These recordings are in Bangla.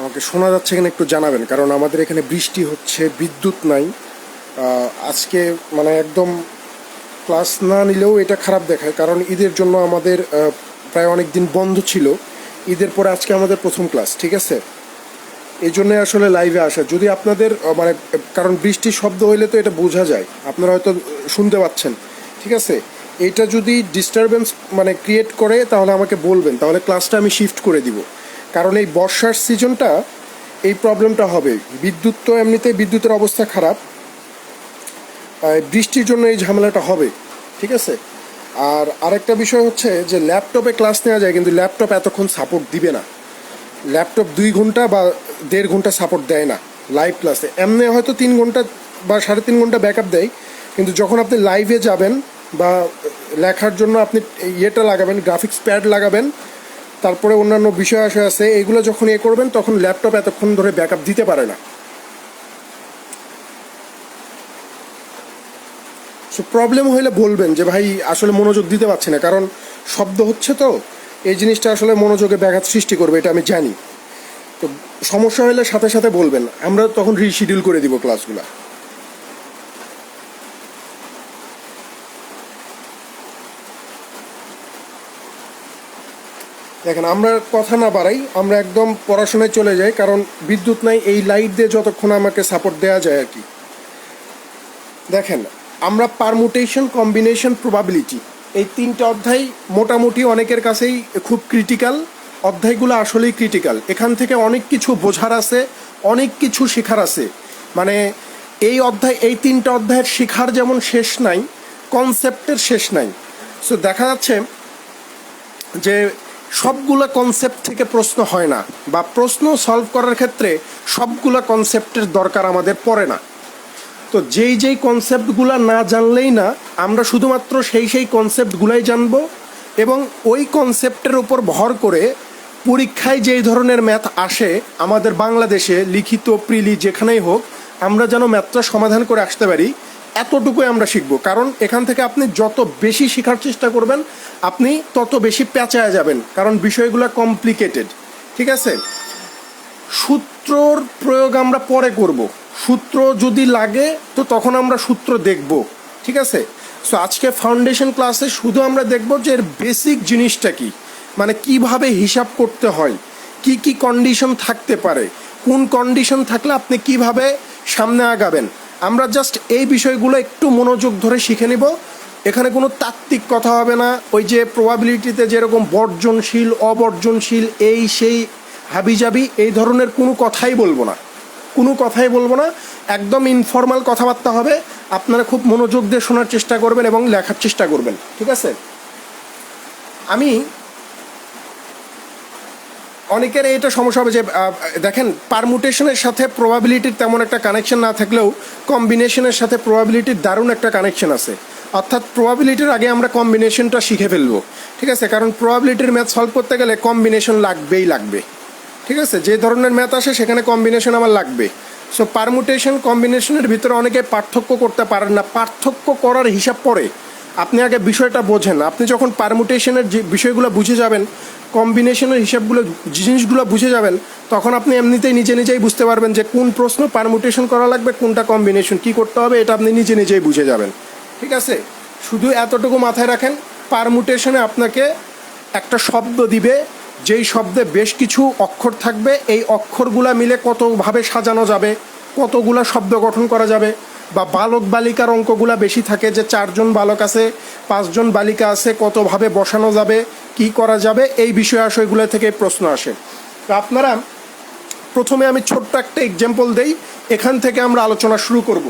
আমাকে শোনা যাচ্ছে কিনা একটু জানাবেন, কারণ আমাদের এখানে বৃষ্টি হচ্ছে, বিদ্যুৎ নাই। আজকে মানে একদম ক্লাস না নিলেও এটা খারাপ দেখায়, কারণ ঈদের জন্য আমাদের প্রায় অনেক দিন বন্ধ ছিল। ঈদের পরে আজকে আমাদের প্রথম ক্লাস, ঠিক আছে? এই জন্যে আসলে লাইভে আসা। যদি আপনাদের মানে, কারণ বৃষ্টির শব্দ হইলে তো এটা বোঝা যায়, আপনারা হয়তো শুনতে পাচ্ছেন, ঠিক আছে? এইটা যদি ডিস্টারবেন্স মানে ক্রিয়েট করে তাহলে আমাকে বলবেন, তাহলে ক্লাসটা আমি শিফট করে দিব। কারণ এই বর্ষার সিজনটা এই প্রবলেমটা হবে। বিদ্যুৎ তো এমনিতেই বিদ্যুতের অবস্থা খারাপ, বৃষ্টির জন্য এই ঝামেলাটা হবে, ঠিক আছে? আর আরেকটা বিষয় হচ্ছে যে ল্যাপটপে ক্লাস নেওয়া যায়, কিন্তু ল্যাপটপ এতক্ষণ সাপোর্ট দিবে না। ল্যাপটপ 2 ঘন্টা বা 1.5 ঘন্টা সাপোর্ট দেয় না লাইভ ক্লাসে। এমনি হয়তো 3 ঘন্টা বা 3.5 ঘন্টা ব্যাকআপ দেয়, কিন্তু যখন আপনি লাইভে যাবেন বা লেখার জন্য আপনি ইয়েটা লাগাবেন, গ্রাফিক্স প্যাড লাগাবেন, তারপরে অন্যান্য বিষয় আছে, এগুলো যখন করবেন তখন ল্যাপটপ এতক্ষণ ধরে ব্যাকআপ দিতে পারে না। সো প্রবলেম হইলে বলবেন যে ভাই আসলে মনোযোগ দিতে পারছি না, কারণ শব্দ হচ্ছে, তো এই জিনিসটা আসলে মনোযোগে ব্যাঘাত সৃষ্টি করবে, এটা আমি জানি। তো সমস্যা হলে সাথে সাথে বলবেন, আমরা তখন রিশিডিউল করে দিব ক্লাসগুলো। দেখেন, আমরা কথা না বাড়াই, আমরা একদম পড়াশোনায় চলে যাই, কারণ বিদ্যুৎ নাই। এই লাইট দিয়ে যতক্ষণ আমাকে সাপোর্ট দেওয়া যায় আর কি। দেখেন, আমরা পারমুটেশন, কম্বিনেশন, প্রবাবিলিটি, এই 3টে অধ্যায় মোটামুটি অনেকের কাছেই খুব ক্রিটিক্যাল। অধ্যায়গুলো আসলেই ক্রিটিক্যাল। এখান থেকে অনেক কিছু বোঝার আছে, অনেক কিছু শেখার আছে। মানে এই 3টে অধ্যায়ের শেখার যেমন শেষ নাই, কনসেপ্টের শেষ নাই। সো দেখা যাচ্ছে যে সবগুলো কনসেপ্ট থেকে প্রশ্ন হয় না, বা প্রশ্ন সলভ করার ক্ষেত্রে সবগুলো কনসেপ্টের দরকার আমাদের পড়ে না। তো যেই কনসেপ্টগুলো না জানলেই না, আমরা শুধুমাত্র সেই কনসেপ্টগুলাই জানবো, এবং ওই কনসেপ্টের উপর ভর করে পরীক্ষায় যেই ধরনের ম্যাথ আসে আমাদের বাংলাদেশে, লিখিত প্রিলি যেখানেই হোক, আমরা যেন ম্যাথটা সমাধান করে আসতে পারি, এতটুকুই আমরা শিখবো। কারণ এখান থেকে আপনি যত বেশি শেখার চেষ্টা করবেন, আপনি তত বেশি পেঁচায় যাবেন, কারণ বিষয়গুলো কমপ্লিকেটেড, ঠিক আছে? সূত্রর প্রয়োগ আমরা পরে করব, সূত্র যদি লাগে তো তখন আমরা সূত্র দেখব, ঠিক আছে? সো আজকে ফাউন্ডেশন ক্লাসে শুধু আমরা দেখব যে এর বেসিক জিনিসটা কি, মানে কিভাবে হিসাব করতে হয়, কি কি কন্ডিশন থাকতে পারে, কোন কন্ডিশন থাকলে আপনি কিভাবে সামনে আগাবেন। আমরা জাস্ট এই বিষয়গুলো একটু মনোযোগ ধরে শিখে নিব। এখানে কোনো তাত্ত্বিক কথা হবে না, ওই যে প্রবাবিলিটিতে যেরকম বর্জনশীল, অবর্জনশীল, এই সেই হাবিজাবি, এই ধরনের কোনো কথাই বলবো না, কোনো কথাই বলবো না। একদম ইনফর্মাল কথাবার্তা হবে। আপনারা খুব মনোযোগ দিয়ে শোনার চেষ্টা করবেন এবং লেখার চেষ্টা করবেন, ঠিক আছে? আমি অনেকের এটা সমস্যা হবে যে দেখেন, পারমুটেশনের সাথে প্রবাবিলিটির তেমন একটা কানেকশন না থাকলেও কম্বিনেশনের সাথে প্রবাবিলিটির দারুণ একটা কানেকশন আছে। অর্থাৎ প্রবাবিলিটির আগে আমরা কম্বিনেশনটা শিখে ফেলবো, ঠিক আছে? কারণ প্রবাবিলিটির ম্যাথ সলভ করতে গেলে কম্বিনেশন লাগবেই লাগবে, ঠিক আছে? যে ধরনের ম্যাথ আসে সেখানে কম্বিনেশন আমার লাগবে। সো পারমুটেশন, কম্বিনেশনের ভিতরে অনেকে পার্থক্য করতে পারেন না। পার্থক্য করার হিসাব পরে আপনি আগে বিষয়টা বোঝেন। আপনি যখন পারমুটেশনের যে বিষয়গুলো বুঝে যাবেন, কম্বিনেশনের হিসাবগুলো, জিনিসগুলো বুঝে যাবেন, তখন আপনি এমনিতেই নিজেই বুঝতে পারবেন যে কোন প্রশ্ন পারমুটেশন করা লাগবে, কোনটা কম্বিনেশন কী করতে হবে, এটা আপনি নিজেই বুঝে যাবেন, ঠিক আছে? শুধু এতটুকু মাথায় রাখেন, পারমুটেশনে আপনাকে একটা শব্দ দিবে, যেই শব্দে বেশ কিছু অক্ষর থাকবে, এই অক্ষরগুলা মিলে কতভাবে সাজানো যাবে, কতগুলা শব্দ গঠন করা যাবে। বা বালক বালিকার অঙ্কগুলা বেশি থাকে, যে 4জন বালক আছে, 5জন বালিকা আছে, কতভাবে বসানো যাবে, কি করা যাবে, এই বিষয় আশয়গুলো থেকে প্রশ্ন আসে। তো আপনারা প্রথমে আমি ছোট্ট একটা এক্সাম্পল দেই, এখান থেকে আমরা আলোচনা শুরু করব।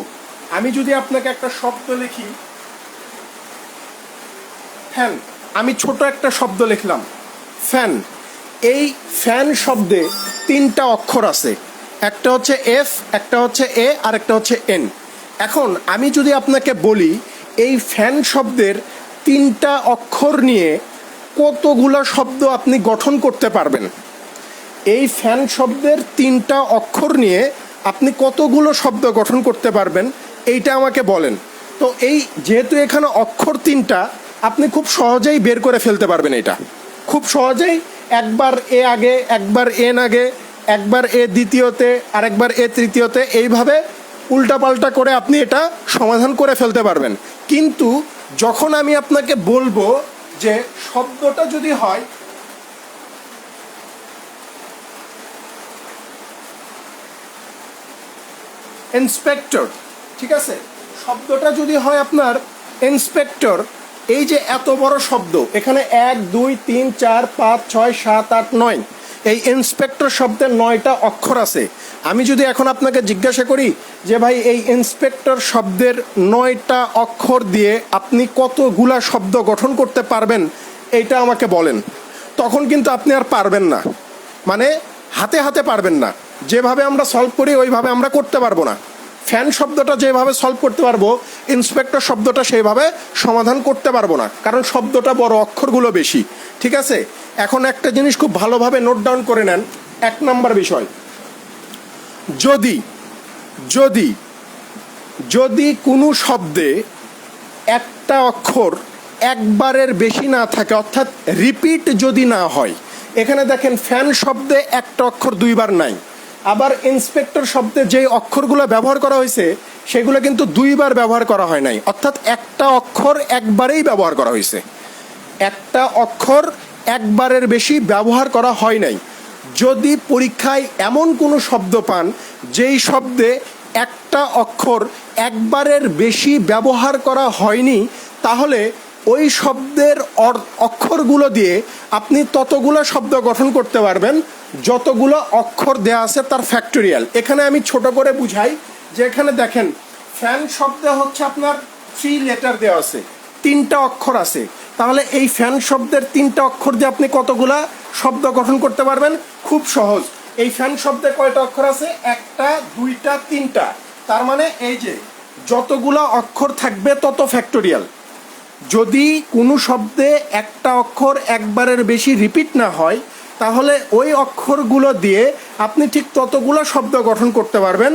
আমি যদি আপনাকে একটা শব্দ লিখি, ফ্যান, আমি ছোট একটা শব্দ লিখলাম ফ্যান। এই ফ্যান শব্দে 3টা অক্ষর আছে, একটা হচ্ছে এফ, একটা হচ্ছে এ, আর একটা হচ্ছে এন। এখন আমি যদি আপনাকে বলি এই ফ্যান শব্দের 3টা অক্ষর নিয়ে কতগুলো শব্দ আপনি গঠন করতে পারবেন, এই ফ্যান শব্দের 3টা অক্ষর নিয়ে আপনি কতগুলো শব্দ গঠন করতে পারবেন, এইটা আমাকে বলেন। তো এই যেহেতু এখানে অক্ষর 3টা, আপনি খুব সহজেই বের করে ফেলতে পারবেন। এটা খুব সহজেই, একবার এ আগে, একবার এন আগে, একবার এ দ্বিতীয়তে, আরেকবার এ তৃতীয়তে, এইভাবে উল্টাপাল্টা করে আপনি এটা সমাধান করে ফেলতে পারবেন। কিন্তু যখন আমি আপনাকে বলবো যে শব্দটা যদি হয় ইন্সপেক্টর, ঠিক আছে, শব্দটা যদি হয় আপনার ইন্সপেক্টর, এই যে এত বড় শব্দ, এখানে 1 2 3 4 5 6 7 8 9, এই ইন্সপেক্টর শব্দের 9টা অক্ষর আছে। আমি যদি এখন আপনাকে জিজ্ঞাসা করি যে ভাই এই ইন্সপেক্টর শব্দের 9টা অক্ষর দিয়ে আপনি কতগুলা শব্দ গঠন করতে পারবেন এইটা আমাকে বলেন, তখন কিন্তু আপনি আর পারবেন না, মানে হাতে হাতে পারবেন না। যেভাবে আমরা সলভ করি ওইভাবে আমরা করতে পারবো না। ফ্যান শব্দটা যেভাবে সলভ করতে পারবো, ইন্সপেক্টর শব্দটা সেইভাবে সমাধান করতে পারবো না, কারণ শব্দটা বড়, অক্ষরগুলো বেশি। ঠিক আছে, এখন একটা জিনিস খুব ভালোভাবে নোট ডাউন করে নেন। 1 নম্বর বিষয়, যদি যদি যদি কোনো শব্দে একটা অক্ষর একবারের বেশি না থাকে, অর্থাৎ রিপিট যদি না হয়, এখানে দেখেন ফ্যান শব্দে একটা অক্ষর 2বার নাই, আবার ইন্সপেক্টর শব্দে যেই অক্ষরগুলো ব্যবহার করা হয়েছে সেগুলো কিন্তু 2বার ব্যবহার করা হয় নাই, অর্থাৎ একটা অক্ষর একবারেই ব্যবহার করা হয়েছে, একটা অক্ষর একবারের বেশি ব্যবহার করা হয় নাই। যদি পরীক্ষায় এমন কোনো শব্দ পান যেই শব্দে একটা অক্ষর একবারের বেশি ব্যবহার করা হয়নি, তাহলে ওই শব্দের অক্ষরগুলো দিয়ে আপনি ততগুলো শব্দ গঠন করতে পারবেন যতগুলো অক্ষর দেয়া আছে তার ফ্যাক্টোরিয়াল। এখানে আমি ছোট করে বুঝাই যে এখানে দেখেন ফ্যান শব্দে হচ্ছে আপনার 3 লেটার দেওয়া আছে, 3টা অক্ষর আছে, তাহলে এই ফ্যান শব্দের 3টা অক্ষর দিয়ে আপনি কতগুলা শব্দ গঠন করতে পারবেন? খুব সহজ। এই ফ্যান শব্দে কয়টা অক্ষর আছে? 1টা 2টা 3টা, তার মানে এই যে যতগুলা অক্ষর থাকবে তত ফ্যাক্টোরিয়াল। যদি কোনো শব্দে একটা অক্ষর একবারের বেশি রিপিট না হয়, তাহলে ওই অক্ষরগুলো দিয়ে আপনি ঠিক ততগুলো শব্দ গঠন করতে পারবেন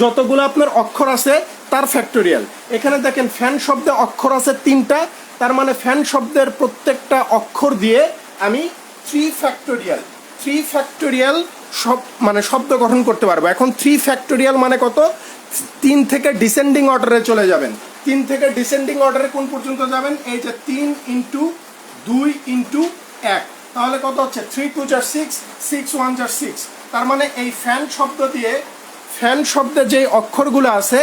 যতগুলো আপনার অক্ষর আছে তার ফ্যাক্টোরিয়াল। এখানে দেখেন ফ্যান শব্দে অক্ষর আছে 3টা, তার মানে ফ্যান শব্দের প্রত্যেকটা অক্ষর দিয়ে আমি 3 ফ্যাক্টোরিয়াল মানে শব্দ গঠন করতে পারবো। এখন 3 ফ্যাক্টোরিয়াল মানে কত? 3 থেকে ডিসেন্ডিং অর্ডারে চলে যাবেন। 3 থেকে ডিসেন্ডিং অর্ডারে কোন পর্যন্ত যাবেন? এই যে 3 ইন্টু 2 ইন্টু 1, তাহলে কত হচ্ছে? 3 2 6, 6 1 6। তার মানে এই ফ্যান শব্দ দিয়ে, ফ্যান শব্দে যে অক্ষরগুলো আছে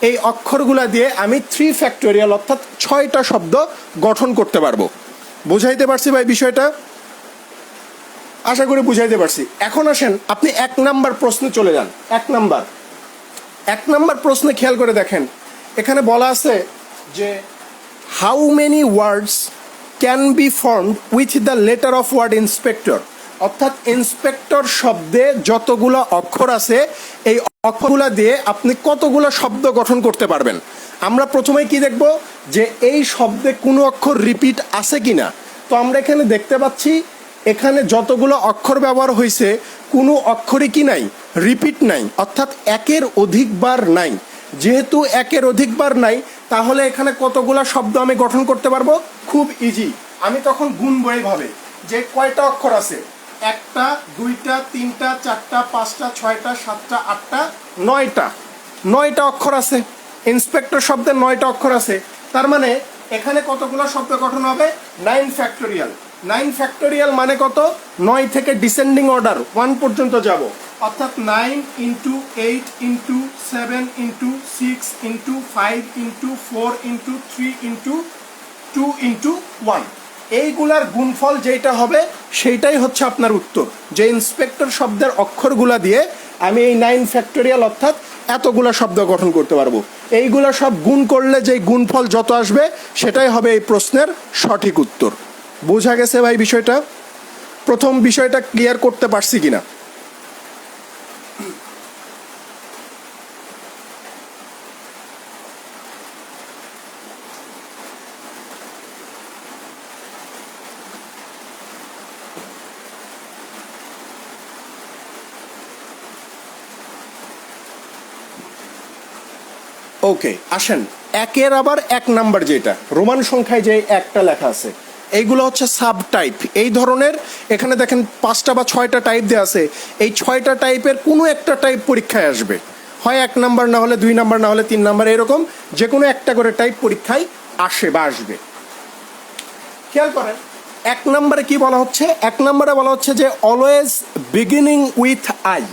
এই অক্ষরগুলো দিয়ে আমি 3 ফ্যাক্টোরিয়াল অর্থাৎ 6টা শব্দ গঠন করতে পারবো। বুঝাইতে পারছি ভাই বিষয়টা? আশা করি বুঝাইতে পারছি। এখন আসেন আপনি 1 নাম্বার প্রশ্নে চলে যান। 1 নাম্বার প্রশ্নে খেয়াল করে দেখেন, এখানে বলা আছে যে how many words can be formed with the letter of word inspector, অর্থাৎ ইন্সপেক্টর শব্দে যতগুলো অক্ষর আছে এই অক্ষরগুলো দিয়ে আপনি কতগুলো শব্দ গঠন করতে পারবেন। আমরা প্রথমেই কি দেখব যে এই শব্দে কোনো অক্ষর রিপিট আছে কিনা। তো আমরা এখানে দেখতে পাচ্ছি এখানে যতগুলো অক্ষর ব্যবহার হয়েছে কোনো অক্ষরই কি নাই? রিপিট নাই, অর্থাৎ একের অধিকবার নাই। যেহেতু একের অধিকবার নাই, তাহলে এখানে কতগুলো শব্দ আমি গঠন করতে পারবো? খুব ইজি। আমি তখন গুনবো এইভাবে যে কয়টা অক্ষর আছে, 1টা 2টা 3টা 4টা 5টা 6টা 7টা 8টা 9টা অক্ষর আছে। ইন্সপেক্টর শব্দের 9টা অক্ষর আছে, তার মানে এখানে কতগুলো শব্দ গঠন হবে? 9 ফ্যাক্টোরিয়াল। 9 ফ্যাক্টোরিয়াল মানে কত? 9 থেকে ডিসেন্ডিং অর্ডার 1 পর্যন্ত যাব, অর্থাৎ 9 into 8 into 7 into 6 into 5 into 4 into 3 into 2 into 1। এইগুলার গুণফল যেটা হবে সেইটাই হচ্ছে আপনার উত্তর, যে ইন্সপেক্টর শব্দের অক্ষরগুলা দিয়ে আমি এই 9 ফ্যাক্টোরিয়াল অর্থাৎ এতগুলা শব্দ গঠন করতে পারবো। এইগুলা সব গুণ করলে যেই গুণফল যত আসবে সেটাই হবে এই প্রশ্নের সঠিক উত্তর। বোঝা গেছে ভাই বিষয়টা? প্রথম বিষয়টা ক্লিয়ার করতে পারছি কিনা? ওকে, আসেন একের আবার 1 নাম্বার, যেটা রোমান সংখ্যায় যে একটা লেখা আছে এইগুলো হচ্ছে সাব টাইপ। এই ধরনের এখানে দেখেন 5টা বা 6টা টাইপ দেওয়া আছে। এই 6টা টাইপের কোনো একটা টাইপ পরীক্ষায় আসবে, হয় 1 নাম্বার, না হলে 2 নাম্বার, না হলে 3 নাম্বার, এরকম যে কোনো একটা করে টাইপ পরীক্ষায় আসে বা আসবে। খেয়াল করেন 1 নম্বরে কি বলা হচ্ছে। 1 নম্বরে বলা হচ্ছে যে always beginning with I,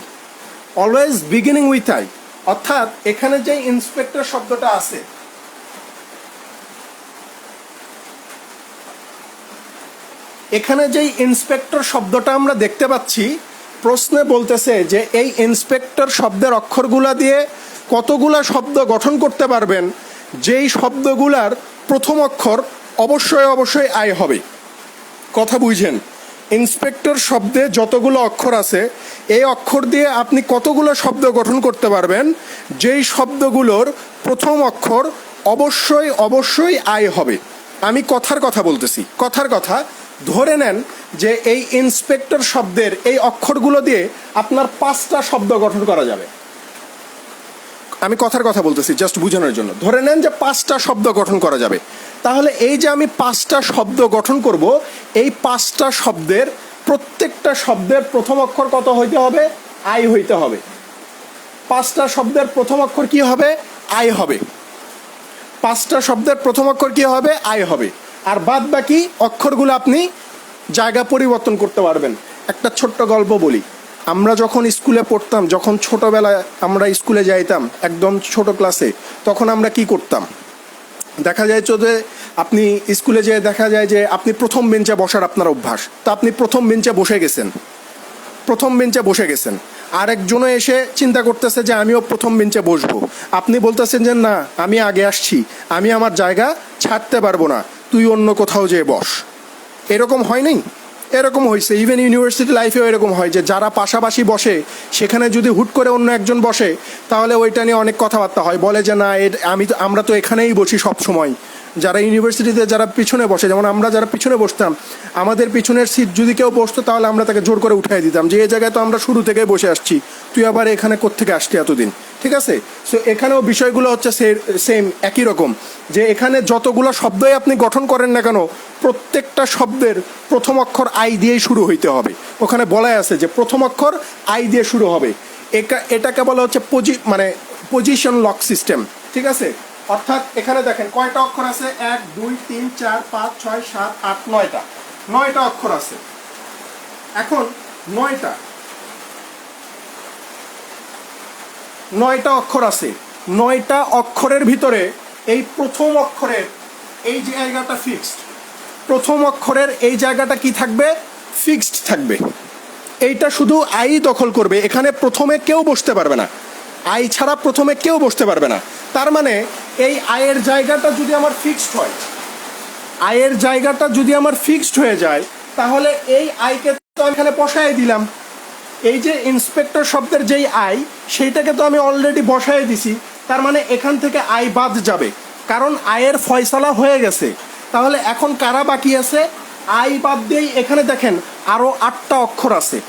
always beginning with I, অর্থাৎ এখানে যে ইন্সপেক্টর শব্দটা আছে, এখানে যেই ইন্সপেক্টর শব্দটা আমরা দেখতে পাচ্ছি, প্রশ্নে বলতেছে যে এই ইন্সপেক্টর শব্দের অক্ষরগুলা দিয়ে কতগুলা শব্দ গঠন করতে পারবেন যেই শব্দগুলার প্রথম অক্ষর অবশ্যই অবশ্যই আই হবে। কথা বুঝেন, ইন্সপেক্টর শব্দে যতগুলো অক্ষর আছে এই অক্ষর দিয়ে আপনি কতগুলো শব্দ গঠন করতে পারবেন যেই শব্দগুলোর প্রথম অক্ষর অবশ্যই অবশ্যই আই হবে। আমি কথার কথা বলতেছি, কথার কথা। ধরে নেন যে এই ইন্সপেক্টর শব্দের এই অক্ষরগুলো দিয়ে আপনার 5টা শব্দ গঠন করা যাবে। আমি কথার কথা বলতেছি জাস্ট বোঝানোর জন্য। ধরে নেন যে 5টা শব্দ গঠন করা যাবে, তাহলে এই যে আমি 5টা শব্দ গঠন করব, এই 5টা শব্দের প্রত্যেকটা শব্দের প্রথম অক্ষর কত হইতে হবে? আই হইতে হবে। 5টা শব্দের প্রথম অক্ষর কি হবে? আই হবে। 5টা শব্দের প্রথম অক্ষর কি হবে? আই হবে। আর বাদ বাকি অক্ষরগুলো আপনি জায়গা পরিবর্তন করতে পারবেন। একটা ছোট্ট গল্প বলি। আমরা যখন স্কুলে পড়তাম, যখন ছোটবেলায় আমরা স্কুলে যাইতাম একদম ছোট ক্লাসে, তখন আমরা কি করতাম? দেখা যায় যে আপনি স্কুলে যেয়ে দেখা যায় যে আপনি প্রথম বেঞ্চে বসার আপনার অভ্যাস, তো আপনি প্রথম বেঞ্চে বসে গেছেন, প্রথম বেঞ্চে বসে গেছেন। আরেকজনও এসে চিন্তা করতেছে যে আমিও প্রথম বেঞ্চে বসবো। আপনি বলতেছেন যে না, আমি আগে আসছি, আমি আমার জায়গা ছাড়তে পারবো না, তুই অন্য কোথাও যেয়ে বস। এরকম হয় নাই? এরকম হয়েছে। ইভেন ইউনিভার্সিটি লাইফেও এরকম হয় যে যারা পাশাপাশি বসে সেখানে যদি হুট করে অন্য একজন বসে তাহলে ওইটা নিয়ে অনেক কথাবার্তা হয়। বলে যে না, আমরা তো এখানেই বসি সব সময়। যারা ইউনিভার্সিটিতে যারা পিছনে বসে, যেমন আমরা যারা পিছনে বসতাম, আমাদের পিছনের সিট যদি কেউ বসতো তাহলে আমরা তাকে জোর করে উঠাই দিতাম যে এই জায়গায় তো আমরা শুরু থেকেই বসে আসছি, তুই আবার এখানে কোত্থেকে আসছি এতদিন। ঠিক আছে? সো এখানেও বিষয়গুলো হচ্ছে সেম একই রকম, যে এখানে যতগুলো শব্দই আপনি গঠন করেন না কেন, প্রত্যেকটা শব্দের প্রথম অক্ষর আই দিয়েই শুরু হইতে হবে। ওখানে বলাই আছে যে প্রথম অক্ষর আই দিয়ে শুরু হবে। এটাকে বলা হচ্ছে পজিশন লক সিস্টেম। ঠিক আছে? অর্থাৎ এখানে দেখেন কয়টা অক্ষর আছে? 1 2 3 4 5 6 7 8 9টা, 9টা অক্ষর আছে। এখন 9টা অক্ষর আছে। 9টা অক্ষরের ভিতরে এই প্রথম অক্ষরের এই জায়গাটা ফিক্সড। প্রথম অক্ষরের এই জায়গাটা কি থাকবে? ফিক্সড থাকবে। এইটা শুধু আই দখল করবে, এখানে প্রথমে কেউ বসতে পারবে না। আই ছাড়া প্রথমে কেউ বসতে পারবে না। তার মানে এই আয়ের জায়গাটা যদি আমার ফিক্সড হয়, আয়ের জায়গাটা যদি আমার ফিক্সড হয়ে যায়, তাহলে এই আইকে তো আমি এখানে বসায় দিলাম। এই যে ইন্সপেক্টর শব্দের যেই আই, সেইটাকে তো আমি অলরেডি বসায় দিছি। তার মানে এখান থেকে আই বাদ যাবে, কারণ আয়ের ফয়সালা হয়ে গেছে। তাহলে এখন কারা বাকি আছে? আই বাদ দিয়েই এখানে দেখেন আরও 8টা অক্ষর আছে।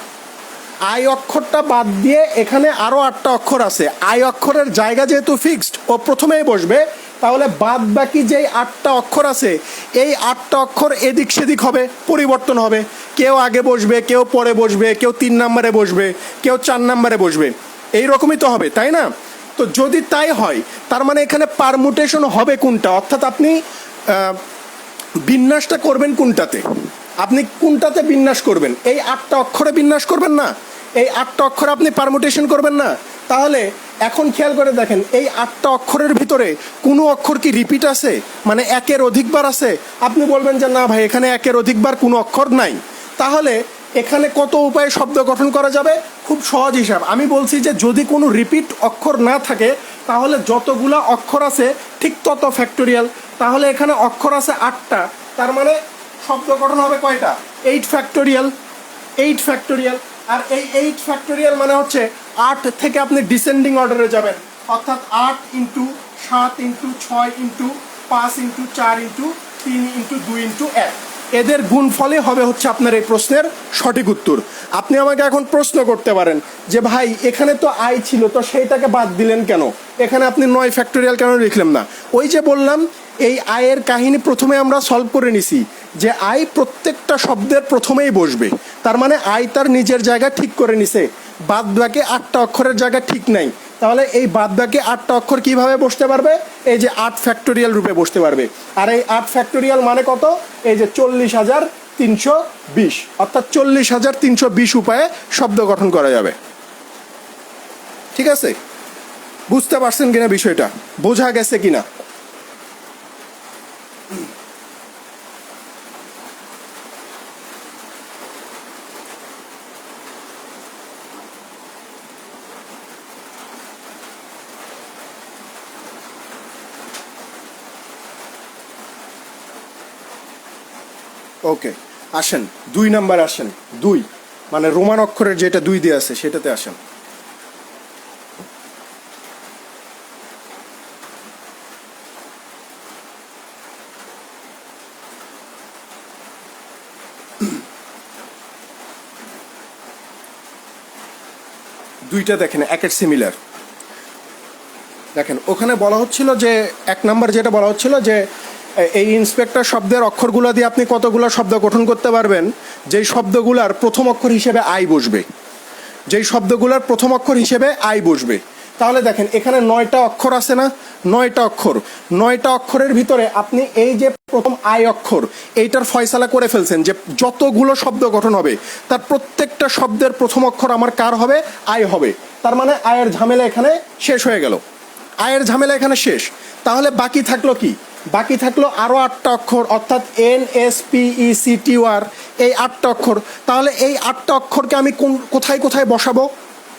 আই অক্ষরটা বাদ দিয়ে এখানে আরও 8টা অক্ষর আছে। আই অক্ষরের জায়গা যেহেতু ফিক্সড, ও প্রথমেই বসবে, তাহলে বাদ বাকি যেই 8টা অক্ষর আছে, এই 8টা অক্ষর এদিক সেদিক হবে, পরিবর্তন হবে। কেউ আগে বসবে, কেউ পরে বসবে, কেউ 3 নম্বরে বসবে, কেউ 4 নম্বরে বসবে। এই রকমই তো হবে, তাই না? তো যদি তাই হয়, তার মানে এখানে পারমুটেশন হবে কোনটা? অর্থাৎ আপনি বিন্যাসটা করবেন কোনটাতে? আপনি কোনটাতে বিন্যাস করবেন? এই 8টা অক্ষরে বিন্যাস করবেন না? এই 8টা অক্ষরে আপনি পারমুটেশন করবেন না? তাহলে এখন খেয়াল করে দেখেন, এই 8টা অক্ষরের ভিতরে কোনো অক্ষর কি রিপিট আছে? মানে একের অধিকবার আছে? আপনি বলবেন যে না ভাই, এখানে একের অধিকবার কোনো অক্ষর নাই। তাহলে এখানে কত উপায়ে শব্দ গঠন করা যাবে? খুব সহজ হিসাব। আমি বলছি যে যদি কোনো রিপিট অক্ষর না থাকে, তাহলে যতগুলো অক্ষর আছে ঠিক তত ফ্যাক্টোরিয়াল। তাহলে এখানে অক্ষর আছে 8টা, তার মানে শব্দ গঠন হবে কয়টা? 8 ফ্যাক্টোরিয়াল। 8 ফ্যাক্টোরিয়াল। আর এই 8 ফ্যাক্টোরিয়াল মানে হচ্ছে 8 থেকে আপনি ডিসেন্ডিং অর্ডারে যাবেন, অর্থাৎ 8 into 7 into 6 into 5 into 4 into 3 into 2 into 1। এদের গুণফলই হবে হচ্ছে আপনার এই প্রশ্নের সঠিক উত্তর। আপনি আমাকে এখন প্রশ্ন করতে পারেন যে ভাই এখানে তো আই ছিল, তো সেইটাকে বাদ দিলেন কেন, এখানে আপনি 9 ফ্যাক্টোরিয়াল কেন লিখলেন না? ওই যে বললাম, এই আয়ের কাহিনী প্রথমে আমরা সলভ করে নিছি যে আই প্রত্যেকটা শব্দের প্রথমেই বসবে, তার মানে আই তার নিজের জায়গা ঠিক করে নিছে, বাদ বাকি 8টা অক্ষরের জায়গা ঠিক নাই। তাহলে এই বাদ বাকি 8টা অক্ষর কিভাবে বসতে পারবে? এই যে 8 ফ্যাক্টোরিয়াল রূপে বসতে পারবে। আর এই 8 ফ্যাক্টোরিয়াল মানে কত? এই যে 40,320, অর্থাৎ 40,320 উপায়ে শব্দ গঠন করা যাবে। ঠিক আছে, বুঝতে পারছেন কিনা বিষয়টা, বোঝা গেছে কিনা? ওকে, আসেন 2 নাম্বার, আসেন 2, মানে রোমান অক্ষরের যেটা 2 দিয়ে আছে সেটাতে আসেন। দুইটা দেখেন একের সিমিলার। দেখেন ওখানে বলা হচ্ছিল যে 1 নাম্বার যেটা বলা হচ্ছিল যে এই ইন্সপেক্টর শব্দের অক্ষরগুলো দিয়ে আপনি কতগুলো শব্দ গঠন করতে পারবেন যেই শব্দগুলোর প্রথম অক্ষর হিসেবে আই বসবে, যেই শব্দগুলোর প্রথম অক্ষর হিসেবে আই বসবে। তাহলে দেখেন এখানে 9টা অক্ষর আছে না, 9টা অক্ষর, 9টা অক্ষরের ভিতরে আপনি এই যে প্রথম আই অক্ষর এইটার ফয়সালা করে ফেলছেন যে যতগুলো শব্দ গঠন হবে তার প্রত্যেকটা শব্দের প্রথম অক্ষর আমার কার হবে? আই হবে। তার মানে আয়ের ঝামেলা এখানে শেষ হয়ে গেল, আয়ের ঝামেলা এখানে শেষ। তাহলে বাকি থাকলো কি? বাকি থাকলো আরও 8টা অক্ষর, অর্থাৎ NSPECTUR, এই 8টা অক্ষর। তাহলে এই 8টা অক্ষরকে আমি কোথায় কোথায় বসাবো?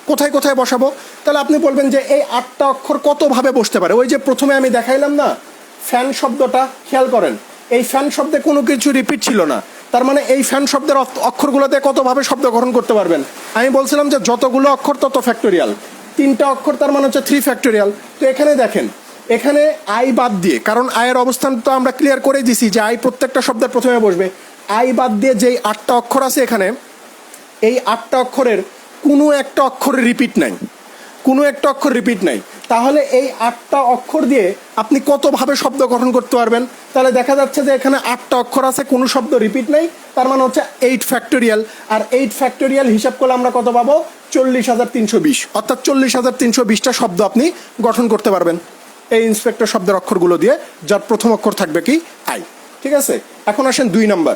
কোথায় কোথায় বসাবো? তাহলে আপনি বলবেন যে এই 8টা অক্ষর কতভাবে বসতে পারে? ওই যে প্রথমে আমি দেখাইলাম না ফ্যান শব্দটা, খেয়াল করেন এই ফ্যান শব্দে কোনো কিছু রিপিট ছিল না, তার মানে এই ফ্যান শব্দের অক্ষরগুলোতে কতভাবে শব্দ গঠন করতে পারবেন? আমি বলছিলাম যে যতগুলো অক্ষর তত ফ্যাক্টোরিয়াল, 3টা অক্ষর তার মানে হচ্ছে 3 ফ্যাক্টোরিয়াল। তো এখানে দেখেন, এখানে আই বাদ দিয়ে, কারণ আয়ের অবস্থান তো আমরা ক্লিয়ার করে দিছি যে আই প্রত্যেকটা শব্দের প্রথমে বসবে, আই বাদ দিয়ে যেই 8টা অক্ষর আছে এখানে, এই 8টা অক্ষরের কোনো একটা অক্ষর রিপিট নাই, কোনো একটা অক্ষর রিপিট নাই। তাহলে এই 8টা অক্ষর দিয়ে আপনি কতভাবে শব্দ গঠন করতে পারবেন? তাহলে দেখা যাচ্ছে যে এখানে 8টা অক্ষর আছে, কোনো শব্দ রিপিট নেই, তার মানে হচ্ছে 8 ফ্যাক্টোরিয়াল। আর 8 ফ্যাক্টোরিয়াল হিসাব করলে আমরা কত পাবো? 40,320, অর্থাৎ 40,320টা শব্দ আপনি গঠন করতে পারবেন এই ইন্সপেক্টর শব্দের অক্ষরগুলো দিয়ে, যার প্রথম অক্ষর থাকবে কি? আই। ঠিক আছে, এখন আসেন 2 নাম্বার।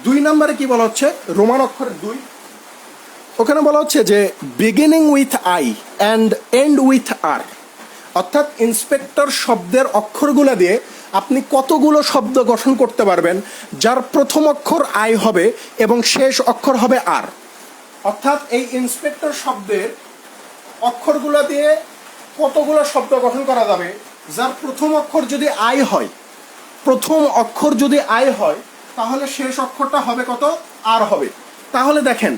2 নাম্বারে কি বলা হচ্ছে? রোমান অক্ষরের 2, ওখানে বলা হচ্ছে যে beginning with I and end with R, অর্থাৎ ইন্সপেক্টর শব্দের অক্ষরগুলো দিয়ে আপনি কতগুলো শব্দ গঠন করতে পারবেন যার প্রথম অক্ষর আই হবে এবং শেষ অক্ষর হবে আর। অর্থাৎ এই ইন্সপেক্টর শব্দের অক্ষরগুলো দিয়ে কতগুলো শব্দ গঠন করা যাবে যার প্রথম অক্ষর যদি আই হয়, প্রথম অক্ষর যদি আই হয় তাহলে শেষ অক্ষরটা হবে কত? আর হবে। তাহলে দেখেন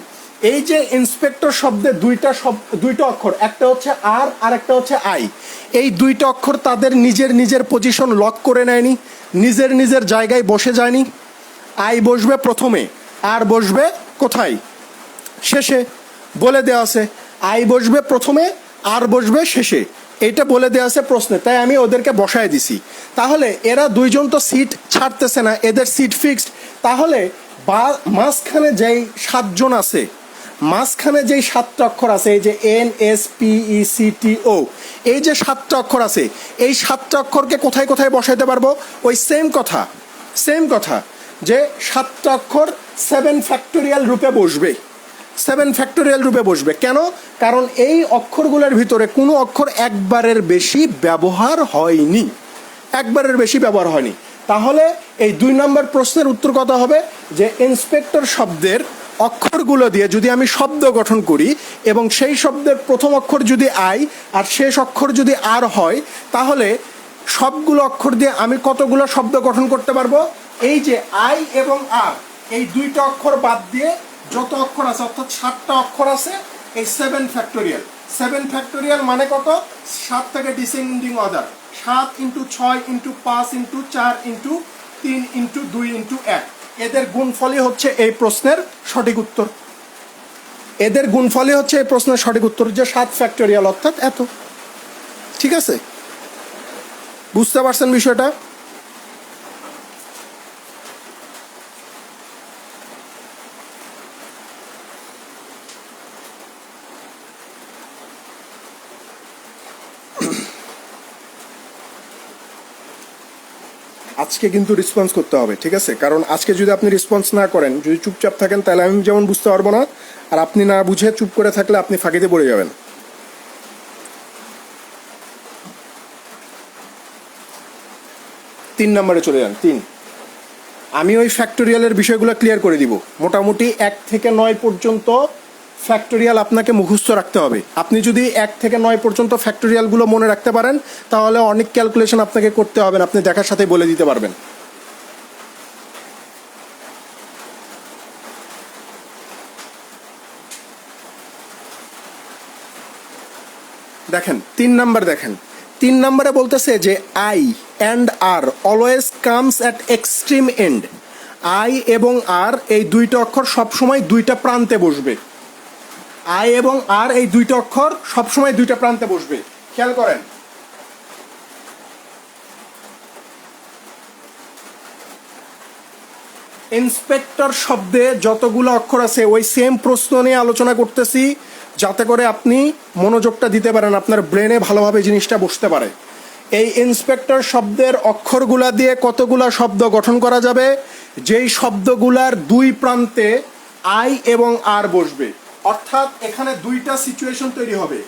এই যে ইন্সপেক্টর শব্দে দুইটা অক্ষর, একটা হচ্ছে আর আর একটা হচ্ছে আই, এই 2টা অক্ষর তাদের নিজের নিজের পজিশন লক করে নেয়নি, নিজের নিজের জায়গায় বসে যায়নি। আই বসবে প্রথমে, আর বসবে কোথায়? শেষে। বলে দেওয়া আছে আই বসবে প্রথমে, আর বসবে শেষে, এইটা বলে দেওয়া আছে প্রশ্নে, তাই আমি ওদেরকে বসায় দিছি। তাহলে এরা 2জন তো সিট ছাড়তেছে না, এদের সিট ফিক্সড। তাহলে মাঝখানে যেই 7জন আছে, মাঝখানে যেই 7টা অক্ষর আছে, এই যে NSPECTO, এই যে 7টা অক্ষর আছে, এই 7টা অক্ষরকে কোথায় কোথায় বসাইতে পারবো? ওই সেম কথা যে 7টা অক্ষর 7 ফ্যাক্টোরিয়াল রূপে বসবে, 7 ফ্যাক্টোরিয়াল রূপে বসবে। কেন? কারণ এই অক্ষরগুলোর ভিতরে কোনো অক্ষর একবারের বেশি ব্যবহার হয়নি, একবারের বেশি ব্যবহার হয়নি। তাহলে এই 2 নম্বর প্রশ্নের উত্তর কত হবে? যে ইন্সপেক্টর শব্দের অক্ষরগুলো দিয়ে যদি আমি শব্দ গঠন করি এবং সেই শব্দের প্রথম অক্ষর যদি আই আর শেষ অক্ষর যদি আর হয়, তাহলে সবগুলো অক্ষর দিয়ে আমি কতগুলো শব্দ গঠন করতে পারবো? এই যে আই এবং আর, এই 2টা অক্ষর বাদ দিয়ে যত অক্ষর আছে, অর্থাৎ 7টা অক্ষর আছে, এই 7 ফ্যাক্টোরিয়াল, 7 ফ্যাক্টোরিয়াল মানে কত? 7 থেকে descending order, 7 into 6 into 5 into 4 into 3 into 2 into 1, এদের গুণফলই হচ্ছে এই প্রশ্নের সঠিক উত্তর। এদের গুণফলই হচ্ছে এই প্রশ্নের সঠিক উত্তর, যে 7 ফ্যাক্টোরিয়াল অর্থাৎ এত। ঠিক আছে, বুঝতে পারছেন বিষয়টা? আজকে কিন্তু রেসপন্স করতে হবে, ঠিক আছে? কারণ আজকে যদি আপনি রেসপন্স না করেন, যদি চুপচাপ থাকেন, তাহলে আমি যেমন বুঝতে পারবো না, আর আপনি না বুঝে চুপ করে থাকলে আপনি ফাঁকিতে পড়ে যাবেন। 3 নম্বরে চলে যান। 3, আমি ওই ফ্যাক্টোরিয়ালের বিষয়গুলো ক্লিয়ার করে দিব। মোটামুটি 1 থেকে 9 পর্যন্ত ফ্যাক্টোরিয়াল আপনাকে মুখস্থ রাখতে হবে। আপনি যদি 1 থেকে 9 পর্যন্ত ফ্যাক্টোরিয়ালগুলো মনে রাখতে পারেন, তাহলে অনেক ক্যালকুলেশন আপনাকে করতে হবে না, আপনি দেখার সাথে বলে দিতে পারবেন। 3 নাম্বার দেখেন। 3 নম্বরে বলতেছে যে I and R always comes at extreme end. I এবং আর এই দুইটা অক্ষর সবসময় দুইটা প্রান্তে বসবে। আই এবং আর এই দুইটা অক্ষর সবসময় দুইটা প্রান্তে বসবে। খেয়াল করেন, ইন্সপেক্টর শব্দে যতগুলো অক্ষর আছে ওই সেম প্রশ্ন নিয়ে আলোচনা করতেছি, যাতে করে আপনি মনোযোগটা দিতে পারেন, আপনার ব্রেনে ভালোভাবে জিনিসটা বসতে পারে। এই ইন্সপেক্টর শব্দের অক্ষরগুলা দিয়ে কতগুলা শব্দ গঠন করা যাবে, যেই শব্দগুলার দুই প্রান্তে আই এবং আর বসবে। অর্থাৎ এখানে দুইটা সিচুয়েশন তৈরি হবে।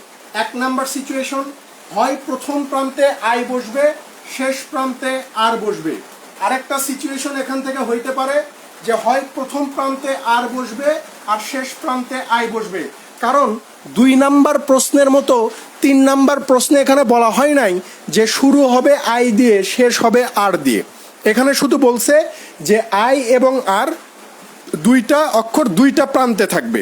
1 নাম্বার সিচুয়েশন, হয় প্রথম প্রান্তে আই বসবে, শেষ প্রান্তে আর বসবে। আরেকটা সিচুয়েশন এখান থেকে হইতে পারে যে হয় প্রথম প্রান্তে আর বসবে আর শেষ প্রান্তে আই বসবে। কারণ 2 নাম্বার প্রশ্নের মতো 3 নাম্বার প্রশ্নে এখানে বলা হয় নাই যে শুরু হবে আই দিয়ে শেষ হবে আর দিয়ে। এখানে শুধু বলছে যে আই এবং আর দুইটা অক্ষর দুইটা প্রান্তে থাকবে,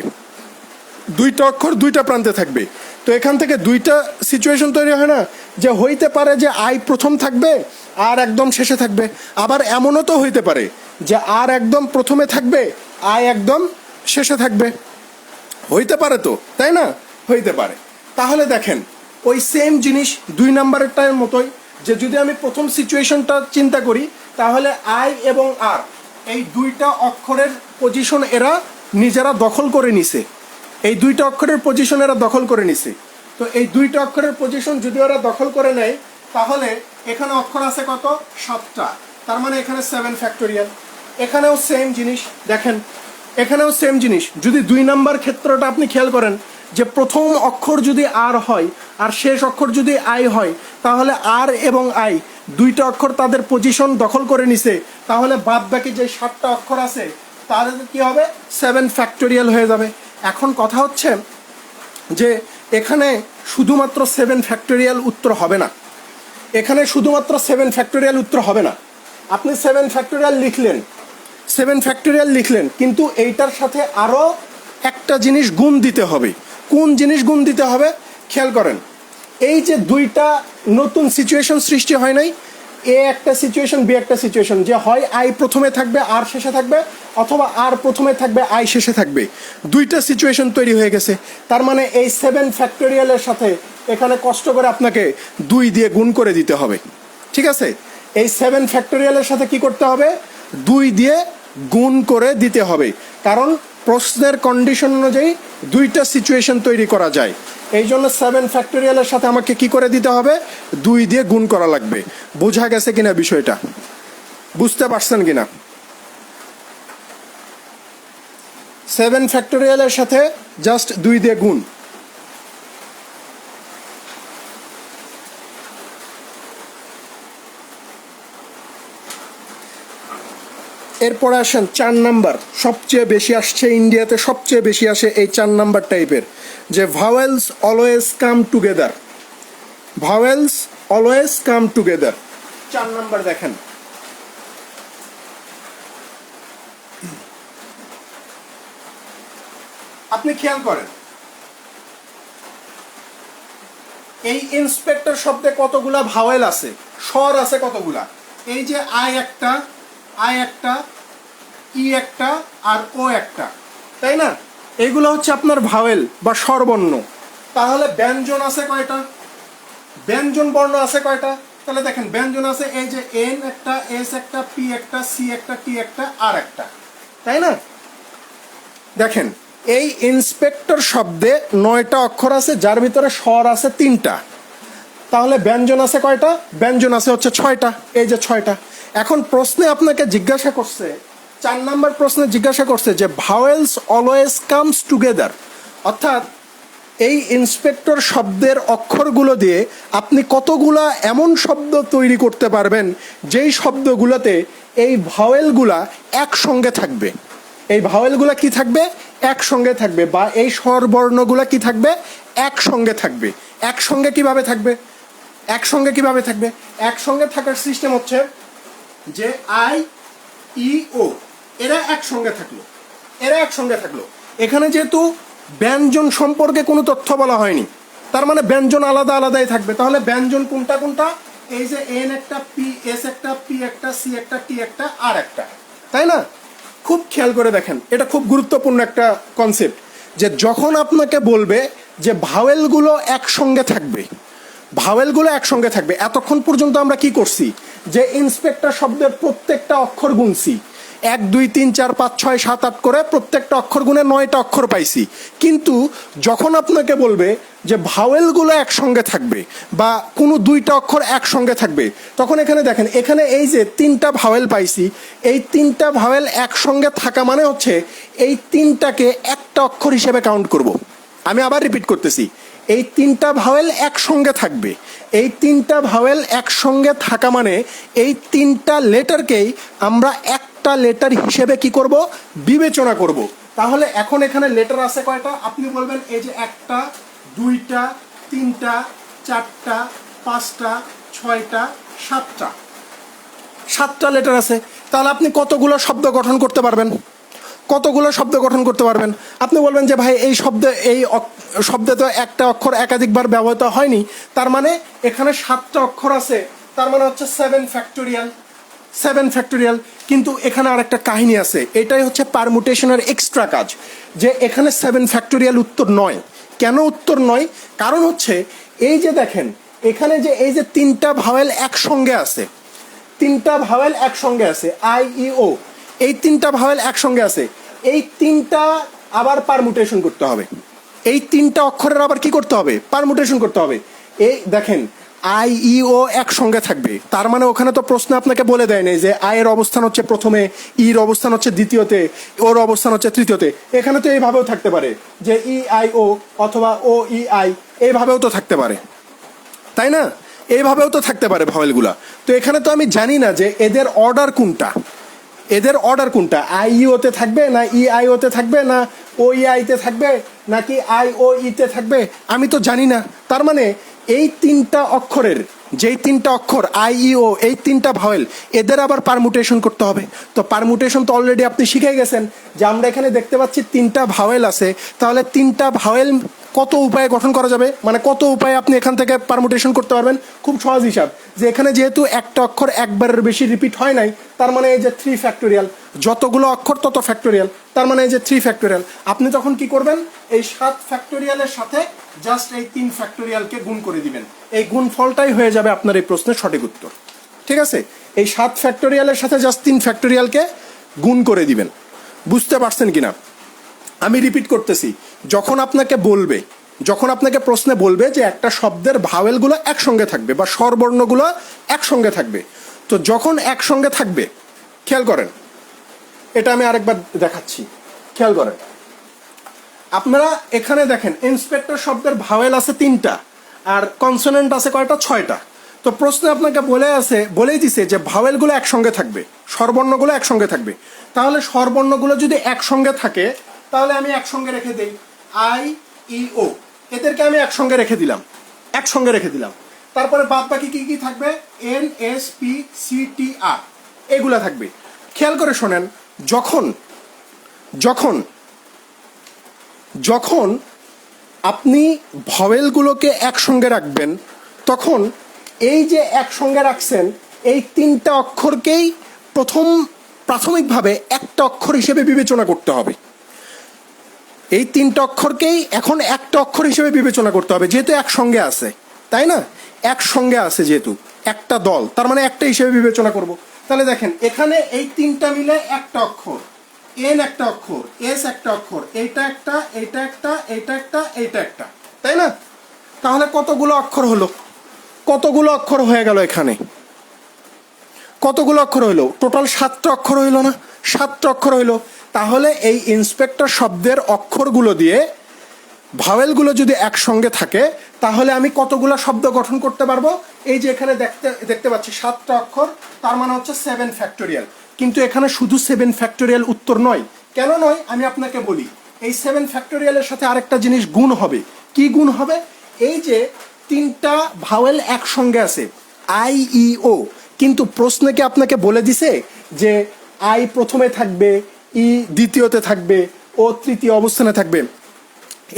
দুইটা অক্ষর দুইটা প্রান্তে থাকবে। তো এখান থেকে দুইটা সিচুয়েশন তৈরি হয় না, যে হইতে পারে যে আই প্রথম থাকবে আর একদম শেষে থাকবে, আবার এমনও তো হইতে পারে যে আর একদম প্রথমে থাকবে আই একদম শেষে থাকবে। হইতে পারে তো, তাই না? হইতে পারে। তাহলে দেখেন ওই সেম জিনিস 2 নাম্বারেরটার মতোই, যে যদি আমি প্রথম সিচুয়েশনটা চিন্তা করি, তাহলে আই এবং আর এই দুইটা অক্ষরের পজিশন এরা নিজেরা দখল করে নিছে। এই দুইটা অক্ষরের পজিশন এরা দখল করে নিছে। তো এই দুইটা অক্ষরের পজিশন যদি ওরা দখল করে নেয়, তাহলে এখানে অক্ষর আছে কত? 7টা। তার মানে এখানে 7 ফ্যাক্টোরিয়াল। এখানেও সেম জিনিস দেখেন, এখানেও সেম জিনিস। যদি 2 নাম্বার ক্ষেত্রটা আপনি খেয়াল করেন, যে প্রথম অক্ষর যদি আর হয় আর শেষ অক্ষর যদি আই হয়, তাহলে আর এবং আই দুইটা অক্ষর তাদের পজিশন দখল করে নিছে। তাহলে বাদ বাকি যে 7টা অক্ষর আছে তাদের কি হবে? 7 ফ্যাক্টোরিয়াল হয়ে যাবে। এখন কথা হচ্ছে যে এখানে শুধুমাত্র 7 ফ্যাক্টোরিয়াল উত্তর হবে না। এখানে শুধুমাত্র 7 ফ্যাক্টোরিয়াল উত্তর হবে না। আপনি 7 ফ্যাক্টোরিয়াল লিখলেন, 7 ফ্যাক্টোরিয়াল লিখলেন, কিন্তু এইটার সাথে আরও একটা জিনিস গুণ দিতে হবে। কোন জিনিস গুণ দিতে হবে? খেয়াল করেন, এই যে দুইটা নতুন সিচুয়েশন সৃষ্টি হয় নাই, এ একটা সিচুয়েশন, বি একটা সিচুয়েশন, যে হয় আই প্রথমে থাকবে আর শেষে থাকবে, অথবা আর প্রথমে থাকবে আই শেষে থাকবে। দুইটা সিচুয়েশন তৈরি হয়ে গেছে। তার মানে এই 7 ফ্যাক্টোরিয়ালের সাথে এখানে কষ্ট করে আপনাকে 2 দিয়ে গুণ করে দিতে হবে। ঠিক আছে, এই 7 ফ্যাক্টোরিয়ালের সাথে কি করতে হবে? 2 দিয়ে গুণ করে দিতে হবে। কারণ প্রশ্নের কন্ডিশন অনুযায়ী দুইটা সিচুয়েশন তৈরি করা যায়। এই জন্য 7 ফ্যাক্টোরিয়ালের সাথে আমাকে কি করে দিতে হবে? 2 দিয়ে গুণ করা লাগবে। বোঝা গেছে কিনা বিষয়টা? বুঝতে পারছেন কিনা? 7 ফ্যাক্টোরিয়ালের সাথে জাস্ট 2 দিয়ে গুণ। এরপরে আসেন 4 নাম্বার। সবচেয়ে বেশি আসছে ইন্ডিয়াতে, সবচেয়ে বেশি আসে এই 4 নাম্বার টাইপের, যে vowels always come together. Vowels always come together. 4 number দেখেন, আপনি খেয়াল করেন এই ইন্সপেক্টর শব্দে কতগুলা ভাওয়েল আছে, স্বর আছে কতগুলা? এই যে আই একটা, ই একটা আর ও একটা, তাই না? এইগুলো হচ্ছে আপনার ভাওয়েল বা স্বরবর্ণ। তাহলে ব্যঞ্জন আছে কয়টা? ব্যঞ্জন বর্ণ আছে কয়টা? তাহলে দেখেন ব্যঞ্জন আছে এই যে এন একটা, এস একটা, পি একটা, সি একটা, টি একটা, আর একটা, তাই না? দেখেন এই ইন্সপেক্টর শব্দে 9টা অক্ষর আছে, যার ভিতরে স্বর আছে 3টা। তাহলে ব্যঞ্জন আছে কয়টা? ব্যঞ্জন আছে হচ্ছে 6টা, এই যে 6টা। এখন প্রশ্নে আপনাকে জিজ্ঞাসা করছে, 4 নম্বর প্রশ্নে জিজ্ঞাসা করছে যে ভাওয়েলস অলওয়েজ কামস টুগেদার, অর্থাৎ এই ইন্সপেক্টর শব্দের অক্ষরগুলো দিয়ে আপনি কতগুলা এমন শব্দ তৈরি করতে পারবেন যেই শব্দগুলোতে এই ভাওয়েলগুলা একসঙ্গে থাকবে। এই ভাওয়েলগুলা কি থাকবে? একসঙ্গে থাকবে, বা এই স্বরবর্ণগুলা কি থাকবে? একসঙ্গে থাকবে। একসঙ্গে কিভাবে থাকবে? একসঙ্গে কিভাবে থাকবে? একসঙ্গে থাকার সিস্টেম হচ্ছে যে আই, ই, ও এরা একসঙ্গে থাকলো, এরা একসঙ্গে থাকলো। এখানে যেহেতু ব্যঞ্জন সম্পর্কে কোনো তথ্য বলা হয়নি, তার মানে ব্যঞ্জন আলাদা আলাদাই থাকবে। তাহলে ব্যঞ্জন কোনটা কোনটা? এই যে এন একটা, পি, এস একটা, পি একটা, সি একটা, টি একটা, আর একটা, তাই না? খুব খেয়াল করে দেখেন, এটা খুব গুরুত্বপূর্ণ একটা কনসেপ্ট, যে যখন আপনাকে বলবে যে ভাওয়েলগুলো একসঙ্গে থাকবে, ভাওয়েলগুলো একসঙ্গে থাকবে, এতক্ষণ পর্যন্ত আমরা কি করছি? যে ইন্সপেক্টর শব্দের প্রত্যেকটা অক্ষর গুনছি, 1 2 3 4 5 6 7 8 করে প্রত্যেকটা অক্ষর গুনে 9টা অক্ষর পাইছি। কিন্তু যখন আপনাকে বলবে যে ভাওয়েলগুলো একসঙ্গে থাকবে বা কোনো 2টা অক্ষর একসঙ্গে থাকবে, তখন এখানে দেখেন, এখানে এই যে 3টা ভাওয়েল পাইছি, এই 3টা ভাওয়েল একসঙ্গে থাকা মানে হচ্ছে এই 3টাকে একটা অক্ষর হিসেবে কাউন্ট করব। আমি আবার রিপিট করতেছি, এই 3টা ভাওয়েল একসঙ্গে থাকবে, এই 3টা ভাওয়েল একসঙ্গে থাকা মানে এই 3টা লেটারকেই আমরা একটা লেটার হিসেবে কি করব? বিবেচনা করব। তাহলে এখন এখানে লেটার আছে কয়টা? আপনি বলবেন এই যে 1টা, 2টা, 3টা, 4টা, 5টা, 6টা, 7টা, 7টা লেটার আছে। তাহলে আপনি কতগুলো শব্দ গঠন করতে পারবেন? কতগুলো শব্দ গঠন করতে পারবেন? আপনি বলবেন যে ভাই এই শব্দে তো একটা অক্ষর একাধিকবার ব্যবহৃত হয়নি, তার মানে এখানে 7টা অক্ষর আছে, তার মানে হচ্ছে 7 ফ্যাক্টোরিয়াল, 7 ফ্যাক্টোরিয়াল। কিন্তু এখানে আরেকটা কাহিনী আছে, এটাই হচ্ছে পারমুটেশনের এক্সট্রা কাজ, যে এখানে 7 ফ্যাক্টোরিয়াল উত্তর নয়। কেন উত্তর নয়? কারণ হচ্ছে এই যে দেখেন, এখানে যে এই যে 3টা ভাওয়েল একসঙ্গে আছে, 3টা ভাওয়েল একসঙ্গে আছে, আই, ই, ও, এই 3টা ভাওয়েল একসঙ্গে আছে, এই 3টা আবার পারমুটেশন করতে হবে, এই 3টা অক্ষরের আবার কি করতে হবে? পারমুটেশন করতে হবে। এই দেখেন আই, ই, ও একসঙ্গে থাকবে, তার মানে ওখানে তো প্রশ্ন আপনাকে বলে দেয় নাই যে আই এর অবস্থান হচ্ছে প্রথমে, ইর অবস্থান হচ্ছে দ্বিতীয়তে, ওর অবস্থান হচ্ছে তৃতীয়তে। এখানে তো এইভাবেও থাকতে পারে যে ই, আই, ও, অথবা ও, ই, আই, এইভাবেও তো থাকতে পারে, তাই না? এইভাবেও তো থাকতে পারে ভাওয়েলগুলা। তো এখানে তো আমি জানি না যে এদের অর্ডার কোনটা, এদের অর্ডার কোনটা, আই, ই, ওতে থাকবে না ই, আই, ওতে থাকবে না ও, ই, আইতে থাকবে নাকি আই, ও, ইতে থাকবে, আমি তো জানি না। তার মানে এই 3টা অক্ষরের, যেই 3টা অক্ষর আই, ই, ও, এই 3টা ভাওয়েল, এদের আবার পারমুটেশন করতে হবে। তো পারমুটেশন তো অলরেডি আপনি শিখে গেছেন, যে আমরা এখানে দেখতে পাচ্ছি 3টা ভাওয়েল আছে, তাহলে 3টা ভাওয়েল কত উপায়ে গঠন করা যাবে, মানে কত উপায়ে আপনি এখান থেকে পারমুটেশন করতে পারবেন? খুব সহজ হিসাব, যে এখানে যেহেতু একটা অক্ষর একবারের বেশি রিপিট হয় নাই, তার মানে এই যে 3 ফ্যাক্টোরিয়াল, যতগুলো অক্ষর তত ফ্যাক্টোরিয়াল, তার মানে এই যে 3 ফ্যাক্টোরিয়াল। আপনি তখন কি করবেন? এই 7 ফ্যাক্টোরিয়ালের সাথে জাস্ট এই 3 ফ্যাক্টোরিয়ালকে গুণ করে দিবেন, এই গুণফলটাই হয়ে যাবে আপনার এই প্রশ্নের সঠিক উত্তর। ঠিক আছে? এই 7 ফ্যাক্টোরিয়ালের সাথে জাস্ট 3 ফ্যাক্টোরিয়ালকে গুণ করে দিবেন। বুঝতে পারছেন কিনা? আমি রিপিট করতেছি, যখন আপনাকে প্রশ্নে বলবে যে একটা শব্দের ভাওয়েলগুলো একসঙ্গে থাকবে বা স্বরবর্ণগুলো একসঙ্গে থাকবে, তো যখন একসঙ্গে থাকবে, খেয়াল করেন, এটা আমি আরেকবার দেখাচ্ছি, খেয়াল করেন। আপনারা এখানে দেখেন ইন্সপেক্টর শব্দের ভাওয়েল আছে 3টা আর কনসোনেন্ট আছে কয়টা? 6টা। তো প্রশ্নে আপনাকে বলেই দিছে যে ভাওয়েলগুলো একসঙ্গে থাকবে, স্বরবর্ণগুলো একসঙ্গে থাকবে। তাহলে স্বরবর্ণগুলো যদি একসঙ্গে থাকে, তাহলে আমি একসঙ্গে রেখে দেই আই, ই, ও, এদেরকে আমি একসঙ্গে রেখে দিলাম। তারপরে বাদ বাকি কি কি থাকবে? এন, এস, পি, সি, টি, আর, এগুলা থাকবে। খেয়াল করে শোনেন, যখন যখন যখন আপনি ভাওয়েলগুলোকে একসঙ্গে রাখবেন, তখন এই যে একসঙ্গে রাখছেন এই তিনটা অক্ষরকেই প্রাথমিকভাবে একটা অক্ষর হিসেবে বিবেচনা করতে হবে। এই তিনটা অক্ষরকেই এখন একটা অক্ষর হিসেবে বিবেচনা করতে হবে, যেহেতু একসঙ্গে আছে, তাই না? একসঙ্গে আছে যেহেতু একটা দল, তার মানে একটা হিসেবে বিবেচনা করব। তাহলে দেখেন এখানে এই তিনটা মিলে একটা অক্ষর, এন একটা অক্ষর, এস একটা অক্ষর, এইটা একটা, এইটা একটা, এইটা একটা, এইটা একটা, তাই না? তাহলে কতগুলো অক্ষর হলো? কতগুলো অক্ষর হয়ে গেল এখানে? কতগুলো অক্ষর হইলো? টোটাল 7টা অক্ষর হইল না? 7টা অক্ষর হইল। তাহলে এই ইন্সপেক্টর শব্দের অক্ষরগুলো দিয়ে ভাওয়েলগুলো যদি একসঙ্গে থাকে তাহলে আমি কতগুলো শব্দ গঠন করতে পারবো? এই যে এখানে দেখতে পাচ্ছি 7টা অক্ষর, তার মানে হচ্ছে 7 ফ্যাক্টোরিয়াল। কিন্তু এখানে শুধু 7 ফ্যাক্টোরিয়াল উত্তর নয়। কেন নয় আমি আপনাকে বলি। এই 7 ফ্যাক্টোরিয়ালের সাথে আরেকটা জিনিস গুণ হবে। কি গুণ হবে? এই যে তিনটা ভাওয়েল একসঙ্গে আছে, আই ই ও, কিন্তু প্রশ্নে কি আপনাকে বলে দিছে যে আই প্রথমে থাকবে, ই দ্বিতীয়তে থাকবে, ও তৃতীয় অবস্থানে থাকবে?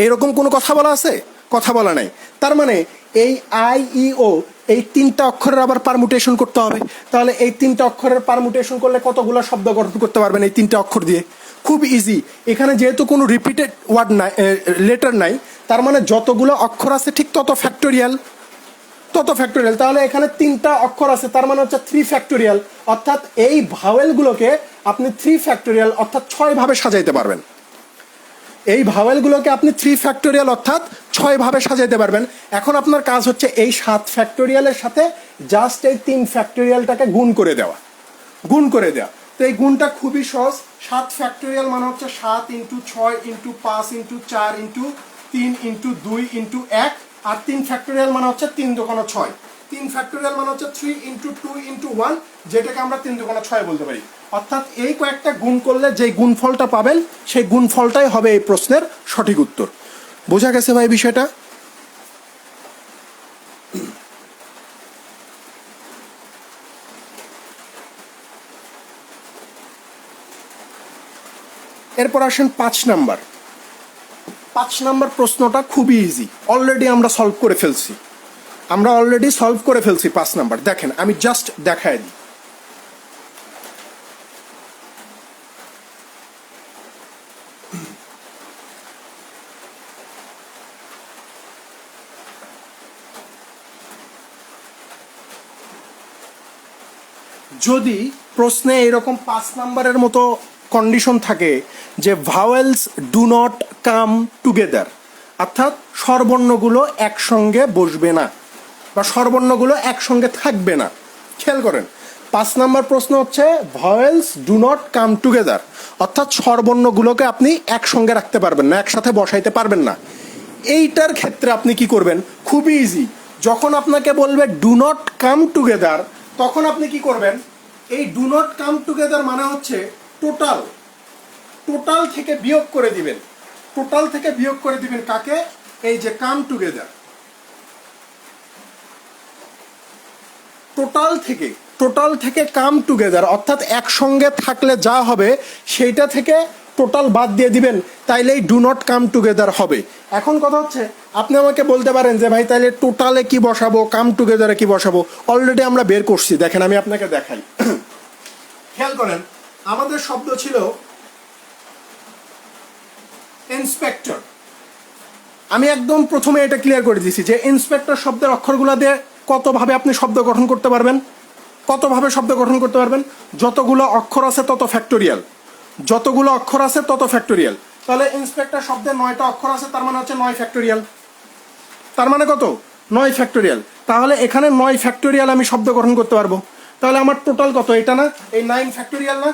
এরকম কোনো কথা বলা আছে? কথা বলা নাই। তার মানে এই আই ই ও এই তিনটা অক্ষরের আবার পারমুটেশন করতে হবে। তাহলে এই তিনটা অক্ষরের পারমুটেশন করলে কতগুলো শব্দ গঠন করতে পারবেন এই তিনটা অক্ষর দিয়ে? খুব ইজি। এখানে যেহেতু কোনো রিপিটেড ওয়ার্ড নাই, লেটার নাই, তার মানে যতগুলো অক্ষর আছে ঠিক তত ফ্যাক্টোরিয়াল। তাহলে এখানে তিনটা অক্ষর আছে, তার মানে হচ্ছে 3 ফ্যাক্টোরিয়াল। অর্থাৎ এই ভাওয়েলগুলোকে আপনি 3 ফ্যাক্টোরিয়াল অর্থাৎ 6 ভাবে সাজাইতে পারবেন। এই ভাওয়েলগুলোকে আপনি 3 ফ্যাক্টোরিয়াল অর্থাৎ 6 ভাবে সাজাইতে পারবেন। এখন আপনার কাজ হচ্ছে এই 7 ফ্যাক্টোরিয়ালের সাথে জাস্ট এই 3 ফ্যাক্টোরিয়ালটাকে গুণ করে দেওয়া। তো এই গুণটা খুবই সহজ। 7 ফ্যাক্টোরিয়াল মানে হচ্ছে 7 into 6 into 5 into 4 into 3 into 2 into 1, আর 3 ফ্যাক্টোরিয়াল মানে হচ্ছে 3 দুগুণে 6। 3 ফ্যাক্টোরিয়াল মানে হচ্ছে 3 ইন্টু 2 ইন্টু 1, যেটাকে আমরা 3 দুগুণে 6 বলতে পারি। অর্থাৎ এই কয়েকটা গুণ করলে যে গুণফলটা পাবেন সেই গুণফলটাই হবে এই প্রশ্নের সঠিক উত্তর। বোঝা গেছে ভাই বিষয়টা? এরপর আসেন 5 নাম্বার। 5 নাম্বার প্রশ্নটা খুবই ইজি, অলরেডি আমরা সলভ করে ফেলছি। 5 নাম্বার দেখেন, আমি জাস্ট দেখাই দিই। যদি প্রশ্নে এরকম 5 নাম্বারের মতো কন্ডিশন থাকে যে vowels do not come together, অর্থাৎ স্বরবর্ণগুলো একসঙ্গে বসবে না বা স্বরবর্ণগুলো একসঙ্গে থাকবে না। খেয়াল করেন, 5 নাম্বার প্রশ্ন হচ্ছে vowels do not come together, অর্থাৎ স্বরবর্ণগুলোকে আপনি একসঙ্গে রাখতে পারবেন না, একসাথে বসাইতে পারবেন না। এইটার ক্ষেত্রে আপনি কি করবেন? খুবই ইজি। যখন আপনাকে বলবে ডু নট কাম টুগেদার, তখন আপনি কি করবেন? এই ডু নট কাম টুগেদার মানে হচ্ছে টোটাল থেকে বিয়োগ করে দিবেন। কাকে? এই যে কাম টুগেদার। টোটাল থেকে কাম টুগেদার, অর্থাৎ একসঙ্গে থাকলে যা হবে সেইটা থেকে টোটাল বাদ দিয়ে দিবেন, তাইলেই ডু নট কাম টুগেদার হবে। এখন কথা হচ্ছে, আপনি আমাকে বলতে পারেন যে ভাই তাইলে টোটালে কি বসাবো, কাম টুগেদারে কি বসাবো? অলরেডি আমরা বের করছি, দেখেন আমি আপনাকে দেখাই। খেয়াল করেন, আমাদের শব্দ ছিল ইন্সপেক্টর। আমি একদম প্রথমে এটা ক্লিয়ার করে দিয়েছি যে ইন্সপেক্টর শব্দের অক্ষরগুলো দিয়ে কতভাবে আপনি শব্দ গঠন করতে পারবেন। যতগুলো অক্ষর আছে তত ফ্যাক্টোরিয়াল। তাহলে ইন্সপেক্টর শব্দের 9টা অক্ষর আছে, তার মানে হচ্ছে 9 ফ্যাক্টোরিয়াল। তার মানে কত? 9 ফ্যাক্টোরিয়াল। তাহলে এখানে 9 ফ্যাক্টোরিয়াল আমি শব্দ গঠন করতে পারবো। তাহলে আমার টোটাল কত? এটা না, এই 9 ফ্যাক্টোরিয়াল না?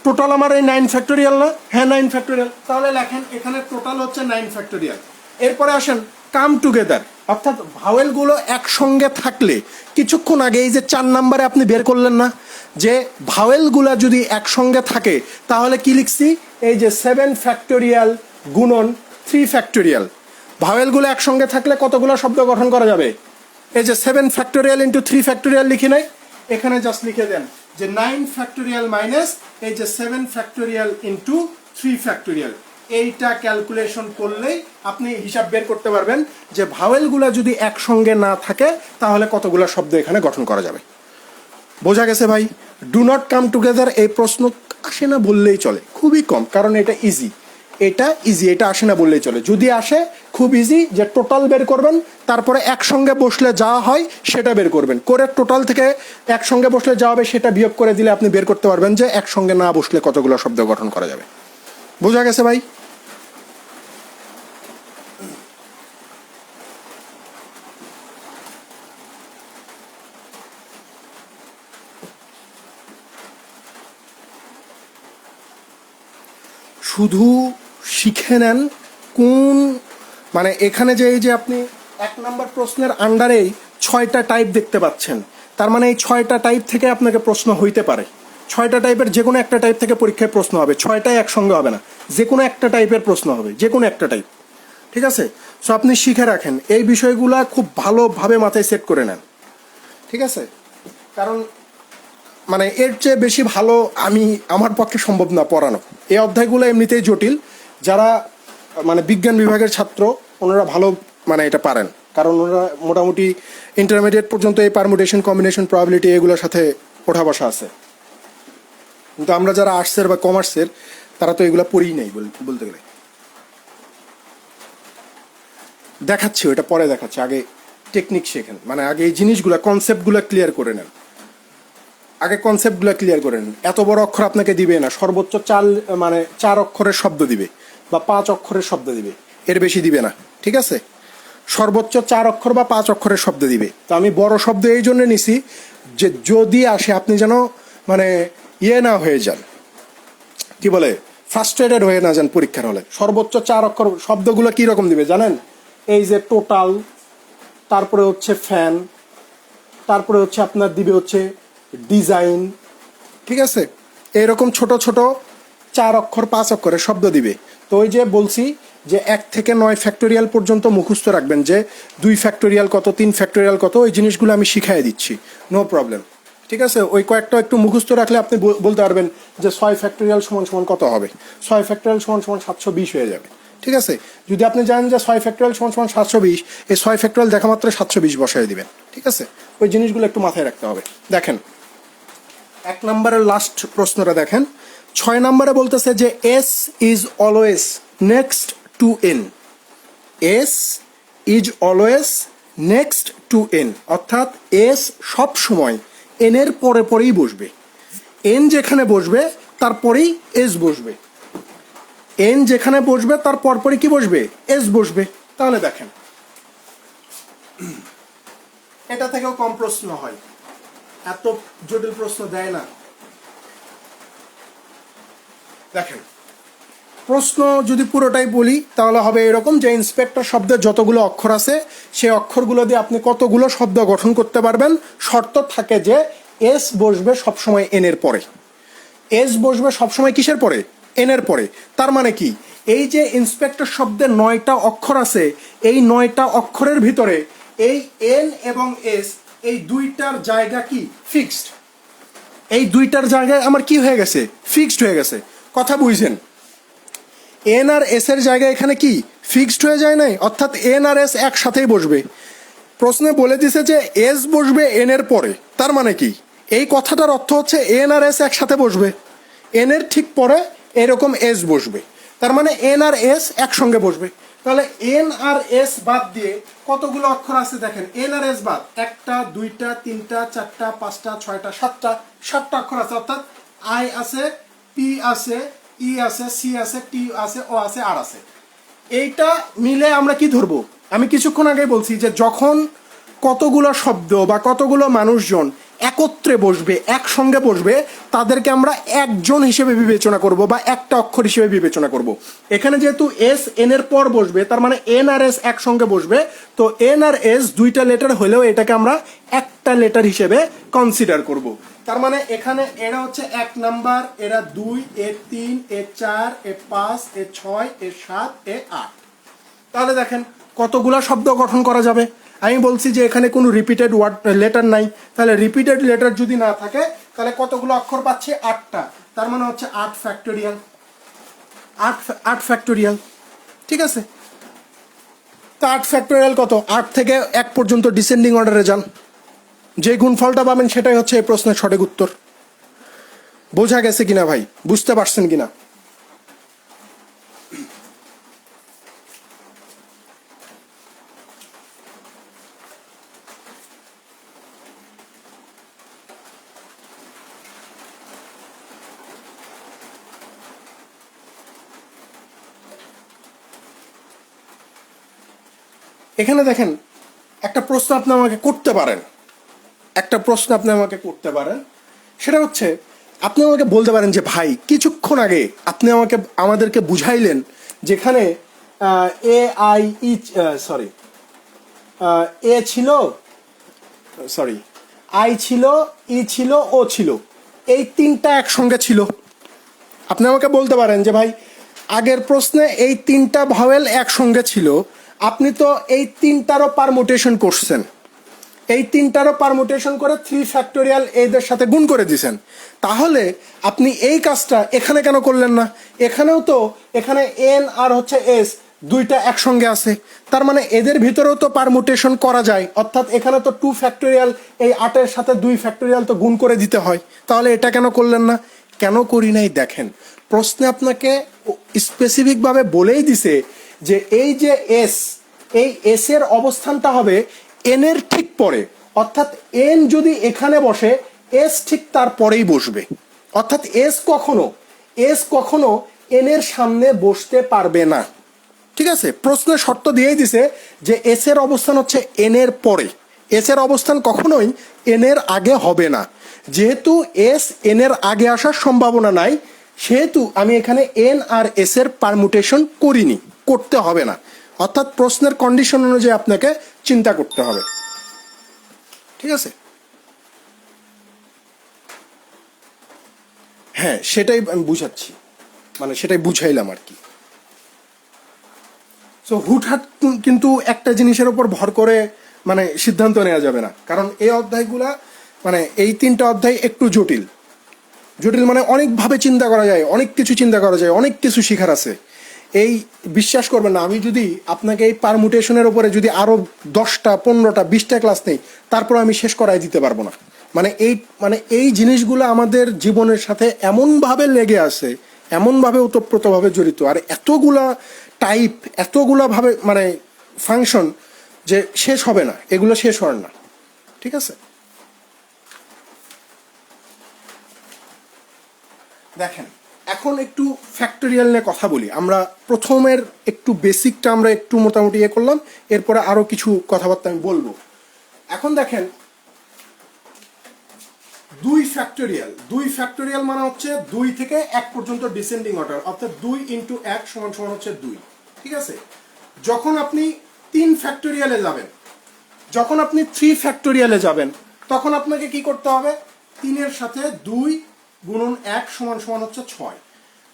টোটাল আমার এই 9 ফ্যাক্টোরিয়াল না? হ্যাঁ 9 ফ্যাক্টোরিয়াল। তাহলে লেখেন এখানে টোটাল হচ্ছে 9 ফ্যাক্টোরিয়াল। এরপরে আসেন কাম টুগেদার, অর্থাৎ ভাওয়েলগুলো একসঙ্গে থাকলে, কিছুক্ষণ আগে এই যে 4 নাম্বারে আপনি বের করলেন না যে ভাওয়েলগুলো যদি একসঙ্গে থাকে তাহলে কি লিখছি? এই যে 7 ফ্যাক্টোরিয়াল গুণন 3 ফ্যাক্টোরিয়াল। ভাওয়েলগুলো একসঙ্গে থাকলে কতগুলো শব্দ গঠন করা যাবে? এই যে 7 ফ্যাক্টোরিয়াল ইন্টু 3 ফ্যাক্টোরিয়াল লিখি নাই, এখানে জাস্ট লিখে দেন যে 9 ফ্যাক্টোরিয়াল মাইনাস এই যে 7 ফ্যাক্টোরিয়াল ইন্টু 3 ফ্যাক্টোরিয়াল। এইটা ক্যালকুলেশন করলেই আপনি হিসাব বের করতে পারবেন যে ভাওয়েলগুলো যদি একসঙ্গে না থাকে তাহলে কতগুলো শব্দ এখানে গঠন করা যাবে। বোঝা গেছে ভাই? ডু নট কাম টুগেদার এই প্রশ্ন আসে না বললেই চলে, খুবই কম, কারণ এটা ইজি, এটা আসে না বললেই চলে। যদি আসে খুব ইজি, যে টোটাল বের করবেন, তারপরে একসঙ্গে বসলে যা হয় সেটা বের করবেন, করে টোটাল থেকে একসঙ্গে বসলে যা হবে সেটা বিয়োগ করে দিলে আপনি বের করতে পারবেন যে একসঙ্গে না বসলে কতগুলো শব্দ গঠন করা যাবে। বোঝা গেছে ভাই? শুধু শিখে নেন কোন, মানে এখানে যে এই যে আপনি 1 নম্বর প্রশ্নের আন্ডারেই 6টা টাইপ দেখতে পাচ্ছেন, তার মানে এই 6টা টাইপ থেকে আপনাকে প্রশ্ন হইতে পারে। 6টা টাইপের যে কোনো একটা টাইপ থেকে পরীক্ষায় প্রশ্ন হবে, 6টাই একসঙ্গে হবে না, যে কোনো একটা টাইপের প্রশ্ন হবে, যে কোনো একটা টাইপ। ঠিক আছে? সো আপনি শিখে রাখেন, এই বিষয়গুলো খুব ভালোভাবে মাথায় সেট করে নেন। ঠিক আছে? কারণ মানে এর চেয়ে বেশি ভালো আমার পক্ষে সম্ভব না পড়ানো। এই অধ্যায়গুলো এমনিতেই জটিল, যারা মানে বিজ্ঞান বিভাগের ছাত্র ওনারা ভালো মানে এটা পারেন, কারণ ওনারা মোটামুটি ইন্টারমিডিয়েট পর্যন্ত এই পারমুটেশন, কম্বিনেশন, প্রবাবিলিটি এগুলোর সাথে ওঠা বসা আছে। কিন্তু আমরা যারা আর্টসের বা কমার্সের তারা তো এগুলো পড়েই নেই বলতে গেলে। দেখাচ্ছি, ওটা পরে দেখাচ্ছি, আগে টেকনিক শেখেন, মানে আগে এই জিনিসগুলো, কনসেপ্টগুলো ক্লিয়ার করে নেন, আগে কনসেপ্টগুলো ক্লিয়ার করে নেন। এত বড় অক্ষর আপনাকে দিবে না, সর্বোচ্চ 4 অক্ষরের শব্দ দিবে বা 5 অক্ষরের শব্দ দিবে, এর বেশি দিবে না। ঠিক আছে? সর্বোচ্চ 4 অক্ষর বা 5 অক্ষরের শব্দ দিবে। তো আমি বড় শব্দ এই জন্য নিছি যে যদি আসে আপনি যেন মানে না হয়ে যান, কি বলে, ফ্রাস্ট্রেটেড হয়ে না যান পরীক্ষার হলে। সর্বোচ্চ 4 অক্ষর শব্দগুলো কি রকম দিবে জানেন? এই যে টোটাল, তারপরে হচ্ছে ফ্যান, তারপরে হচ্ছে আপনার দিবে হচ্ছে ডিজাইন। ঠিক আছে? এইরকম ছোট ছোট 4 অক্ষর 5 অক্ষরের শব্দ দিবে। তো ওই যে বলছি যে 1 থেকে 9 ফ্যাক্টোরিয়াল পর্যন্ত মুখস্থ রাখবেন, যে 2 ফ্যাক্টোরিয়াল কত, 3 ফ্যাক্টোরিয়াল কত, ওই জিনিসগুলো আমি শিখাই দিচ্ছি, নো প্রবলেম। ঠিক আছে? ওই কয়েকটা একটু মুখস্থ রাখলে আপনি বলতে পারবেন যে 6 ফ্যাক্টোরিয়াল সমান সমান কত হবে, 6 ফ্যাক্টোরিয়াল সমান সমান 720 হয়ে যাবে। ঠিক আছে? যদি আপনি জানেন যে 6 ফ্যাক্টোরিয়াল সমান সমান 720, এই 6 ফ্যাক্টোরিয়াল দেখা মাত্র 720 বসায় দিবেন। ঠিক আছে? ওই জিনিসগুলো একটু মাথায় রাখতে হবে। দেখেন 1 নম্বরের লাস্ট প্রশ্নটা দেখেন, 6 নম্বরে বলতেছে যে S is always next to N. S is always next to N, অর্থাৎ এস সব সময় এন এর পরে পরেই বসবে। এন যেখানে বসবে তারপরেই এস বসবে, এন যেখানে বসবে তার পরপরই কি বসবে, এস বসবে। তাহলে দেখেন এটা থেকেও কম প্রশ্ন হয়, এত জটিল প্রশ্ন দেয় না। দেখেন প্রশ্ন যদি পুরোটাই বলি তাহলে হবে এরকম যে ইন্সপেক্টর শব্দের যতগুলো অক্ষর আছে সেই অক্ষরগুলো দিয়ে আপনি কতগুলো শব্দ গঠন করতে পারবেন। শর্ত থাকে যে এস বসবে সবসময় এন এর পরে, এস বসবে সবসময় কিসের পরে, এন এর পরে। তার মানে কি, এই যে ইন্সপেক্টর শব্দের 9টা অক্ষর আছে, এই 9টা অক্ষরের ভিতরে এই এন এবং এস, এই দুইটার জায়গা কি ফিক্সড, এই দুইটার জায়গায় আমার কি হয়ে গেছে, ফিক্সড হয়ে গেছে। কথা বুঝছেন? এন আর এস এর জায়গায় এখানে কি ফিক্সড হয়ে যায় নাই, অর্থাৎ এন আর এস একসাথেই বসবে। প্রশ্নে বলে দিছে যে এস বসবে এন এর পরে, তার মানে কি, এই কথাটার অর্থ হচ্ছে এন আর এস একসাথে বসবে, এন এর ঠিক পরে এরকম এস বসবে, তার মানে এন আর এস একসঙ্গে বসবে। তাহলে এন আর এস বাদ দিয়ে কতগুলো অক্ষর আছে দেখেন, এন আর এস বাদ 1টা 2টা 3টা 4টা 5টা 6টা 7টা অক্ষর আছে, অর্থাৎ আই আছে, পি আছে, ই আছে, সি আছে, টি আছে, ও আছে, আর আছে। এইটা মিলে আমরা কি ধরবো, আমি কিছুক্ষণ আগে বলছি যে যখন কতগুলো শব্দ বা কতগুলো মানুষজন একত্রে বসবে, একসঙ্গে বসবে, তাদেরকে আমরা একজন হিসেবে বিবেচনা করব বা একটা অক্ষর হিসেবে বিবেচনা করব। এখানে যেহেতু এস এন এর পর বসবে, তার মানে এন আর এস একসঙ্গে বসবে, তো এন আর এস 2টা লেটার হলেও এটাকে আমরা একটা লেটার হিসেবে কনসিডার করব। তার মানে এখানে এরা হচ্ছে 1 নাম্বার, এরা 2, এ 3, এ 4, এ 5, এ 6, এ 7, এ 8। তাহলে দেখেন কতগুলা শব্দ গঠন করা যাবে। আমি বলছি যে এখানে কোনো রিপিটেড ওয়ার্ড লেটার নাই, তাহলে রিপিটেড লেটার যদি না থাকে তাহলে কতগুলো অক্ষর পাচ্ছি, 8টা, তার মানে হচ্ছে 8 ফ্যাক্টোরিয়াল। 8 8 ফ্যাক্টোরিয়াল, ঠিক আছে? তো 8 ফ্যাক্টোরিয়াল কত? 8 থেকে 1 পর্যন্ত ডিসেন্ডিং অর্ডারে যান, যে গুণফলটা পাবেন সেটাই হচ্ছে এই প্রশ্নের সঠিক উত্তর। বোঝা গেছে কিনা ভাই? বুঝতে পারছেন কিনা? এখানে দেখেন একটা প্রশ্ন আপনি আমাকে করতে পারেন, সেটা হচ্ছে আপনি আমাকে বলতে পারেন যে ভাই কিছুক্ষণ আগে আপনি আমাদেরকে বুঝাইলেন যেখানে এ আই ই সরি এ ছিল, সরি আই ছিল, ই ছিল, ও ছিল, এই তিনটা একসঙ্গে ছিল। আপনি আমাকে বলতে পারেন যে ভাই আগের প্রশ্নে এই তিনটা ভাওয়েল একসঙ্গে ছিল, আপনি তো এই তিনটারও পারমুটেশন করছেন, এই তিনটারও পারমুটেশন করে 3 ফ্যাক্টোরিয়াল এদের সাথে গুণ করে দিয়েছেন, তাহলে আপনি এই কাজটা এখানে কেন করলেন না? এখানেও তো এখানে এন আর হচ্ছে এস দুইটা একসঙ্গে আছে, তার মানে এদের ভিতরেও তো পারমুটেশন করা যায়, অর্থাৎ এখানে তো 2 ফ্যাক্টোরিয়াল এই 8-এর সাথে 2 ফ্যাক্টোরিয়াল তো গুণ করে দিতে হয়, তাহলে এটা কেন করলেন না? কেন করি নাই দেখেন, প্রশ্নে আপনাকে স্পেসিফিকভাবে বলেই দিছে যে এই যে এস, এই এস এর অবস্থানটা হবে এন এর ঠিক পরে, অর্থাৎ এন যদি এখানে বসে এস ঠিক তার পরেই বসবে, অর্থাৎ এস কখনো এন এর সামনে বসতে পারবে না, ঠিক আছে? প্রশ্নে শর্ত দিয়েই দিছে যে এস এর অবস্থান হচ্ছে এন এর পরে, এস এর অবস্থান কখনোই এন এর আগে হবে না। যেহেতু এস এন এর আগে আসার সম্ভাবনা নাই, সেহেতু আমি এখানে এন আর এস এর পারমুটেশন করিনি, করতে হবে না, অর্থাৎ প্রশ্নের কন্ডিশন অনুযায়ী আপনাকে চিন্তা করতে হবে, ঠিক আছে? হ্যাঁ, সেটাই আমি বুঝাচ্ছি, মানে সেটাই বুঝাইলাম আর কি। সো হুটহাট কিন্তু একটা জিনিসের উপর ভর করে মানে সিদ্ধান্ত নেওয়া যাবে না, কারণ এই অধ্যায়গুলা মানে এই 3টা অধ্যায় একটু জটিল, মানে অনেকভাবে চিন্তা করা যায়, অনেক কিছু চিন্তা করা যায়, অনেক কিছু শেখার আছে। এই বিশ্বাস করবেন না, আমি যদি আপনাকে এই পারমুটেশনের উপরে যদি আরও 10টা 15টা 20টা ক্লাস নেই, তারপর আমি শেষ করাই দিতে পারবো না। এই জিনিসগুলো আমাদের জীবনের সাথে এমনভাবে লেগে আছে, এমনভাবে ওতপ্রোতভাবে জড়িত, আর এতগুলা টাইপ, এতগুলা ভাবে মানে ফাংশন, যে শেষ হবে না, এগুলো শেষ হয় না, ঠিক আছে? দেখেন এখন একটু ফ্যাক্টোরিয়াল নিয়ে কথা বলি। আমরা প্রথমের একটু বেসিকটা আমরা একটু মোটামুটি করলাম, এরপরে আরও কিছু কথাবার্তা আমি বলবো। এখন দেখেন 2 ফ্যাক্টোরিয়াল মানে হচ্ছে 2 থেকে 1 পর্যন্ত ডিসেন্ডিং অর্ডার, অর্থাৎ 2 × 1 = হচ্ছে 2, ঠিক আছে? যখন আপনি 3 ফ্যাক্টোরিয়ালে যাবেন, যখন আপনি 3 ফ্যাক্টোরিয়ালে যাবেন, তখন আপনাকে কি করতে হবে? 3-এর সাথে 2 × 1 = হচ্ছে 6।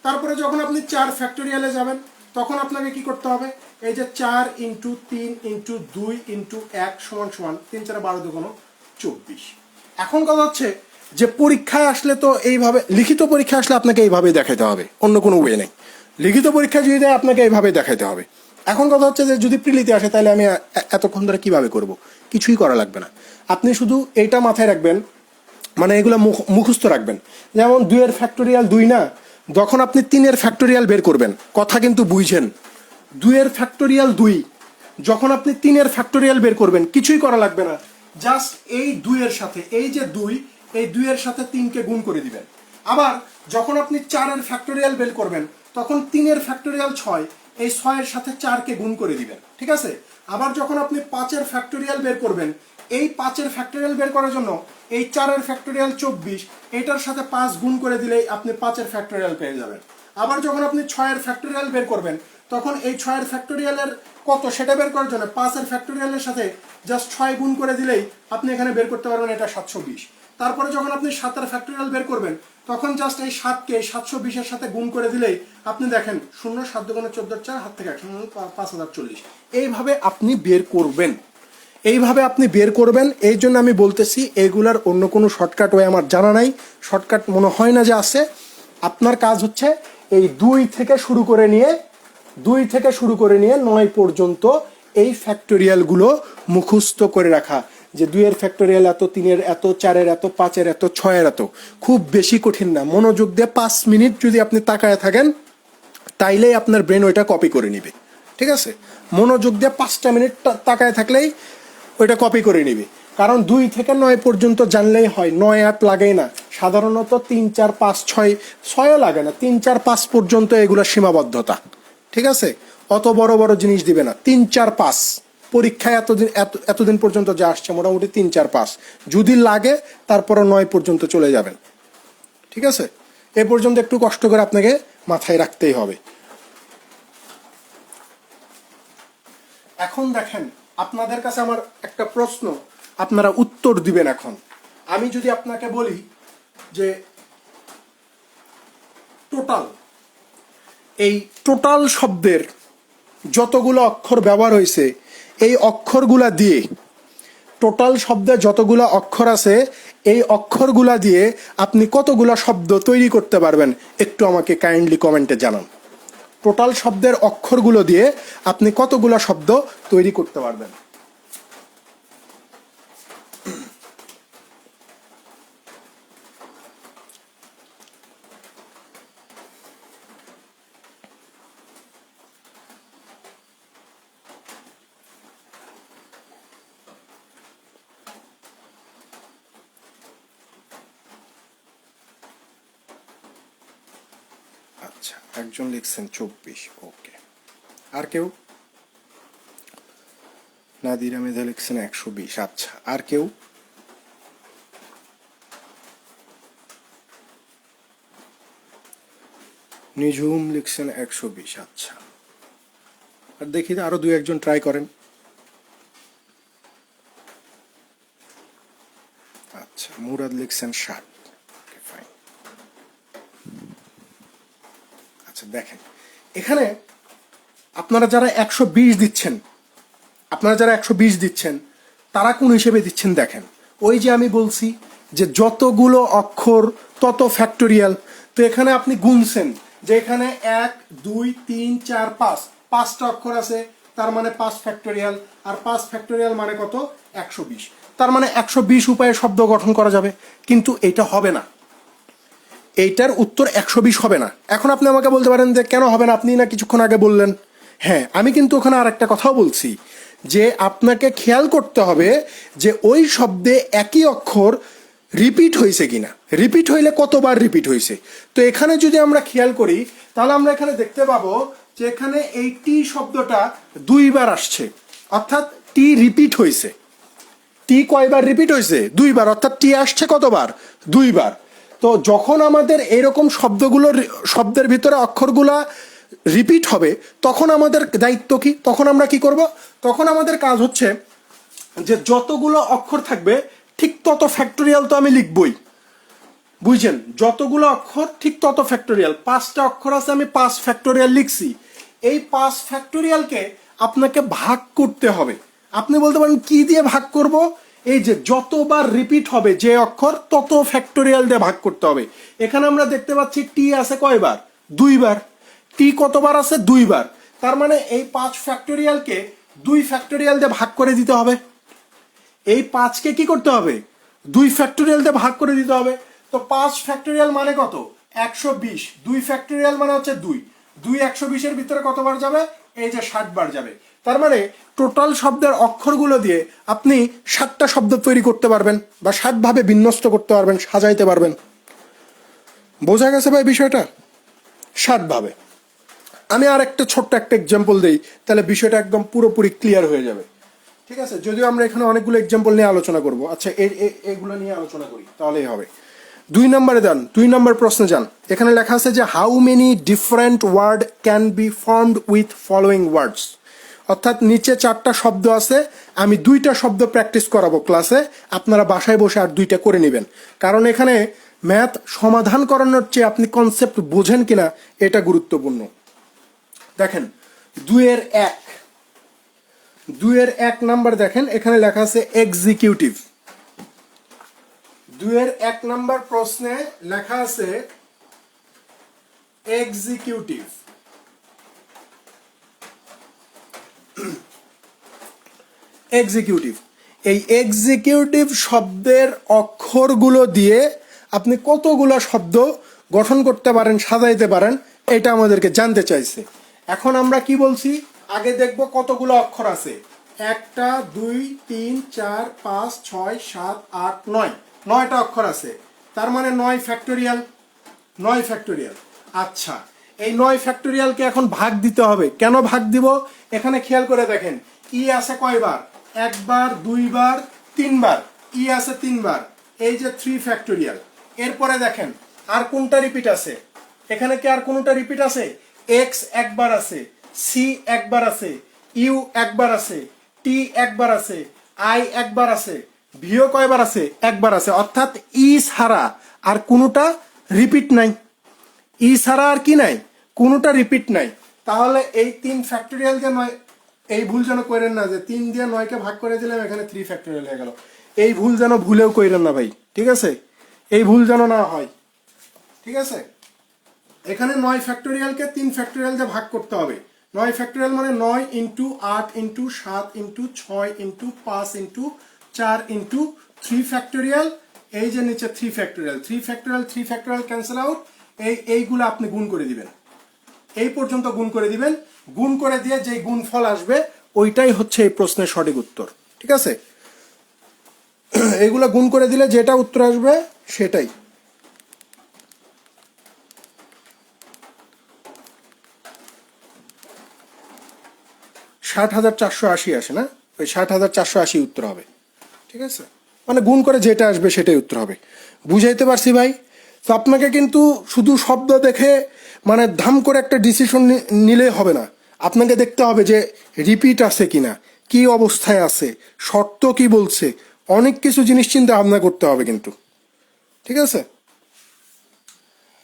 তারপরে যখন আপনি 4 ফ্যাক্টোরিয়ালে যাবেন, তখন আপনাকে কি করতে হবে? এই যে 4 × 3 × 2 × 1 = 3 × 4 = 12 × 24। এখন কথা হচ্ছে যে পরীক্ষায় আসলে তো এইভাবে, লিখিত পরীক্ষা আসলে আপনাকে এইভাবেই দেখাইতে হবে, অন্য কোনো ওয়ে নেই। লিখিত পরীক্ষা যদি দেয় আপনাকে এইভাবেই দেখাইতে হবে। এখন কথা হচ্ছে যে যদি প্রিলিতে আসে তাহলে আমি এতক্ষণ ধরে কিভাবে করব? কিছুই করা লাগবে না, আপনি শুধু এইটা মাথায় রাখবেন, মানে এগুলো মুখস্থ রাখবেন। যেমন 2-এর ফ্যাক্টোরিয়াল 2 না, যখন আপনি 3-এর ফ্যাক্টোরিয়াল বের করবেন, কথা কিন্তু বুঝছেন, 2-এর ফ্যাক্টোরিয়াল 2, যখন আপনি 3-এর ফ্যাক্টোরিয়াল বের করবেন কিছুই করা লাগবে না, জাস্ট এই 2-এর সাথে, এই যে 2, এই 2-এর সাথে 3কে গুণ করে দিবেন। আবার যখন আপনি 4-এর ফ্যাক্টোরিয়াল বের করবেন, তখন 3-এর ফ্যাক্টোরিয়াল 6, এই 6-এর সাথে 4কে গুণ করে দিবেন, ঠিক আছে? আবার যখন আপনি 5-এর ফ্যাক্টোরিয়াল বের করবেন, এই 5-এর ফ্যাক্টোরিয়াল বের করার জন্য এই 4-এর ফ্যাক্টোরিয়াল 24, এটার সাথে 5 গুণ করে দিলেই আপনি 5-এর ফ্যাক্টোরিয়াল পেয়ে যাবেন। আবার যখন আপনি 6-এর ফ্যাক্টোরিয়াল বের করবেন, তখন এই 6-এর ফ্যাক্টোরিয়ালের কত সেটা বের করার জন্য 5-এর ফ্যাক্টোরিয়ালের সাথে জাস্ট 6 গুণ করে দিলেই আপনি এখানে বের করতে পারবেন এটা 720। তারপরে যখন আপনি 7-এর ফ্যাক্টোরিয়াল বের করবেন, তখন জাস্ট এই 7কে 720-এর সাথে গুণ করে দিলেই আপনি দেখেন 0 7 × 14 4 হাত থেকে 5040। এইভাবে আপনি বের করবেন, এইভাবে আপনি বের করবেন। এই জন্য আমি বলতেছি এগুলার অন্য কোনো শর্টকাট ওয়ে আমার জানা নাই, শর্টকাট মনে হয় না যে আছে। আপনার কাজ হচ্ছে এই 2 থেকে শুরু করে নিয়ে 9 পর্যন্ত এই ফ্যাক্টোরিয়ালগুলো মুখস্থ করে রাখা, যে 2-এর ফ্যাক্টোরিয়াল এত, 3-এর এত, 4-এর এত, 5-এর এত, 6-এর এত। খুব বেশি কঠিন না, মনোযোগ দিয়ে 5 মিনিট যদি আপনি তাকায় থাকেন তাইলেই আপনার ব্রেন ওইটা কপি করে নিবে। ঠিক আছে, মনোযোগ দিয়ে 5টা মিনিট তাকায় থাকলেই ওইটা কপি করে নিবে। কারণ 2 থেকে 9 পর্যন্ত জানলেই হয়, 9 আর লাগেই না সাধারণত, 3, 4, 5, 6ও লাগে না, 3, 4, 5 পর্যন্ত এগুলো সীমাবদ্ধতা। ঠিক আছে, অত বড় বড় জিনিস দিবে না। 3, 4, 5 পরীক্ষায় এতদিন পর্যন্ত যা আসছে মোটামুটি 3, 4, 5, যদি লাগে তারপরে 9 পর্যন্ত চলে যাবেন। ঠিক আছে, এ পর্যন্ত একটু কষ্ট করে আপনাকে মাথায় রাখতেই হবে। এখন দেখেন, আপনাদের কাছে আমার একটা প্রশ্ন, আপনারা উত্তর দিবেন। এখন আমি যদি আপনাকে বলি যে টোটাল শব্দের যতগুলো অক্ষর ব্যবহার হয়েছে, এই অক্ষরগুলা দিয়ে, টোটাল শব্দে যতগুলো অক্ষর আছে এই অক্ষরগুলা দিয়ে আপনি কতগুলো শব্দ তৈরি করতে পারবেন একটু আমাকে কাইন্ডলি কমেন্টে জানান। টোটাল শব্দের অক্ষরগুলো দিয়ে আপনি কতগুলো শব্দ তৈরি করতে পারবেন? আচ্ছা, একজন লিখছেন 24। ওকে, আর কেউ? নাদিরা মেধা লিখছেন 120। আচ্ছা, আর কেউ? নিঝুম লিখছেন 120। আচ্ছা, আর দেখি আরো 2-1জন ট্রাই করেন। আচ্ছা, মুরাদ লিখছেন 60। ফাইন। আচ্ছা দেখেন, এখানে আপনারা যারা 120 দিচ্ছেন তারা কোন হিসেবে দিচ্ছেন দেখেন। ওই যে আমি বলছি যে যতগুলো অক্ষর তত ফ্যাক্টোরিয়াল, তো এখানে আপনি গুনছেন যে এখানে 1, 2, 3, 4, 5টা অক্ষর আছে, তার মানে 5 ফ্যাক্টোরিয়াল, আর 5 ফ্যাক্টোরিয়াল মানে কত? 120। তার মানে 120 উপায়ে শব্দ গঠন করা যাবে, কিন্তু এটা হবে না। এইটার উত্তর 120 হবে না। এখন আপনি আমাকে বলতে পারেন যে কেন হবে না, আপনি না কিছুক্ষণ আগে বললেন। হ্যাঁ, আমি কিন্তু ওখানে আর একটা কথাও বলছি যে আপনাকে খেয়াল করতে হবে যে ওই শব্দে একই অক্ষর রিপিট হয়েছে কিনা, রিপিট হইলে কতবার রিপিট হয়েছে। তো এখানে যদি আমরা খেয়াল করি তাহলে আমরা এখানে দেখতে পাবো যে এখানে এই টি শব্দটা 2বার আসছে, অর্থাৎ টি রিপিট হয়েছে। টি কয়বার রিপিট হয়েছে? 2বার, অর্থাৎ টি আসছে কতবার? 2বার। তো যখন আমাদের এরকম শব্দের ভিতরে অক্ষরগুলা রিপিট হবে তখন আমাদের দায়িত্ব কি? তখন আমরা কি করব? তখন আমাদের কাজ হচ্ছে যে যতগুলো অক্ষর থাকবে ঠিক তত ফ্যাক্টোরিয়াল তো আমি লিখবই, বুঝছেন? যতগুলো অক্ষর ঠিক তত ফ্যাক্টোরিয়াল। 5টা অক্ষর আছে, আমি 5 ফ্যাক্টোরিয়াল লিখছি। এই 5 ফ্যাক্টোরিয়ালকে আপনাকে ভাগ করতে হবে। আপনি বলতে পারেন কি দিয়ে ভাগ করব? এই যে যতবার রিপিট হবে যে অক্ষর তত ফ্যাক্টোরিয়াল দিয়ে ভাগ করতে হবে। এখানে আমরা দেখতে পাচ্ছি টি আছে কয়বার? 2বার। টি কতবার আছে? 2বার। তার মানে এই 5 ফ্যাক্টোরিয়ালকে 2 ফ্যাক্টোরিয়াল দিয়ে ভাগ করে দিতে হবে। এই 5কে কি করতে হবে? 2 ফ্যাক্টোরিয়াল দিয়ে ভাগ করে দিতে হবে। তো 5 ফ্যাক্টোরিয়াল মানে কত? 120। 2 ফ্যাক্টোরিয়াল মানে হচ্ছে 2। 2 120-এর ভিতরে কতবার যাবে? এই যে 60 বার যাবে। তার মানে টোটাল শব্দের অক্ষরগুলো দিয়ে আপনি 60টা শব্দ তৈরি করতে পারবেন, বা 60 ভাবে বিন্যস্ত করতে পারবেন, সাজাইতে পারবেন। বোঝা গেছে ভাই বিষয়টা? 60 ভাবে। আমি আর একটা ছোট্ট একটা এক্সাম্পল দেই, তাহলে বিষয়টা একদম পুরোপুরি ক্লিয়ার হয়ে যাবে। ঠিক আছে, যদিও আমরা এখানে অনেকগুলো এক্সাম্পল নিয়ে আলোচনা করব। আচ্ছা, এগুলো নিয়ে আলোচনা করি তাহলেই হবে। 2 নম্বরে যান, 2 নম্বর প্রশ্নে যান। এখানে লেখা আছে যে how many different word can be formed with following words. অর্থাৎ নিচে 4টা শব্দ আছে, আমি 2টা শব্দ প্র্যাকটিস করাবো ক্লাসে, আপনারা বাসায় বসে আর 2টা করে নেবেন। কারণ এখানে ম্যাথ সমাধান করানোর চেয়ে আপনি কনসেপ্ট বোঝেন কিনা এটা গুরুত্বপূর্ণ। দেখেন 2-এর 1 নাম্বার দেখেন, এখানে লেখা আছে এক্সিকিউটিভ। 2-এর 1 নাম্বার প্রশ্নে লেখা আছে এক্সিকিউটিভ। এক্সিকিউটিভ, এই এক্সিকিউটিভ শব্দের অক্ষরগুলো দিয়ে আপনি কতগুলো শব্দ গঠন করতে পারেন, সাজাইতে পারেন, এটা আমাদেরকে জানতে চাইছে। এখন আমরা কি বলছি, আগে দেখব কতগুলো অক্ষর আছে। 1 2 3 4 5 6 7 8 9, 9টা অক্ষর আছে। তার মানে 9 ফ্যাক্টোরিয়াল, 9 ফ্যাক্টোরিয়াল। আচ্ছা, এই 9 ফ্যাক্টোরিয়ালকে এখন ভাগ দিতে হবে। কেন ভাগ দিব, এখানে খেয়াল করে দেখেন, ই আছে কয়বার, একবার, দুইবার, তিনবার, ই আছে তিনবার, এই যে 3 ফ্যাক্টোরিয়াল। এরপরে দেখেন আর কোনটা রিপিট আছে, এখানে কি আর কোনটা রিপিট আছে, এক্স একবার আছে, সি একবার আছে, ইউ একবার আছে, টি একবার আছে, আই একবার আছে, ভিও কয়বার আছে, একবার আছে। অর্থাৎ ই ছাড়া আর কোনোটা রিপিট নাই, ই ছাড়া আর কি নাই, কোনোটা রিপিট নাই। তাহলে এই 3 ফ্যাক্টোরিয়ালকে 9, এই ভুল যেন করেন না যে 3 দিয়ে 9কে ভাগ করে দিলাম এখানে 3 ফ্যাক্টোরিয়াল হয়ে গেল, এই ভুল যেন ভুলেও করেন না ভাই, ঠিক আছে? এই ভুল যেন না হয়, ঠিক আছে? এখানে 9 ফ্যাক্টোরিয়ালকে 3 ফ্যাক্টোরিয়াল দিয়ে ভাগ করতে হবে। 9 ফ্যাক্টোরিয়াল মানে 9 into 8 into 7 into 6 into 5 into 4 into 3 factorial. এই যে নিচে 3 factorial, 3 factorial 3 factorial cancel out. এইগুলো আপনি গুণ করে দিবেন, এই পর্যন্ত গুণ করে দিবেন। গুণ করে দিয়ে যে গুণফল আসবে ওইটাই হচ্ছে এই প্রশ্নের সঠিক উত্তর, ঠিক আছে? এইগুলো গুণ করে দিলে যেটা উত্তর আসবে সেটাই। $60,480 আসে না, ওই 60,480 উত্তর হবে, ঠিক আছে? মানে গুণ করে যেটা আসবে সেটাই উত্তর হবে। বুঝাইতে পারছি ভাই? তো আপনাকে কিন্তু শুধু শব্দ দেখে মানে ধাম করে একটা ডিসিশন নিলেই হবে না, আপনাকে দেখতে হবে যে রিপিট আছে কিনা, কি অবস্থায় আছে, শর্ত কি বলছে, অনেক কিছু জিনিস চিন্তা ভাবনা করতে হবে কিন্তু, ঠিক আছে?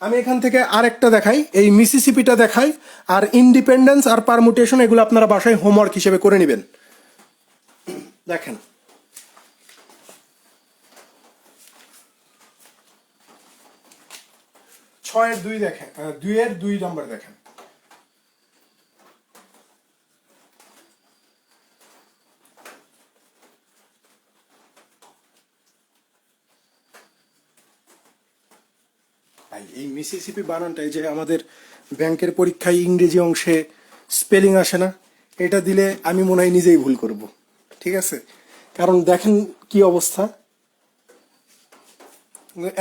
আমি এখান থেকে আরেকটা দেখাই, এই মিসিসিপিটা দেখাই, আর ইন্ডিপেন্ডেন্স আর পারমুটেশন এগুলো আপনারা বাসায় হোমওয়ার্ক হিসেবে করে নেবেন। দেখেন, 6-2 দেখেন, 2 নম্বর দেখেন। এই মিসিসিপি বানানটাই যে আমাদের ব্যাংকের পরীক্ষায় ইংরেজি অংশে স্পেলিং আসে না, এটা দিলে আমি মনে হয় নিজেই ভুল করব, ঠিক আছে? কারণ দেখেন কি অবস্থা,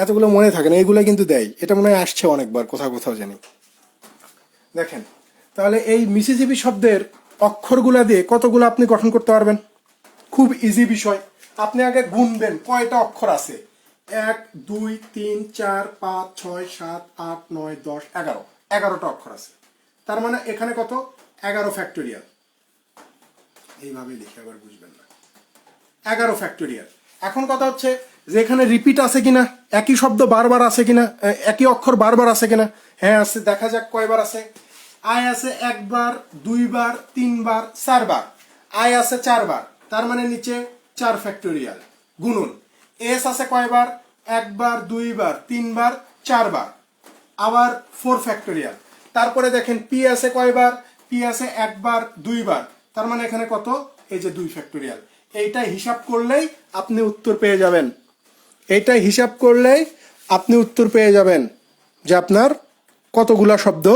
এতগুলো মনে থাকে না, এগুলো কিন্তু দেয়, এটা মনে হয় আসছে অনেকবার কোথাও কোথাও জানি। দেখেন, তাহলে এই মিসিসিপি শব্দের অক্ষরগুলা দিয়ে কতগুলো আপনি গঠন করতে পারবেন, খুব ইজি বিষয়। আপনি আগে গুনবেন কয়টা অক্ষর আছে, 1 2 3 4 5 6 7 8 9 10 11, 11টা অক্ষর আছে। তার মানে এখানে কত, 11 ফ্যাক্টোরিয়াল। এইভাবে লিখে আবার বুঝবেন না, 11 ফ্যাক্টোরিয়াল। এখন কথা হচ্ছে যে এখানে রিপিট আছে কিনা, একই শব্দ বারবার আছে কিনা, একই অক্ষর বারবার আছে কিনা। হ্যাঁ আছে, দেখা যাক কয়বার আছে। আয় আছে একবার, দুইবার, তিনবার, চারবার। আয় আছে 4বার, তার মানে নিচে 4 ফ্যাক্টোরিয়াল গুণন। এস আছে কয়বার, একবার, দুইবার, তিনবার, 4বার, আবার 4 ফ্যাক্টোরিয়াল। তারপরে দেখেন পি আছে কয়বার, পি আছে একবার, দুইবার, তার মানে এখানে কত, এই যে 2 ফ্যাক্টোরিয়াল। এইটাই হিসাব করলেই আপনি উত্তর পেয়ে যাবেন, এইটাই হিসাব করলেই আপনি উত্তর পেয়ে যাবেন যে আপনার কতগুলা শব্দ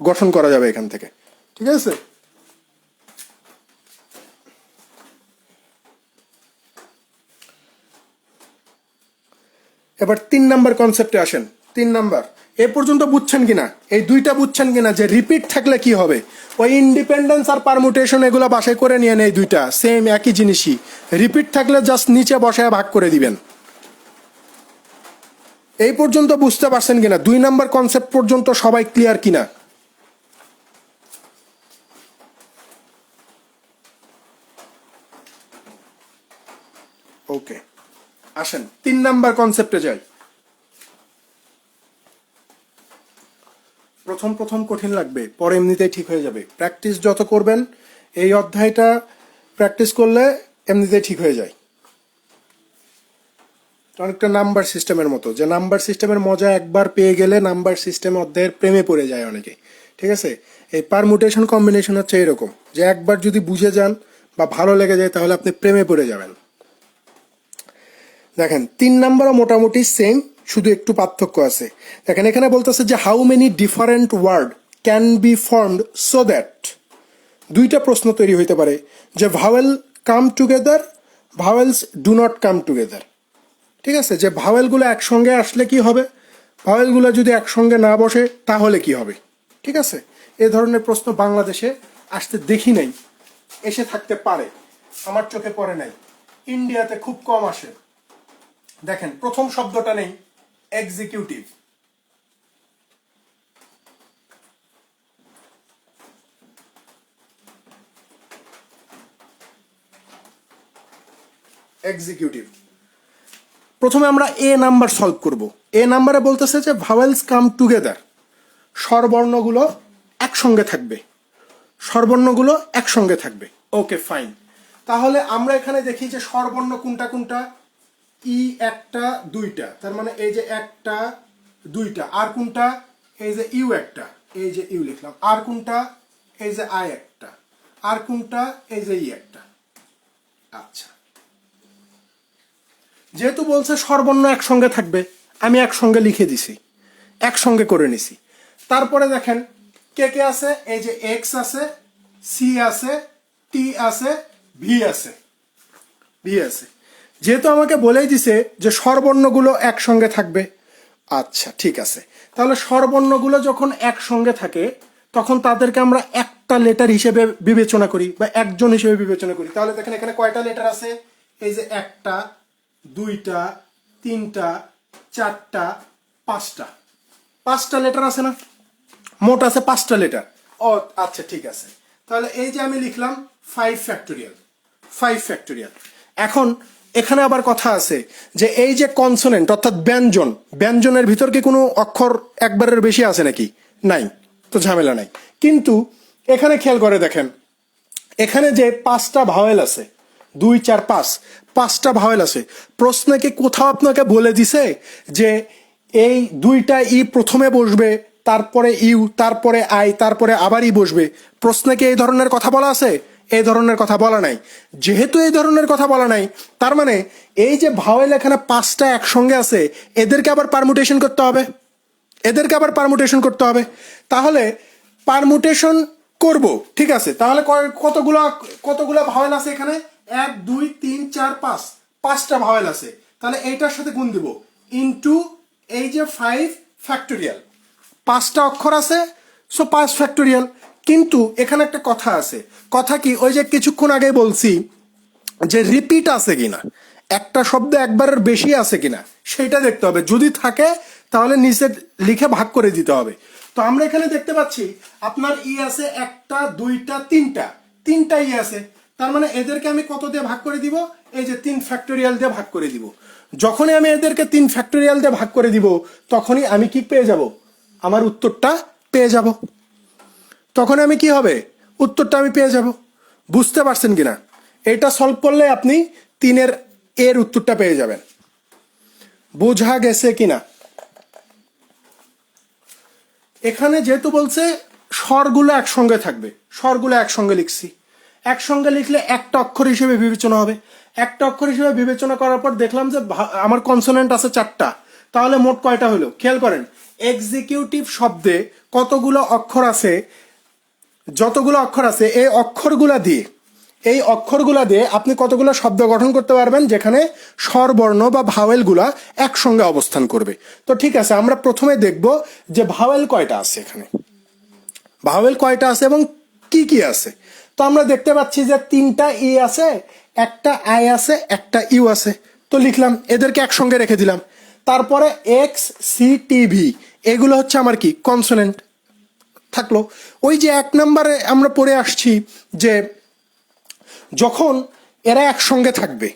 গঠন করা যাবে এখান থেকে, ঠিক আছে? এবার 3 নাম্বার কনসেপ্টে আসেন। 3 নাম্বার এ পর্যন্ত বুঝছেন কিনা, এই দুইটা বুঝছেন কিনা যে রিপিট থাকলে কি হবে। ওই ইন্ডিপেন্ডেন্স আর পারমুটেশন এগুলো বাসায় করে নিয়ে নেই, দুইটা সেম একই জিনিসই। রিপিট থাকলে জাস্ট নিচে বসায় ভাগ করে দিবেন। এই পর্যন্ত বুঝতে পারছেন কিনা, 2 নাম্বার কনসেপ্ট পর্যন্ত সবাই ক্লিয়ার কিনা? ওকে, আসেন 3 নাম্বার কনসেপ্টে যাই। প্রথম প্রথম কঠিন লাগবে, পরে এমনিতেই ঠিক হয়ে যাবে। প্র্যাকটিস যত করবেন, এই অধ্যায়টা প্র্যাকটিস করলে এমনিতেই ঠিক হয়ে যায়। অনেকটা নাম্বার সিস্টেমের মতো, যে নাম্বার সিস্টেমের মজা একবার পেয়ে গেলে নাম্বার সিস্টেম অধ্যায়ের প্রেমে পড়ে যায় অনেকে। ঠিক আছে, এই পারমুটেশন কম্বিনেশন হচ্ছে এরকম, যে একবার যদি বুঝে যান বা ভালো লেগে যায় তাহলে আপনি প্রেমে পড়ে যাবেন। দেখেন 3 নাম্বারও মোটামুটি সেম, শুধু একটু পার্থক্য আছে। দেখেন এখানে বলতেছে যে how many different word can be formed so that, দুইটা প্রশ্ন তৈরি হইতে পারে, যে vowel come together, vowels do not come together. ঠিক আছে, যে ভাওয়েলগুলো একসঙ্গে আসলে কি হবে, ভাওয়েলগুলো যদি একসঙ্গে না বসে তাহলে কি হবে। ঠিক আছে, এ ধরনের প্রশ্ন বাংলাদেশে আসতে দেখি নাই, এসে থাকতে পারে, আমার চোখে পড়ে নাই, ইন্ডিয়াতে খুব কম আসে। দেখেন প্রথম শব্দটা নেই এক্সিকিউটিভ, এক্সিকিউটিভ। প্রথমে আমরা এ নাম্বার সলভ করব। এ নাম্বারে বলতেছে যে ভাওয়েলস কাম টুগেদার, স্বরবর্ণগুলো একসঙ্গে থাকবে, স্বরবর্ণগুলো একসঙ্গে থাকবে। ওকে ফাইন, তাহলে আমরা এখানে দেখি যে স্বরবর্ণ কোনটা কোনটা, ই একটা দুইটা, তার মানে এই যে একটা দুইটা, আর কোনটা এই যে ইউ একটা, এই যে ইউ লিখলাম, আর কোনটা এই যে আই একটা, আর কোনটা এই যে ই একটা। আচ্ছা, যেহেতু বলছে স্বরবর্ণ একসঙ্গে থাকবে, আমি একসঙ্গে লিখে দিছি, একসঙ্গে করে নিছি। তারপরে দেখেন কে কে আছে, এই যে এক্স আছে, সি আছে, টি আছে, ভি আছে, ভি আছে। যেহেতু আমাকে বলেই দিছে যে স্বরবর্ণগুলো একসঙ্গে থাকবে, আচ্ছা ঠিক আছে, তাহলে স্বরবর্ণগুলো যখন একসঙ্গে থাকে তখন তাদেরকে আমরা একটা লেটার হিসেবে বিবেচনা করি বা একজন হিসেবে বিবেচনা করি। তাহলে দেখেন এখানে কয়টা লেটার আছে, এই যে একটা দুইটা তিনটা চারটা পাঁচটা, পাঁচটা লেটার আছে না, মোট আছে 5টা লেটার। ও আচ্ছা ঠিক আছে, তাহলে এই যে আমি লিখলাম 5 ফ্যাক্টোরিয়াল, 5 ফ্যাক্টোরিয়াল। এখন এখানে আবার কথা আছে যে এই যে কনসোনেন্ট অর্থাৎ ব্যঞ্জন, ব্যঞ্জনের ভিতর কি কোনো অক্ষর একবারের বেশি আছে নাকি, নাই, তো ঝামেলা নাই। কিন্তু এখানে খেয়াল করে দেখেন, এখানে যে 5টা ভাওয়েল আছে, 2 4 5, 5টা ভাওয়েল আছে, প্রশ্নে কি কোথাও আপনাকে বলে দিছে যে এই দুইটা ই প্রথমে বসবে, তারপরে ইউ, তারপরে আই, তারপরে আবার ই বসবে? প্রশ্নে কি এই ধরনের কথা বলা আছে? এই ধরনের কথা বলা নাই। যেহেতু এই ধরনের কথা বলা নাই, তার মানে এই যে ভাওয়েল এখানে 5টা একসঙ্গে আছে, এদেরকে আবার পারমুটেশন করতে হবে, এদেরকে আবার পারমুটেশন করতে হবে। তাহলে পারমুটেশন করব, ঠিক আছে, তাহলে কতগুলো কতগুলো ভাওয়েল আছে এখানে, 1 2 3 4 5, 5টা ভাওয়েল আছে। তাহলে এইটার সাথে গুণ দিব ইনটু এই যে 5 ফ্যাক্টোরিয়াল, 5টা অক্ষর আছে, সো 5 ফ্যাক্টোরিয়াল। কিন্তু এখানে একটা কথা আছে, কথা কি, ওই যে কিছুক্ষণ আগে বলছি যে রিপিট আছে কিনা, একটা শব্দ একবারের বেশি আছে কিনা সেটা দেখতে হবে, যদি থাকে তাহলে নিচে লিখে ভাগ করে দিতে হবে। তো আমরা এখানে দেখতে পাচ্ছি আপনার ই আছে একটা দুইটা তিনটা, তিনটা ই আছে, তার মানে এদেরকে আমি কত দিয়ে ভাগ করে দিব, এই যে 3 ফ্যাক্টোরিয়াল দিয়ে ভাগ করে দিব। যখনই আমি এদেরকে 3 ফ্যাক্টোরিয়াল দিয়ে ভাগ করে দিব তখনই আমি কি পেয়ে যাব, আমার উত্তরটা পেয়ে যাব। তখন আমি কি হবে, উত্তরটা আমি পেয়ে যাব। বুঝতে পারছেন কিনা? এটা সলভ করলে আপনি 3 এর উত্তরটা পেয়ে যাবেন। বোঝা গেছে কিনা? এখানে যেহেতু বলছে স্বরগুলো একসঙ্গে থাকবে, স্বরগুলো একসঙ্গে লিখছি, একসঙ্গে লিখলে একটা অক্ষর হিসেবে বিবেচনা হবে। একটা অক্ষর হিসেবে বিবেচনা করার পর দেখলাম যে আমার কনসোনেন্ট আছে 4টা, তাহলে মোট কয়টা হলো খেয়াল করেন। এক্সিকিউটিভ শব্দে কতগুলো অক্ষর আছে, যতগুলো অক্ষর আছে এই অক্ষরগুলা দিয়ে আপনি কতগুলো শব্দ গঠন করতে পারবেন যেখানে স্বরবর্ণ বা ভাওয়েলগুলা একসঙ্গে অবস্থান করবে। তো ঠিক আছে, আমরা প্রথমে দেখব যে ভাওয়েল কয়টা আছে, এখানে ভাওয়েল কয়টা আছে এবং কি কি আছে। তো আমরা দেখতে পাচ্ছি যে 3টা ই আছে, একটা আই আছে, একটা ইউ আছে, তো লিখলাম, এদেরকে একসঙ্গে রেখে দিলাম। তারপরে এক্স সি টি ভি, এগুলো হচ্ছে আমার কি কনসোনেন্ট থাকলো। ওই যে 1 নম্বরে আমরা পড়ে আসছি যে যখন এরা একসঙ্গে থাকবে,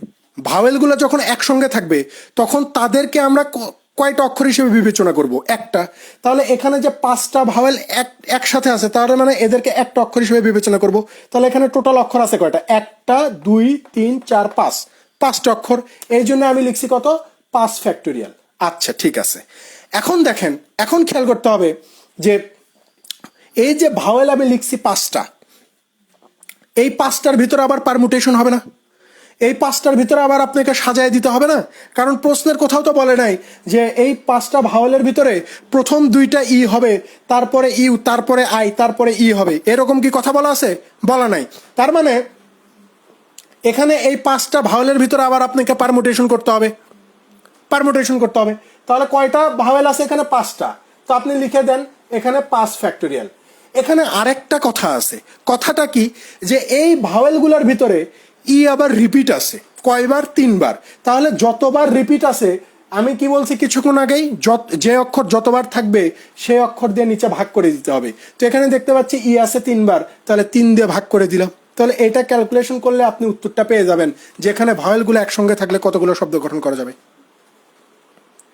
ভাওয়েলগুলো যখন একসঙ্গে থাকবে তখন তাদেরকে আমরা কয়টা অক্ষর হিসেবে বিবেচনা করব, একটা। তাহলে এখানে যে 5টা ভাওয়েল একসাথে আছে, তাহলে মানে এদেরকে একটা অক্ষর হিসেবে বিবেচনা করব। তাহলে এখানে টোটাল অক্ষর আছে কয়টা, 1 2 3 4 5, 5টা অক্ষর। এই জন্য আমি লিখছি কত, 5 ফ্যাক্টোরিয়াল। আচ্ছা ঠিক আছে, এখন দেখেন, এখন খেয়াল করতে হবে যে এই যে ভাওয়েল আমি লিখছি 5টা, এই 5টার ভিতরে আবার পারমুটেশন হবে না? এই 5টার ভিতরে আবার আপনাকে সাজায় দিতে হবে না? কারণ প্রশ্নের কোথাও তো বলে নাই যে এই 5টা ভাওয়েলের ভিতরে প্রথম 2টা ই হবে, তারপরে ইউ, তারপরে আই, তারপরে ই হবে, এরকম কি কথা বলা আছে? বলা নাই। তার মানে এখানে এই 5টা ভাওয়েলের ভিতরে আবার আপনাকে পারমুটেশন করতে হবে, পারমুটেশন করতে হবে। তাহলে কয়টা ভাওয়েল আছে এখানে? 5টা। তো আপনি লিখে দেন এখানে 5 ফ্যাক্টোরিয়াল। এখানে আরেকটা কথা আছে, কথাটা কি, যে এই ভাওয়েলগুলোর ভিতরে ই আবার রিপিট আছে কয়বার? 3বার। তাহলে যতবার রিপিট আছে, আমি কি বলছি কিছুক্ষণ আগেই, যে অক্ষর যতবার থাকবে সেই অক্ষর দিয়ে নিচে ভাগ করে দিতে হবে। তো এখানে দেখতে পাচ্ছি ই আছে 3বার, তাহলে 3 দিয়ে ভাগ করে দিলাম। তাহলে এটা ক্যালকুলেশন করলে আপনি উত্তরটা পেয়ে যাবেন, যেখানে ভাওয়েলগুলো একসঙ্গে থাকলে কতগুলো শব্দ গঠন করা যাবে।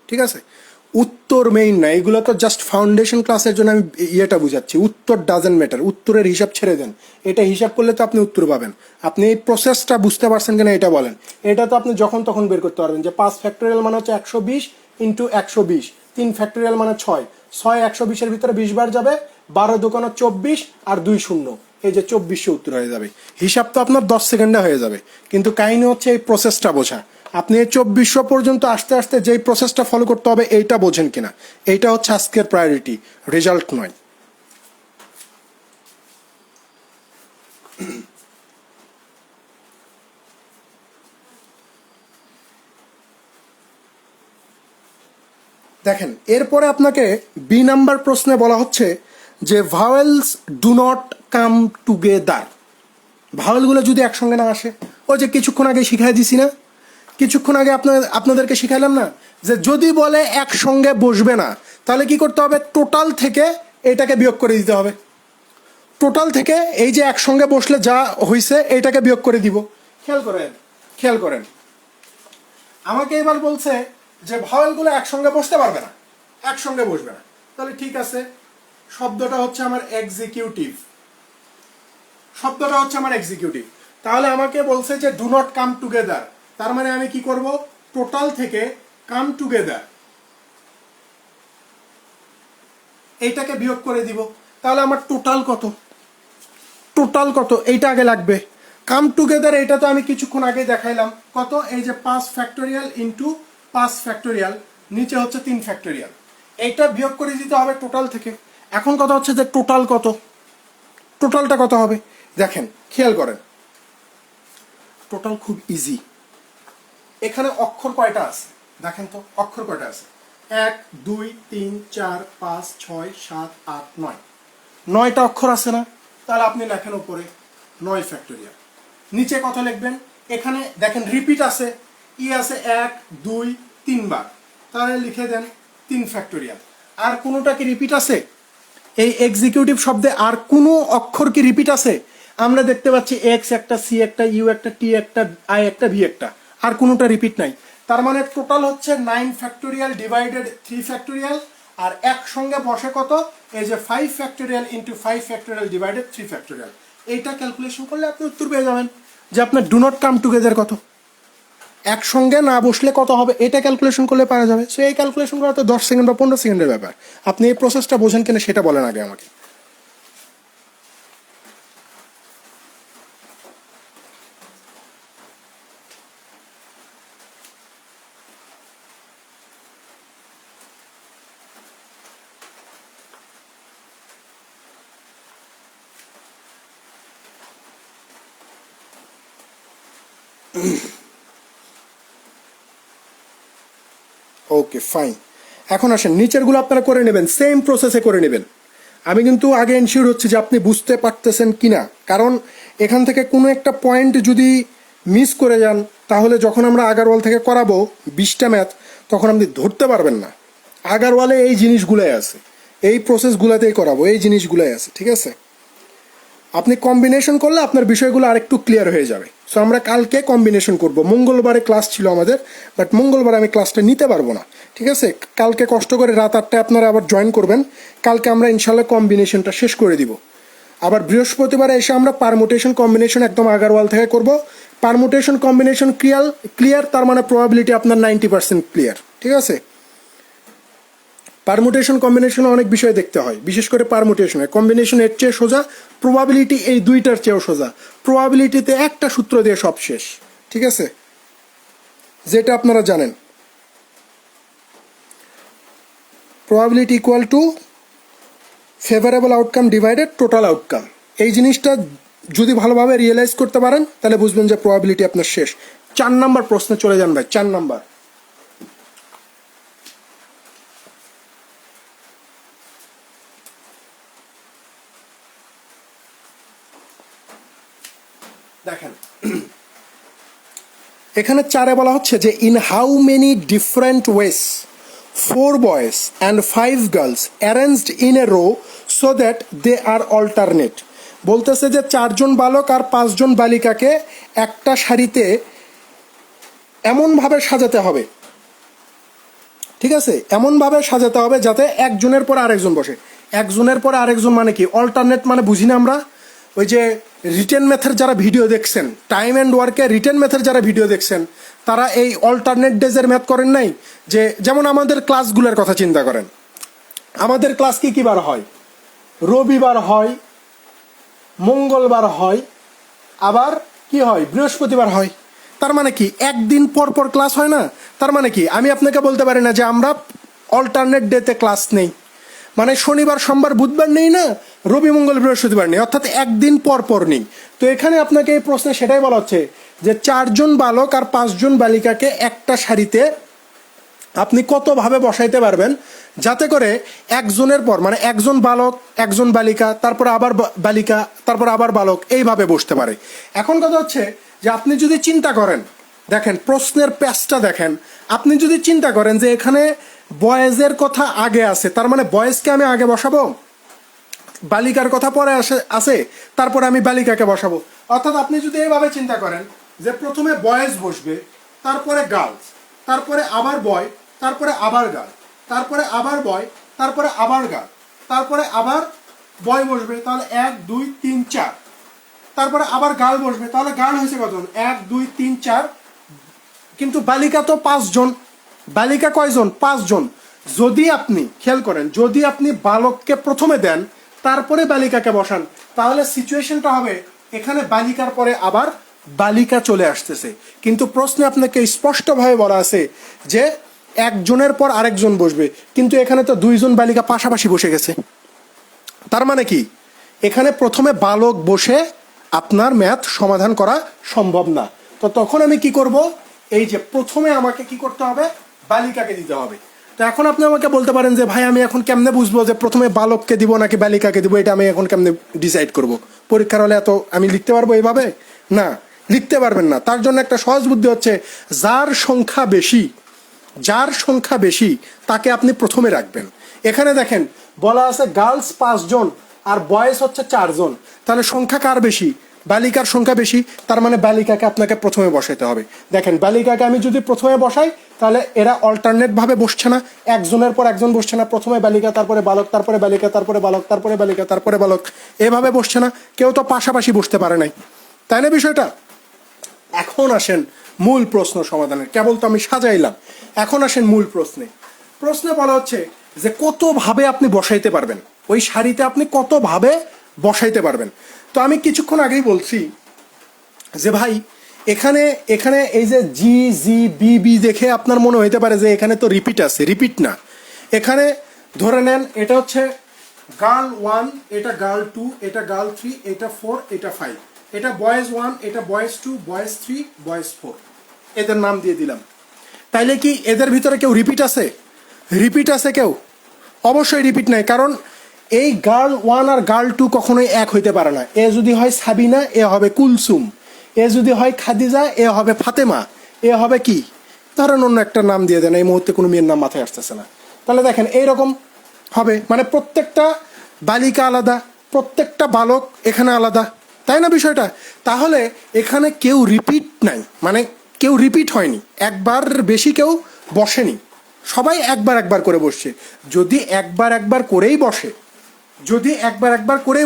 ঠিক আছে, উত্তর মেইন না, এগুলো তো জাস্ট ফাউন্ডেশন ক্লাসের জন্য আমি ইয়েটা বুঝাচ্ছি। উত্তর ডাজেন্ট ম্যাটার, উত্তরের হিসাব ছেড়ে দেন। এটা হিসাব করলে তো আপনি উত্তর পাবেন। আপনি এই প্রসেসটা বুঝতে পারছেন কিনা এটা বলেন। এটা তো আপনি যখন তখন বের করতে পারবেন যে 5 ফ্যাক্টোরিয়াল মানে হচ্ছে 120 ইন্টু 120, 3 ফ্যাক্টোরিয়াল মানে 6, 120-এর ভিতরে 20 বার যাবে, 12 দোকানো 24 আর 2 শূন্য, এই যে 2400 উত্তর হয়ে যাবে। হিসাব তো আপনার 10 সেকেন্ডে হয়ে যাবে, কিন্তু কাহিনী হচ্ছে এই প্রসেসটা বোঝা। আপনি 2400 পর্যন্ত আস্তে আস্তে যেই প্রসেসটা ফলো করতে হবে এইটা বোঝেন কিনা, এইটা হচ্ছে আজকের প্রায়োরিটি, রেজাল্ট নয়। দেখেন, এরপরে আপনাকে বি নাম্বার প্রশ্নে বলা হচ্ছে যে vowels do not come together. ভাওয়েলগুলো যদি একসঙ্গে না আসে, ওই যে কিছুক্ষণ আগে শিখাই দিছি না, কিছুক্ষণ আগে আপনাদেরকে শিখাইলাম না, যে যদি বলে একসঙ্গে বসবে না, তাহলে কি করতে হবে? টোটাল থেকে এটাকে বিয়োগ করে দিতে হবে। টোটাল থেকে এই যে একসঙ্গে বসলে যা হয়েছে এইটাকে বিয়োগ করে দিব। খেয়াল করেন, খেয়াল করেন, আমাকে এবার বলছে যে ভাওয়েলগুলো একসঙ্গে বসতে পারবে না, একসঙ্গে বসবে না। তাহলে ঠিক আছে, শব্দটা হচ্ছে আমার এক্সিকিউটিভ, শব্দটা হচ্ছে আমার এক্সিকিউটিভ। তাহলে আমাকে বলছে যে ডু নট কাম টুগেদার, তার মানে আমি কি করব? টোটাল থেকে কাম টুগেদার এইটাকে বিয়োগ করে দিব। তাহলে আমার টোটাল কত? টোটাল কত এইটা আগে লাগবে। কাম টুগেদার এটা তো আমি কিছুক্ষণ আগে দেখাইলাম, কত? এই যে 5 ফ্যাক্টোরিয়াল ইন্টু 5 ফ্যাক্টোরিয়াল, নিচে হচ্ছে 3 ফ্যাক্টোরিয়াল, এইটা বিয়োগ করে দিতে হবে টোটাল থেকে। এখন কথা হচ্ছে যে টোটাল কত, টোটালটা কত হবে? দেখেন, খেয়াল করেন, টোটাল খুব ইজি। এখানে অক্ষর কয়টা আছে দেখেন তো, অক্ষর কয়টা আছে? 1 2 3 4 5 6 7 8 9, 9টা অক্ষর আছে না? তাহলে আপনি লেখেন উপরে 9 ফ্যাক্টোরিয়াল। নিচে কত লিখবেন? এখানে দেখেন রিপিট আছে, ই আছে 1 2 3 বার, তাহলে লিখে দেন 3 ফ্যাক্টোরিয়াল। আর কোনোটা কি রিপিট আছে? এই এক্সিকিউটিভ শব্দে আর কোনো অক্ষর কি রিপিট আছে? আমরা দেখতে পাচ্ছি এক্স একটা, সি একটা, ইউ একটা, টি একটা, আই একটা, ভি একটা, আর কোনোটা রিপিট নাই। তার মানে টোটাল হচ্ছে 9 ফ্যাক্টোরিয়াল ডিভাইডেড 3 ফ্যাক্টোরিয়াল, আর একসঙ্গে বসে কত? এই যে 5 factorial into 5 factorial divided 3 factorial. এইটা ক্যালকুলেশন করলে আপনি উত্তর পেয়ে যাবেন যে আপনার ডু নট কাম টুগেদার কত, একসঙ্গে না বসলে কত হবে, এটা ক্যালকুলেশন করলে পারা যাবে। সো এই ক্যালকুলেশন করা তো 10 সেকেন্ড বা 15 সেকেন্ডের ব্যাপার। আপনি এই প্রসেসটা বোঝেন কিনা সেটা বলেন আগে আমাকে। ওকে ফাইন, এখন আসেন নিচেরগুলো আপনারা করে নেবেন, সেম প্রসেসে করে নেবেন। আমি কিন্তু আগে এনশিওর হচ্ছে যে আপনি বুঝতে পারতেছেন কিনা, কারণ এখান থেকে কোনো একটা পয়েন্ট যদি মিস করে যান, তাহলে যখন আমরা আগারওয়াল থেকে করাবো 20টা ম্যাথ, তখন আপনি ধরতে পারবেন না। আগারওয়ালে এই জিনিসগুলাই আছে, এই প্রসেসগুলোতেই করাবো, এই জিনিসগুলাই আছে, ঠিক আছে? আপনি কম্বিনেশন করলে আপনার বিষয়গুলো আরেকটু ক্লিয়ার হয়ে যাবে। সো আমরা কালকে কম্বিনেশন করব। মঙ্গলবারে ক্লাস ছিল আমাদের, বাট মঙ্গলবার আমি ক্লাসটা নিতে পারবো না, ঠিক আছে? কালকে কষ্ট করে রাত 8টায় আপনারা আবার জয়েন করবেন। কালকে আমরা ইনশাল্লাহ কম্বিনেশনটা শেষ করে দিব। আবার বৃহস্পতিবারে এসে আমরা পারমুটেশন কম্বিনেশন একদম আগারওয়াল থেকে করব। পারমুটেশন কম্বিনেশন ক্লিয়ার, তার মানে প্রবাবিলিটি আপনার 90% ক্লিয়ার। ঠিক আছে, পারমুটেশন কম্বিনেশনে অনেক বিষয় দেখতে হয়, বিশেষ করে পারমুটেশনে। কম্বিনেশন এর চেয়ে সোজা, প্রবাবিলিটি এই দুইটার চেয়েও সোজা। প্রবাবিলিটিতে একটা সূত্র দিয়ে সব শেষ। ঠিক আছে, যেটা আপনারা জানেন, probability equal to favourable outcome divided total outcome. এই জিনিসটা যদি ভালোভাবে রিয়েলাইজ করতে পারেন তাহলে বুঝবেন যে প্রবাবিলিটি আপনার শেষ। 4 নাম্বার প্রশ্নে চলে যান ভাই। 4 নাম্বার, দেখেন এখানে 4-এ বলা হচ্ছে যে in how many different ways 4 boys and 5 girls arranged in a row so that they are alternate. বলতেছে যে 4 জন বালক আর 5 জন বালিকাকে একটা সারিতে এমনভাবে সাজাতে হবে, ঠিক আছে, এমনভাবে সাজাতে হবে যাতে একজনের পর আরেকজন বসে। একজনের পরে আরেকজন মানে কি? অল্টারনেট মানে বুঝি না আমরা? ওই যে রিটেন ম্যাথের যারা ভিডিও দেখছেন, টাইম অ্যান্ড ওয়ার্কে রিটেন ম্যাথের যারা ভিডিও দেখছেন, তারা এই অল্টারনেট ডেজের ম্যাথ করেন নাই? যে যেমন আমাদের ক্লাসগুলোর কথা চিন্তা করেন, আমাদের ক্লাস কি বার হয়? রবিবার হয়, মঙ্গলবার হয়, আবার কি হয়? বৃহস্পতিবার হয়। তার মানে কি একদিন পর পর ক্লাস হয় না? তার মানে কি আমি আপনাকে বলতে পারি না যে আমরা অল্টারনেট ডেতে ক্লাস নেই, মানে শনিবার সোমবার বুধবার নেই না, রবি মঙ্গল বৃহস্পতিবার নেই, অর্থাৎ একদিন পর পর নেই। তো এখানে আপনাকে এই প্রশ্নে সেটাই বলা হচ্ছে যে 4 জন বালক আর 5 জন বালিকাকে একটা সারিতে আপনি কতভাবে বসাইতে পারবেন যাতে করে একজনের পর, মানে একজন বালক একজন বালিকা, তারপর আবার বালিকা, তারপর আবার বালক, এইভাবে বসতে পারে। এখন কথা হচ্ছে যে আপনি যদি চিন্তা করেন, দেখেন প্রশ্নের প্যাচটা দেখেন, আপনি যদি চিন্তা করেন যে এখানে বয়েজের কথা আগে আছে, তার মানে বয়েজকে আমি আগে বসাবো, বালিকার কথা পরে আসে, তারপরে আমি বালিকাকে বসাবো। অর্থাৎ আপনি যদি এইভাবে চিন্তা করেন যে প্রথমে বয়েজ বসবে, তারপরে গার্লস, তারপরে আবার বয়, তারপরে আবার গার্ল, তারপরে আবার বয়, তারপরে আবার গার্ল, তারপরে আবার বয় বসবে, তাহলে 1 2 3 4, তারপরে আবার গার্ল বসবে, তাহলে গার্ল হয়েছে কতজন? 1 2 3 4। কিন্তু বালিকা তো 5 জন। বালিকা কয়জন? 5 জন। যদি আপনি খেয়াল করেন, যদি আপনি বালককে প্রথমে দেন তারপরে বালিকাকে বসান, তাহলে সিচুয়েশনটা হবে এখানে বালিকার পরে আবার বালিকা চলে আসতেছে। কিন্তু প্রশ্নে আপনাকে স্পষ্টভাবে বলা আছে যে একজনের পর আরেকজন বসবে, কিন্তু এখানে তো 2 জন বালিকা পাশাপাশি বসে গেছে। তার মানে কি এখানে প্রথমে বালক বসে আপনার ম্যাথ সমাধান করা সম্ভব না। তো তখন আমি কি করব? এই যে প্রথমে আমাকে কি করতে হবে? বালিকাকে দিতে হবে। তো এখন আপনি আমাকে বলতে পারেন যে ভাই আমি এখন কেমনে বুঝবো যে প্রথমে বালককে দিব নাকি বালিকাকে দিব? এটা আমি এখন কেমনে ডিসাইড করব? পরীক্ষার হলে এত আমি লিখতে পারবো এইভাবে? না, লিখতে পারবেন না। তার জন্য একটা সহজ বুদ্ধি হচ্ছে, যার সংখ্যা বেশি তাকে আপনি প্রথমে রাখবেন। এখানে দেখেন বলা আছে গার্লস 5 জন আর বয়েজ হচ্ছে 4 জন, তাহলে সংখ্যা কার বেশি? বালিকার সংখ্যা বেশি, তার মানে বালিকাকে আপনাকে প্রথমে বসাইতে হবে। দেখেন বালিকাকে আমি যদি প্রথমে বসাই তাহলে এরা অল্টারনেট ভাবে বসছে না, একজনের পর একজন বসছে না, প্রথমে বালিকা তারপরে বালক, তারপরে বালিকা তারপরে বালক, তারপরে বালিকা তারপরে বালক, এভাবে বসছে না। কেউ তো পাশাপাশি বসতে পারে নাই, তাই না বিষয়টা? এখন আসেন মূল প্রশ্ন সমাধানের, কেবল তো আমি সাজাইলাম। এখন আসেন মূল প্রশ্নে। প্রশ্নে বলা হচ্ছে যে কতভাবে আপনি বসাইতে পারবেন, ওই সারিতে আপনি কতভাবে বসাইতে পারবেন। তো আমি কিছুক্ষণ আগেই বলছি যে ভাই এখানে এখানে এই যে জি জি বি বি দেখে আপনার মনে হইতে পারে যে এখানে তো রিপিট আছে। রিপিট না, এখানে ধরে নেন এটা হচ্ছে গার্ল 1, এটা গার্ল 2, এটা গার্ল 3, এটা 4, এটা 5, এটা বয়েজ 1, এটা বয়েজ 2, বয়েজ 3, বয়েজ 4, এদের নাম দিয়ে দিলাম। তাইলে কি এদের ভিতরে কেউ রিপিট আছে? রিপিট আছে কেউ? অবশ্যই রিপিট নাই, কারণ এই গার্ল 1 আর গার্ল 2 কখনোই এক হইতে পারে না। এ যদি হয় সাবিনা, এ হবে কুলসুম, এ যদি হয় খাদিজা, এ হবে ফাতেমা, এ হবে কি ধরেন অন্য একটা নাম দিয়ে দেন, এই মুহূর্তে কোনো মেয়ের নাম মাথায় আসতেছে না। তাহলে দেখেন এইরকম হবে, মানে প্রত্যেকটা বালিকা আলাদা, প্রত্যেকটা বালক এখানে আলাদা, তাই না বিষয়টা? তাহলে এখানে কেউ রিপিট নাই, মানে কেউ রিপিট হয়নি, একবার বেশি কেউ বসেনি, সবাই একবার করে বসছে। যদি একবার করেই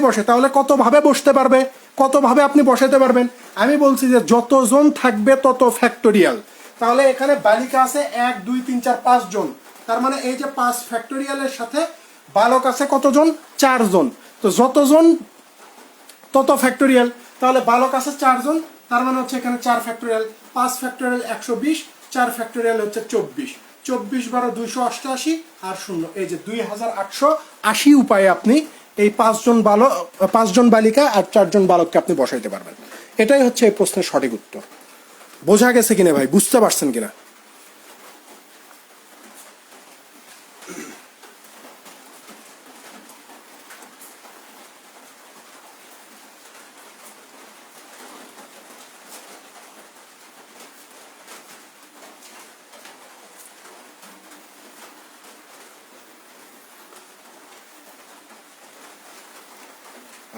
বসে, তাহলে কতভাবে বসতে পারবে? কতভাবে আপনি বসাতে পারবেন? আমি বলছি যে যতজন থাকবে তত ফ্যাক্টোরিয়াল। তাহলে এখানে বালিকা আছে 1 2 3 4 5 জন, তার মানে এই যে 5 ফ্যাক্টোরিয়ালের সাথে বালক আছে কতজন? 4 জন। তো যতজন তত ফ্যাক্টোরিয়াল, তাহলে বালক আছে 4 জন, তার মানে হচ্ছে এখানে 4 ফ্যাক্টোরিয়াল, 5 ফ্যাক্টোরিয়াল 120, 4 ফ্যাক্টোরিয়াল হচ্ছে 24, 24 12 288 আর 0, এই যে 2880 উপায়ে আপনি এই 5 জন বালিকা আর 4 জন বালককে আপনি বসাইতে পারবেন। এটাই হচ্ছে এই প্রশ্নের সঠিক উত্তর। বোঝা গেছে কিনা ভাই? বুঝতে পারছেন কিনা?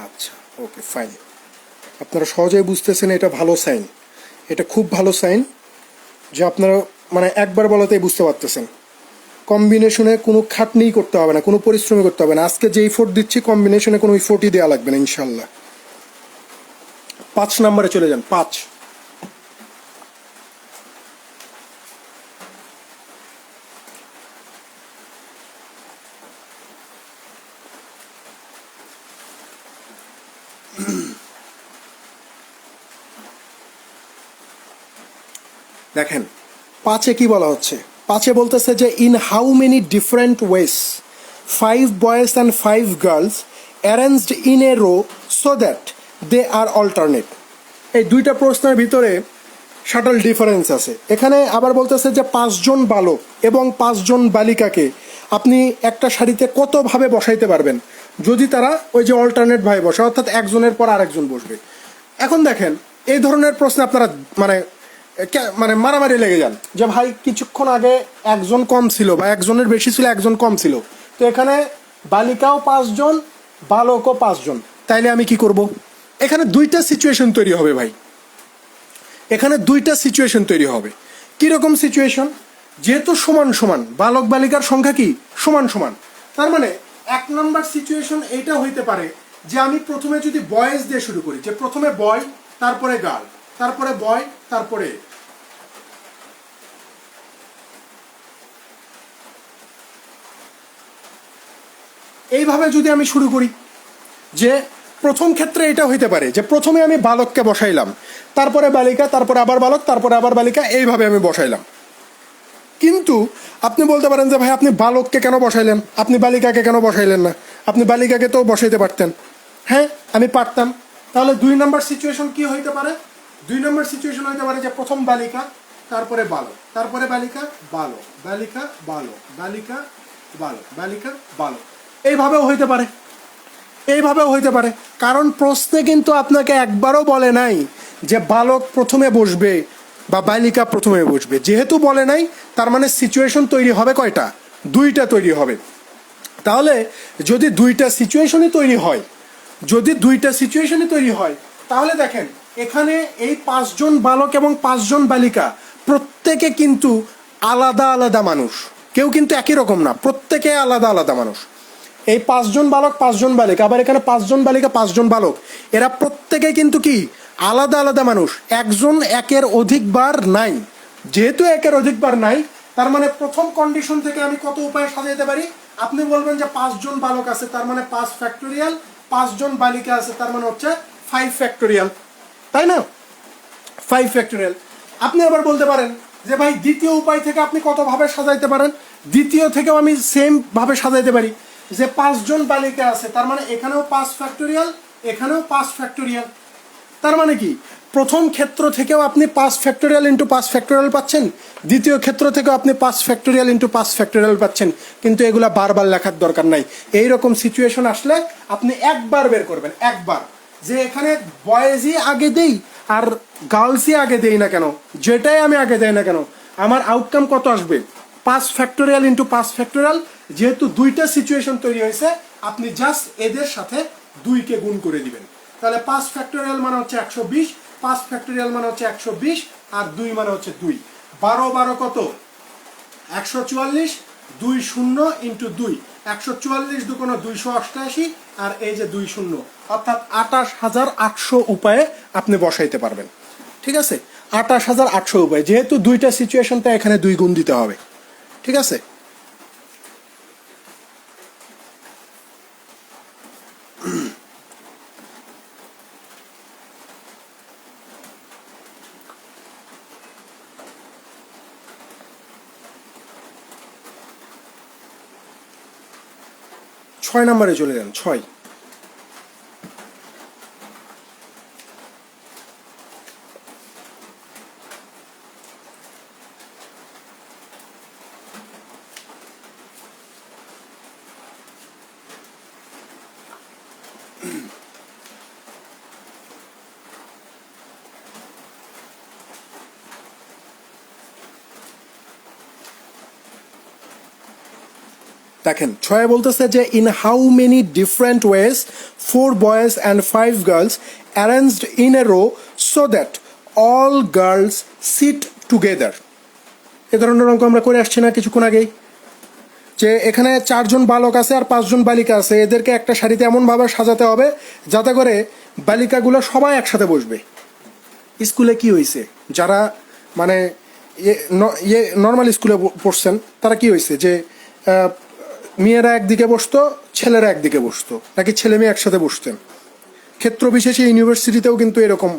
আচ্ছা, ওকে, ফাইন। আপনারা সহজেই বুঝতেছেন, এটা ভালো সাইন, এটা খুব ভালো সাইন যে আপনারা মানে একবার বলাতেই বুঝতে পারতেছেন। কম্বিনেশনে কোনো খাটনিই করতে হবে না, কোনো পরিশ্রমই করতে হবে না। আজকে যে ইফোর্ট দিচ্ছি কম্বিনেশনে কোনো ইফোর্টই দেওয়া লাগবে না ইনশাল্লাহ। 5 নম্বরে চলে যান। 5, দেখেন 5-এ কি বলা হচ্ছে? 5-এ বলতেছে যে in how many different ways 5 boys and 5 girls arranged in a row so that they are alternate. এই দুইটা প্রশ্নের ভিতরে শাটল ডিফারেন্স আছে। এখানে আবার বলতেছে যে 5 জন বালক এবং 5 জন বালিকাকে আপনি একটা সারিতে কতভাবে বসাইতে পারবেন যদি তারা ওই যে অল্টারনেট ভাবে বসে, অর্থাৎ একজনের পর আরেকজন বসবে। এখন দেখেন এই ধরনের প্রশ্নে আপনারা মানে মানে মারামারি লেগে যান যে ভাই কিছুক্ষণ আগে একজন কম ছিল বা একজনের বেশি ছিল, একজন কম ছিল, তো এখানে বালিকাও 5 জন বালকও 5 জন, তাইলে আমি কি করব? এখানে দুইটা সিচুয়েশন তৈরি হবে ভাই, এখানে দুইটা সিচুয়েশন তৈরি হবে। কিরকম সিচুয়েশন? যেহেতু সমান সমান বালক বালিকার সংখ্যা কি সমান সমান, তার মানে 1 নম্বর সিচুয়েশন এইটা হইতে পারে যে আমি প্রথমে যদি বয়েজ দিয়ে শুরু করি, যে প্রথমে বয় তারপরে গার্ল তারপরে বয় তারপরে, এইভাবে যদি আমি শুরু করি, যে প্রথম ক্ষেত্রে এটা হইতে পারে যে প্রথমে আমি বালককে বসাইলাম, তারপরে বালিকা, তারপরে আবার বালক, তারপরে আবার বালিকা, এইভাবে আমি বসাইলাম। কিন্তু আপনি বলতে পারেন যে ভাই আপনি বালককে কেন বসাইলেন, আপনি বালিকাকে কেন বসাইলেন না? আপনি বালিকাকে তো বসাইতে পারতেন। হ্যাঁ, আমি পারতাম। তাহলে 2 নম্বর সিচুয়েশন কি হইতে পারে? 2 নম্বর সিচুয়েশন হইতে পারে যে প্রথম বালিকা, তারপরে বালক, তারপরে বালিকা বালক, বালিকা বালক, বালিকা বালক, বালিকা বালক, এইভাবেও হইতে পারে, এইভাবেও হইতে পারে। কারণ প্রশ্নে কিন্তু আপনাকে একবারও বলে নাই যে বালক প্রথমে বসবে বা বালিকা প্রথমে বসবে। যেহেতু বলে নাই, তার মানে সিচুয়েশন তৈরি হবে কয়টা? 2টা তৈরি হবে। তাহলে যদি 2টা সিচুয়েশনই তৈরি হয়, যদি 2টা সিচুয়েশনই তৈরি হয়, তাহলে দেখেন এখানে এই 5 জন বালক এবং 5 জন বালিকা প্রত্যেকে কিন্তু আলাদা আলাদা মানুষ, কেউ কিন্তু একই রকম না, প্রত্যেকে আলাদা আলাদা মানুষ। এই 5 জন বালক 5 জন বালিকা, আবার এখানে 5 জন বালিকা 5 জন বালক, এরা প্রত্যেকে কিন্তু কি আলাদা আলাদা মানুষ, একজন একের অধিকবার নাই। যেহেতু একের অধিকবার নাই, তার মানে প্রথম কন্ডিশন থেকে আমি কত উপায়ে সাজাইতে পারি? আপনি বলবেন যে 5 জন বালক আছে, তার মানে 5 ফ্যাক্টোরিয়াল, 5 জন বালিকা আছে, তার মানে হচ্ছে 5 ফ্যাক্টোরিয়াল, তাই না? 5 ফ্যাক্টোরিয়াল। আপনি আবার বলতে পারেন যে ভাই দ্বিতীয় উপায় থেকে আপনি কতভাবে সাজাইতে পারেন? দ্বিতীয় থেকেও আমি সেম ভাবে সাজাইতে পারি যে 5 জন বালিকা আছে, তার মানে এখানেও 5 ফ্যাক্টোরিয়াল, এখানেও 5 ফ্যাক্টোরিয়াল। তার মানে কি প্রথম ক্ষেত্র থেকেও আপনি 5 ফ্যাক্টোরিয়াল ইন্টু 5 ফ্যাক্টোরিয়াল পাচ্ছেন, দ্বিতীয় ক্ষেত্র থেকেও আপনি 5 ফ্যাক্টোরিয়াল ইন্টু 5 ফ্যাক্টোরিয়াল পাচ্ছেন। কিন্তু এগুলা বারবার লেখার দরকার নাই। এইরকম সিচুয়েশন আসলে আপনি একবার বের করবেন, একবার, যে এখানে বয়েজই আগে দেই আর গার্লসই আগে দেই না কেন, যেটাই আমি আগে দেই না কেন, আমার আউটকাম কত আসবে? 5 ফ্যাক্টোরিয়াল ইন্টু 5 ফ্যাক্টোরিয়াল। যেহেতু 2টা সিচুয়েশন তৈরি হয়েছে, আপনি জাস্ট এদের সাথে 2কে গুণ করে দিবেন। তাহলে 5 ফ্যাক্টোরিয়াল মানে হচ্ছে 120, 5 ফ্যাক্টোরিয়াল মানে হচ্ছে 120, আর 2 মানে হচ্ছে 2। 12 12 কত? 144, 2 0 ইন্টু 2, 144 দুগুণ 288, আর এই যে 2 শূন্য, অর্থাৎ 28,800 উপায়ে আপনি বসাইতে পারবেন। ঠিক আছে, 28,800 উপায়, যেহেতু দুইটা সিচুয়েশনটা এখানে 2 গুণ দিতে হবে। ঠিক আছে, ছয় নম্বরে চলে যান। 6, দেখেন 6 বলতেছে যে in how many different ways 4 boys and 5 girls arranged in a row so that all girls sit together. এ ধরনের অঙ্ক আমরা করে আসছি না কিছুক্ষণ আগেই, যে এখানে 4 জন বালক আছে আর 5 জন বালিকা আছে, এদেরকে একটা সারিতে এমনভাবে সাজাতে হবে যাতে করে বালিকাগুলো সবাই একসাথে বসবে। স্কুলে কি হয়েছে, যারা মানে নর্মাল স্কুলে পড়ছেন তারা কি হয়েছে যে মেয়েরা একদিকে বসতো, ছেলেরা একদিকে বসতো, নাকি ছেলে মেয়ে একসাথে বসতেন। ক্ষেত্র বিশেষে ইউনিভার্সিটিতেও কিন্তু এরকম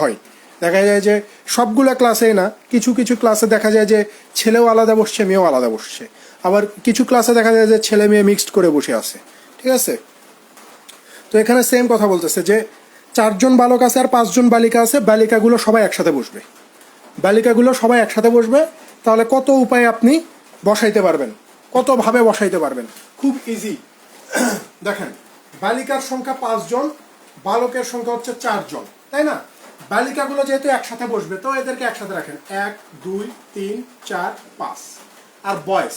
হয়, দেখা যায় যে সবগুলা ক্লাসে না, কিছু কিছু ক্লাসে দেখা যায় যে ছেলেও আলাদা বসছে, মেয়েও আলাদা বসছে, আবার কিছু ক্লাসে দেখা যায় যে ছেলে মেয়ে মিক্সড করে বসে আছে। ঠিক আছে, তো এখানে সেম কথা বলতেছে যে 4 জন বালক আছে আর 5 জন বালিকা আছে, বালিকাগুলো সবাই একসাথে বসবে, বালিকাগুলো সবাই একসাথে বসবে। তাহলে কত উপায়ে আপনি বসাইতে পারবেন, কতভাবে বসাইতে পারবেন, খুব ইজি। দেখেন বালিকার সংখ্যা 5 জন, বালকের সংখ্যা হচ্ছে 4 জন, তাই না? বালিকাগুলো যেহেতু একসাথে বসবে তো এদেরকে একসাথে রাখেন, 1 2 3 4 5। আর বয়েজ,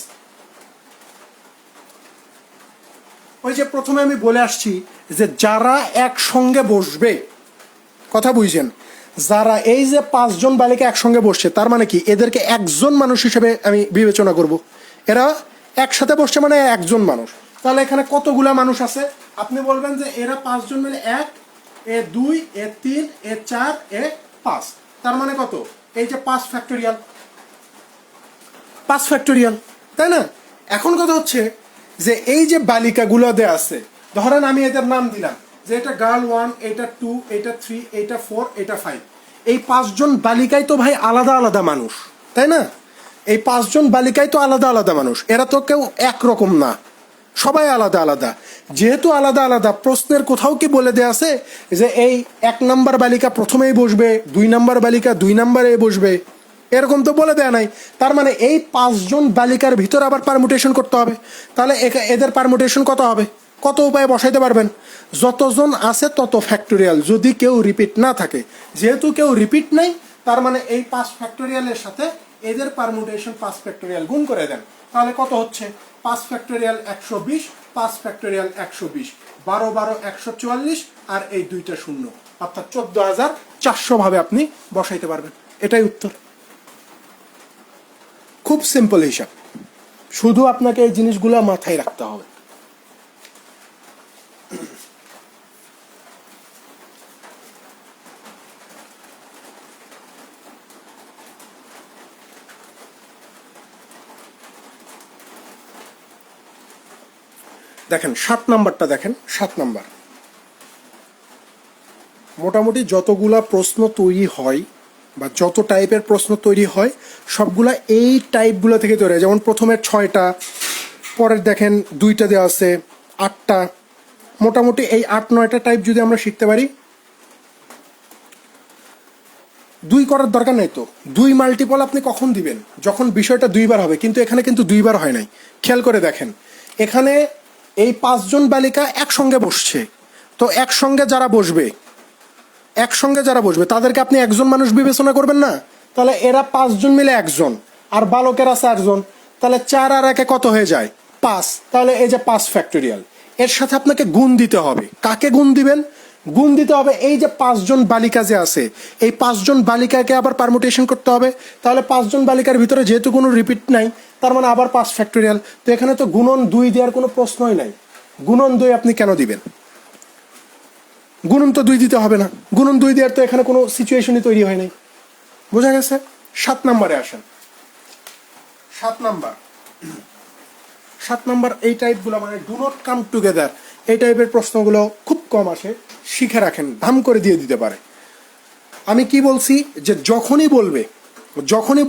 ওই যে প্রথমে আমি বলে আসছি যে যারা একসঙ্গে বসবে, কথা বুঝছেন, যারা এই যে 5 জন বালিকা একসঙ্গে বসছে, তার মানে কি এদেরকে একজন মানুষ হিসেবে আমি বিবেচনা করব। এরা একসাথে বসছে মানে একজন মানুষ। তাহলে এখানে কতগুলা মানুষ আছে? আপনি বলবেন যে এরা 5 জন মিলে 1, এ 2, এ 3, এ 4, এ 5, তার মানে কত? এই যে 5 ফ্যাক্টোরিয়াল, 5 ফ্যাক্টোরিয়াল, তাই না? এখন কথা হচ্ছে যে এই যে বালিকাগুলো দেয়া আছে, ধরেন আমি এদের নাম দিলাম যে এটা গার্ল 1, এটা 2, এটা 3, এটা 4, এটা 5। এই 5 জন বালিকাই তো ভাই আলাদা আলাদা মানুষ, তাই না? এই 5 জন বালিকাই তো আলাদা আলাদা মানুষ, এরা তো কেউ একরকম না, সবাই আলাদা আলাদা। যেহেতু আলাদা আলাদা, প্রশ্নের কোথাও কি বলে দেয়া আছে যে এই 1 নাম্বার বালিকা প্রথমেই বসবে, 2 নাম্বার বালিকা 2 নাম্বারে বসবে? এরকম তো বলে দেয়া নাই। তার মানে এই 5 জন বালিকার ভিতর আবার পারমুটেশন করতে হবে। তাহলে এদের পারমুটেশন কত হবে? কত উপায়ে বসাইতে পারবেন? যতজন আছে তত ফ্যাক্টোরিয়াল, যদি কেউ রিপিট না থাকে। যেহেতু কেউ রিপিট নাই, তার মানে এই 5 ফ্যাক্টোরিয়ালের সাথে এদের পারমুটেশন 5 ফ্যাক্টোরিয়াল গুণ করে দেন, তাহলে কত হচ্ছে? 5 ফ্যাক্টোরিয়াল 120, 5 ফ্যাক্টোরিয়াল 120, 12 12 144, আর এই 2টা শূন্য, অর্থাৎ 14,400 ভাবে আপনি বসাইতে পারবেন। এটাই উত্তর। খুব সিম্পল হিসাব, শুধু আপনাকে এই জিনিসগুলো মাথায় রাখতে হবে। দেখেন 7 নাম্বারটা দেখেন, 7 নাম্বার। মোটামুটি যতগুলা প্রশ্ন তৈরি হয় বা যত টাইপের প্রশ্ন তৈরি হয় সবগুলা এই টাইপগুলো থেকে তৈরি হয়। যেমন প্রথমে 6টা, পরের দেখেন 2টা দেওয়া আছে, 8টা। মোটামুটি এই 8-9টা টাইপ যদি আমরা শিখতে পারি, 2 করার দরকার নাই তো। 2 মাল্টিপল আপনি কখন দিবেন? যখন বিষয়টা 2 বার হবে। কিন্তু এখানে কিন্তু 2 বার হয় নাই, খেয়াল করে দেখেন। এখানে এই 5 জন বালিকা একসঙ্গে বসছে, তো একসঙ্গে যারা বসবে, একসঙ্গে যারা বসবে তাদেরকে আপনি একজন মানুষ বিবেচনা করবেন না? তাহলে এরা 5 জন মিলে একজন, আর বালকেরা 4 জন, তাহলে 4 আর 1 কত হয়ে যায়? 5। তাহলে এই যে 5 ফ্যাক্টোরিয়াল, এর সাথে আপনাকে গুণ দিতে হবে। কাকে গুণ দিবেন? গুণ দিতে হবে এই যে 5 জন বালিকা যে আছে, এই 5 জন বালিকাকে আবার পারমুটেশন করতে হবে। তাহলে 5 জন বালিকার ভিতরে যেহেতু কোনো রিপিট নাই, তার মানে আবার 5 ফ্যাক্টোরিয়াল। তো এখানে তো গুণন 2 দেওয়ার কোনো প্রশ্নই নাই। গুণন 2 আপনি কেন দিবেন? গুণন তো 2 দিতে হবে না, গুণন 2 দেওয়ার তো এখানে কোনো সিচুয়েশনই তৈরি হয় নাই। বোঝা গেছে? 7 নম্বরে আসেন। 7 নম্বর এই টাইপগুলো মানে ডু নট কাম টুগেদার, এই টাইপের প্রশ্নগুলো খুব কম আসে, শিখে রাখেন, ধাম করে দিয়ে দিতে পারে। আমি কি বলছি যে যখনই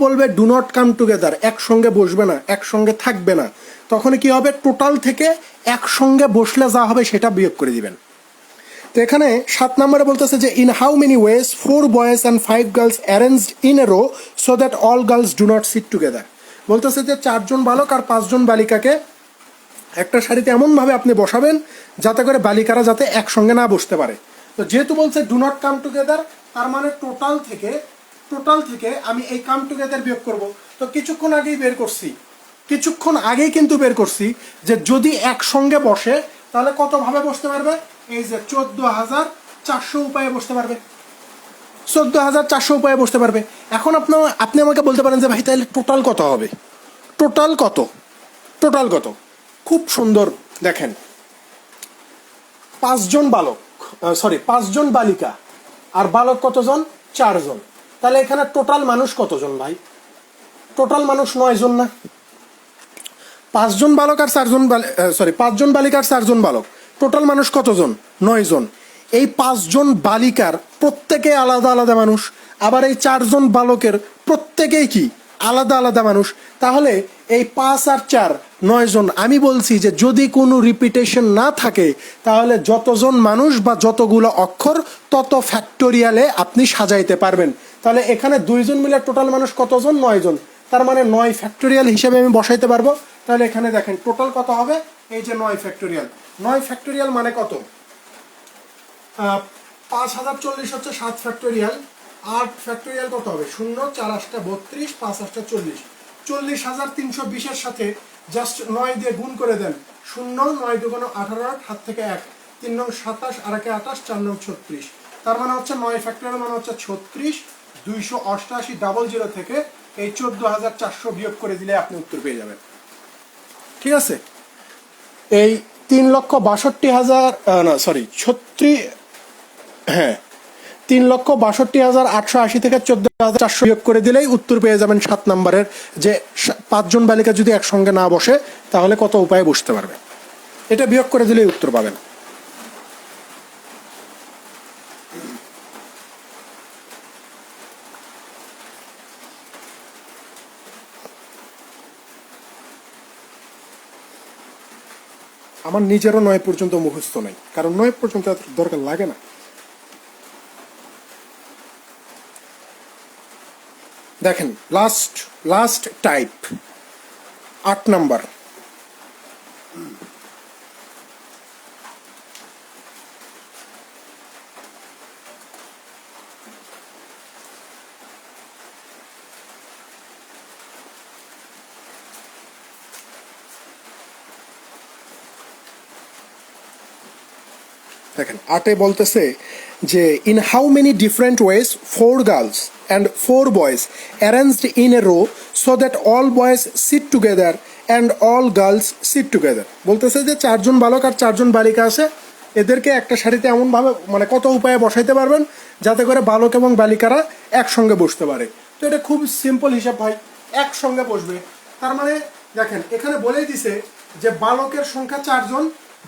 বলবে ডু নট কাম টুগেদার, একসঙ্গে বসবে না, একসঙ্গে থাকবে না, তখনই কি হবে? টোটাল থেকে একসঙ্গে বসলে যা হবে সেটা বিয়োগ করে দিবেন। তো এখানে 7 নম্বরে বলতেছে যে in how many ways 4 boys and 5 girls arranged in a row so that all girls do not sit together. বলতেছে যে 4 জন বালক আর 5 জন বালিকাকে একটা সারিতে এমনভাবে আপনি বসাবেন যাতে করে বালিকারা যাতে একসঙ্গে না বসতে পারে। তো যেহেতু বলছে ডু নট কাম টুগেদার, তার মানে টোটাল থেকে আমি এই কাম টুগেদার বিয়োগ করব। তো কিছুক্ষণ আগেই কিন্তু বের করছি যে যদি একসঙ্গে বসে তাহলে কত ভাবে বসতে পারবে? এই যে 14,400 উপায়ে বসতে পারবে, 14,400 উপায়ে বসতে পারবে। এখন আপনি আমাকে বলতে পারেন যে ভাই তাহলে টোটাল কত হবে? টোটাল কত? খুব সুন্দর, দেখেন 5 জন বালিকা আর বালক কতজন? 4 জন। তাহলে এখানে টোটাল মানুষ কতজন ভাই? টোটাল মানুষ 9 জন না? 5 জন বালিকা আর 4 জন বালক, টোটাল মানুষ কতজন? 9 জন। এই 5 জন বালিকার প্রত্যেকে আলাদা আলাদা মানুষ, আবার এই 4 জন বালকের প্রত্যেকেই কি আলাদা আলাদা মানুষ। তাহলে এই 5 আর 4 9 জন। আমি বলছি যে যদি কোনো রিপিটেশন না থাকে তাহলে যতজন মানুষ বা যতগুলো অক্ষর তত ফ্যাক্টোরিয়ালে আপনি সাজাইতে পারবেন। তাহলে এখানে 2 জন মিলে টোটাল মানুষ কতজন? 9 জন। তার মানে 9 ফ্যাক্টোরিয়াল হিসেবে আমি বসাইতে পারবো। তাহলে এখানে দেখেন টোটাল কত হবে? এই যে 9 ফ্যাক্টোরিয়াল। 9 ফ্যাক্টোরিয়াল মানে কত? 5040 হচ্ছে 7 ফ্যাক্টোরিয়াল। 8 ফ্যাক্টোরিয়াল কত হবে? 0 4 8 32 5 8 40, 40,320 সাথে জাস্ট 9 দিয়ে গুণ করে দেন। 0 9 2 18, হাত থেকে 1, 3 নং 27, আর 1 28, 4 নং 36। তার মানে হচ্ছে 9 ফ্যাক্টোরিয়াল মানে হচ্ছে 36, 288 00 থেকে এই 14,400 বিয়োগ করে দিলে আপনি উত্তর পেয়ে যাবেন। ঠিক আছে? এই 3,62,880 থেকে 14,400 বিয়োগ করে দিলেই উত্তর পেয়ে যাবেন 7 নম্বরের, যে 5 জন বালিকা যদি একসঙ্গে না বসে তাহলে কত উপায়ে বসতে পারবে। এটা বিয়োগ করে দিলেই উত্তর পাবেন। আমার নিজেরও 9 পর্যন্ত মুখস্থ নাই, কারণ 9 পর্যন্ত দরকার লাগে না। দেখেন লাস্ট টাইপ 8 নাম্বার। দেখেন 8-এ বলতেছে যে in how many different ways 4 girls and 4 boys arranged in a row so that all boys sit together and all girls sit together. বলতেছে যে 4 জন বালক আর 4 জন বালিকা আছে, এদেরকে একটা সারিতে এমনভাবে মানে কত উপায়ে বসাইতে পারবেন যাতে করে বালক এবং বালিকারা একসঙ্গে বসতে পারে। তো এটা খুব সিম্পল হিসাব ভাই, একসঙ্গে বসবে। তার মানে দেখেন এখানে বলেই দিছে যে বালকের সংখ্যা 4 জন,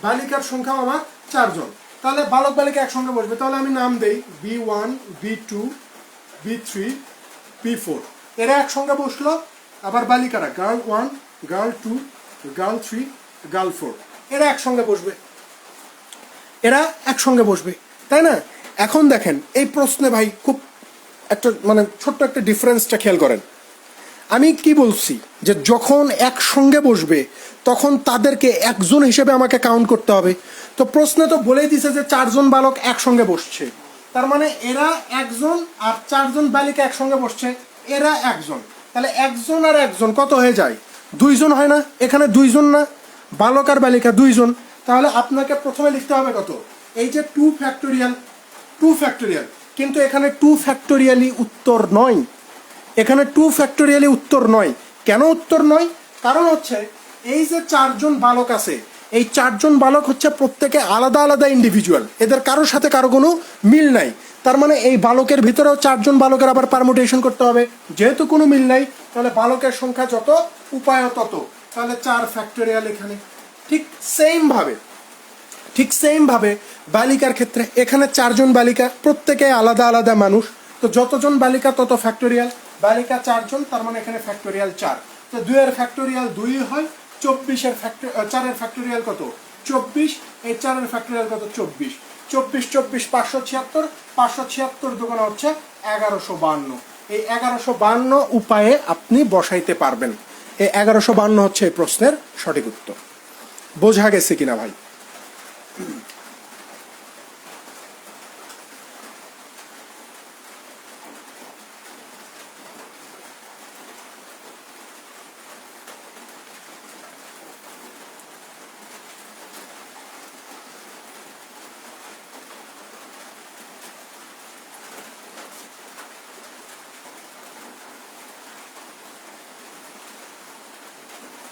বালিকার সংখ্যা আমার 4 জন। তাহলে বালক বালিকা একসঙ্গে বসবে। তাহলে আমি নাম দেই B1 B2 B3 B4, এরা একসঙ্গে বসলো। আবার বালিকারা গার্ল 1 গার্ল 2 গার্ল 3 গার্ল 4, এরা একসঙ্গে বসবে, তাই না? এখন দেখেন এই প্রশ্নে ভাই খুব একটা মানে ছোট্ট একটা ডিফারেন্সটা খেয়াল করেন। আমি কি বলছি যে যখন একসঙ্গে বসবে তখন তাদেরকে একজন হিসেবে আমাকে কাউন্ট করতে হবে। তো প্রশ্নে তো বলেই দিছে যে 4 জন বালক একসঙ্গে বসছে, তার মানে এরা একজন, আর 4 জন বালিকা একসঙ্গে বসছে, এরা একজন। তাহলে একজন আর একজন কত হয়ে যায়? 2 জন হয় না? এখানে 2 জন না, বালক আর বালিকা 2 জন। তাহলে আপনাকে প্রথমে লিখতে হবে কত? এই যে টু ফ্যাক্টোরিয়াল কিন্তু এখানে টু ফ্যাক্টোরিয়ালি উত্তর নয়, এখানে টু ফ্যাক্টোরিয়ালি উত্তর নয়। কেন উত্তর নয়? কারণ হচ্ছে এই যে চারজন বালক আছে, এই চারজন বালক হচ্ছে প্রত্যেকে আলাদা আলাদা ইন্ডিভিজুয়াল, এদের কারোর সাথে কারো কোনো মিল নাই। তার মানে এই বালকের ভিতরেও চারজন বালকের আবার পারমুটেশন করতে হবে। যেহেতু কোনো মিল নাই, তাহলে বালকের সংখ্যা যত উপায় তত, তাহলে 4 ফ্যাক্টোরিয়াল এখানে। ঠিক সেমভাবে বালিকার ক্ষেত্রে এখানে চারজন বালিকা, প্রত্যেকে আলাদা আলাদা মানুষ, তো যতজন বালিকা তত ফ্যাক্টোরিয়াল। বালিকা 4 জন, তার মানে এখানে ফ্যাক্টোরিয়াল 4। তো 2-এর ফ্যাক্টোরিয়াল 2 হয়, 24-এর 4-এর ফ্যাক্টোরিয়াল কত? 24। এই 4-এর ফ্যাক্টোরিয়াল কত? 24। 24 24 576, 576 দুগুণ হচ্ছে 1152। এই 1152 উপায়ে আপনি বসাইতে পারবেন। এই 1152 হচ্ছে এই প্রশ্নের সঠিক উত্তর। বোঝা গেছে কিনা ভাই?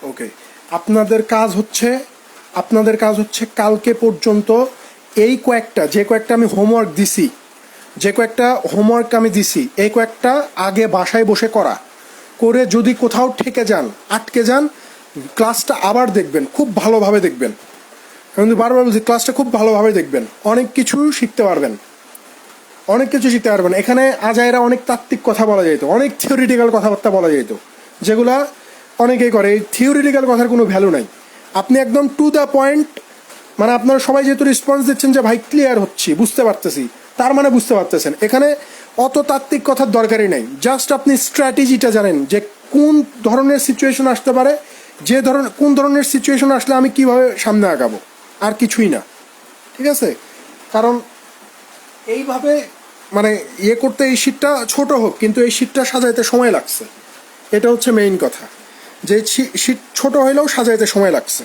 ওকে, আপনাদের কাজ হচ্ছে কালকে পর্যন্ত এই যে কয়েকটা আমি হোমওয়ার্ক দিছি, এই কয়েকটা আগে বাসায় বসে করে যদি কোথাও আটকে যান, ক্লাসটা আবার দেখবেন, খুব ভালোভাবে দেখবেন। আমি বারবার বলছি, ক্লাসটা খুব ভালোভাবে দেখবেন, অনেক কিছু শিখতে পারবেন। এখানে আজাইরা অনেক তাত্ত্বিক কথা বলা যেত, অনেক থিওরিটিক্যাল কথাবার্তা বলা যেত, যেগুলা অনেকেই করে। এই থিওরিটিক্যাল কথার কোনো ভ্যালু নাই। আপনি একদম টু দ্য পয়েন্ট, মানে আপনারা সবাই যেহেতু রেসপন্স দিচ্ছেন যে ভাই ক্লিয়ার হচ্ছি, বুঝতে পারতেছি, তার মানে বুঝতে পারতেছেন। এখানে অত তাত্ত্বিক কথার দরকারই নাই। জাস্ট আপনি স্ট্র্যাটেজিটা জানেন যে কোন ধরনের সিচুয়েশন আসতে পারে, কোন ধরনের সিচুয়েশন আসলে আমি কিভাবে সামনে আগাবো, আর কিছুই না। ঠিক আছে? কারণ এইভাবে মানে করতে, এই শীটটা ছোট হোক কিন্তু এই শীটটা সাজাইতে সময় লাগছে, এটা হচ্ছে মেইন কথা, যে শীট ছোট হইলেও সাজাইতে সময় লাগছে।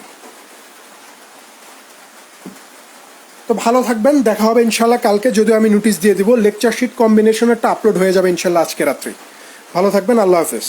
তো ভালো থাকবেন, দেখা হবে ইনশাল্লাহ কালকে। যদিও আমি নোটিশ দিয়ে দিব, লেকচার শিট কম্বিনেশনেরটা আপলোড হয়ে যাবে ইনশাল্লাহ আজকে রাত্রে। ভালো থাকবেন, আল্লাহ হাফেজ।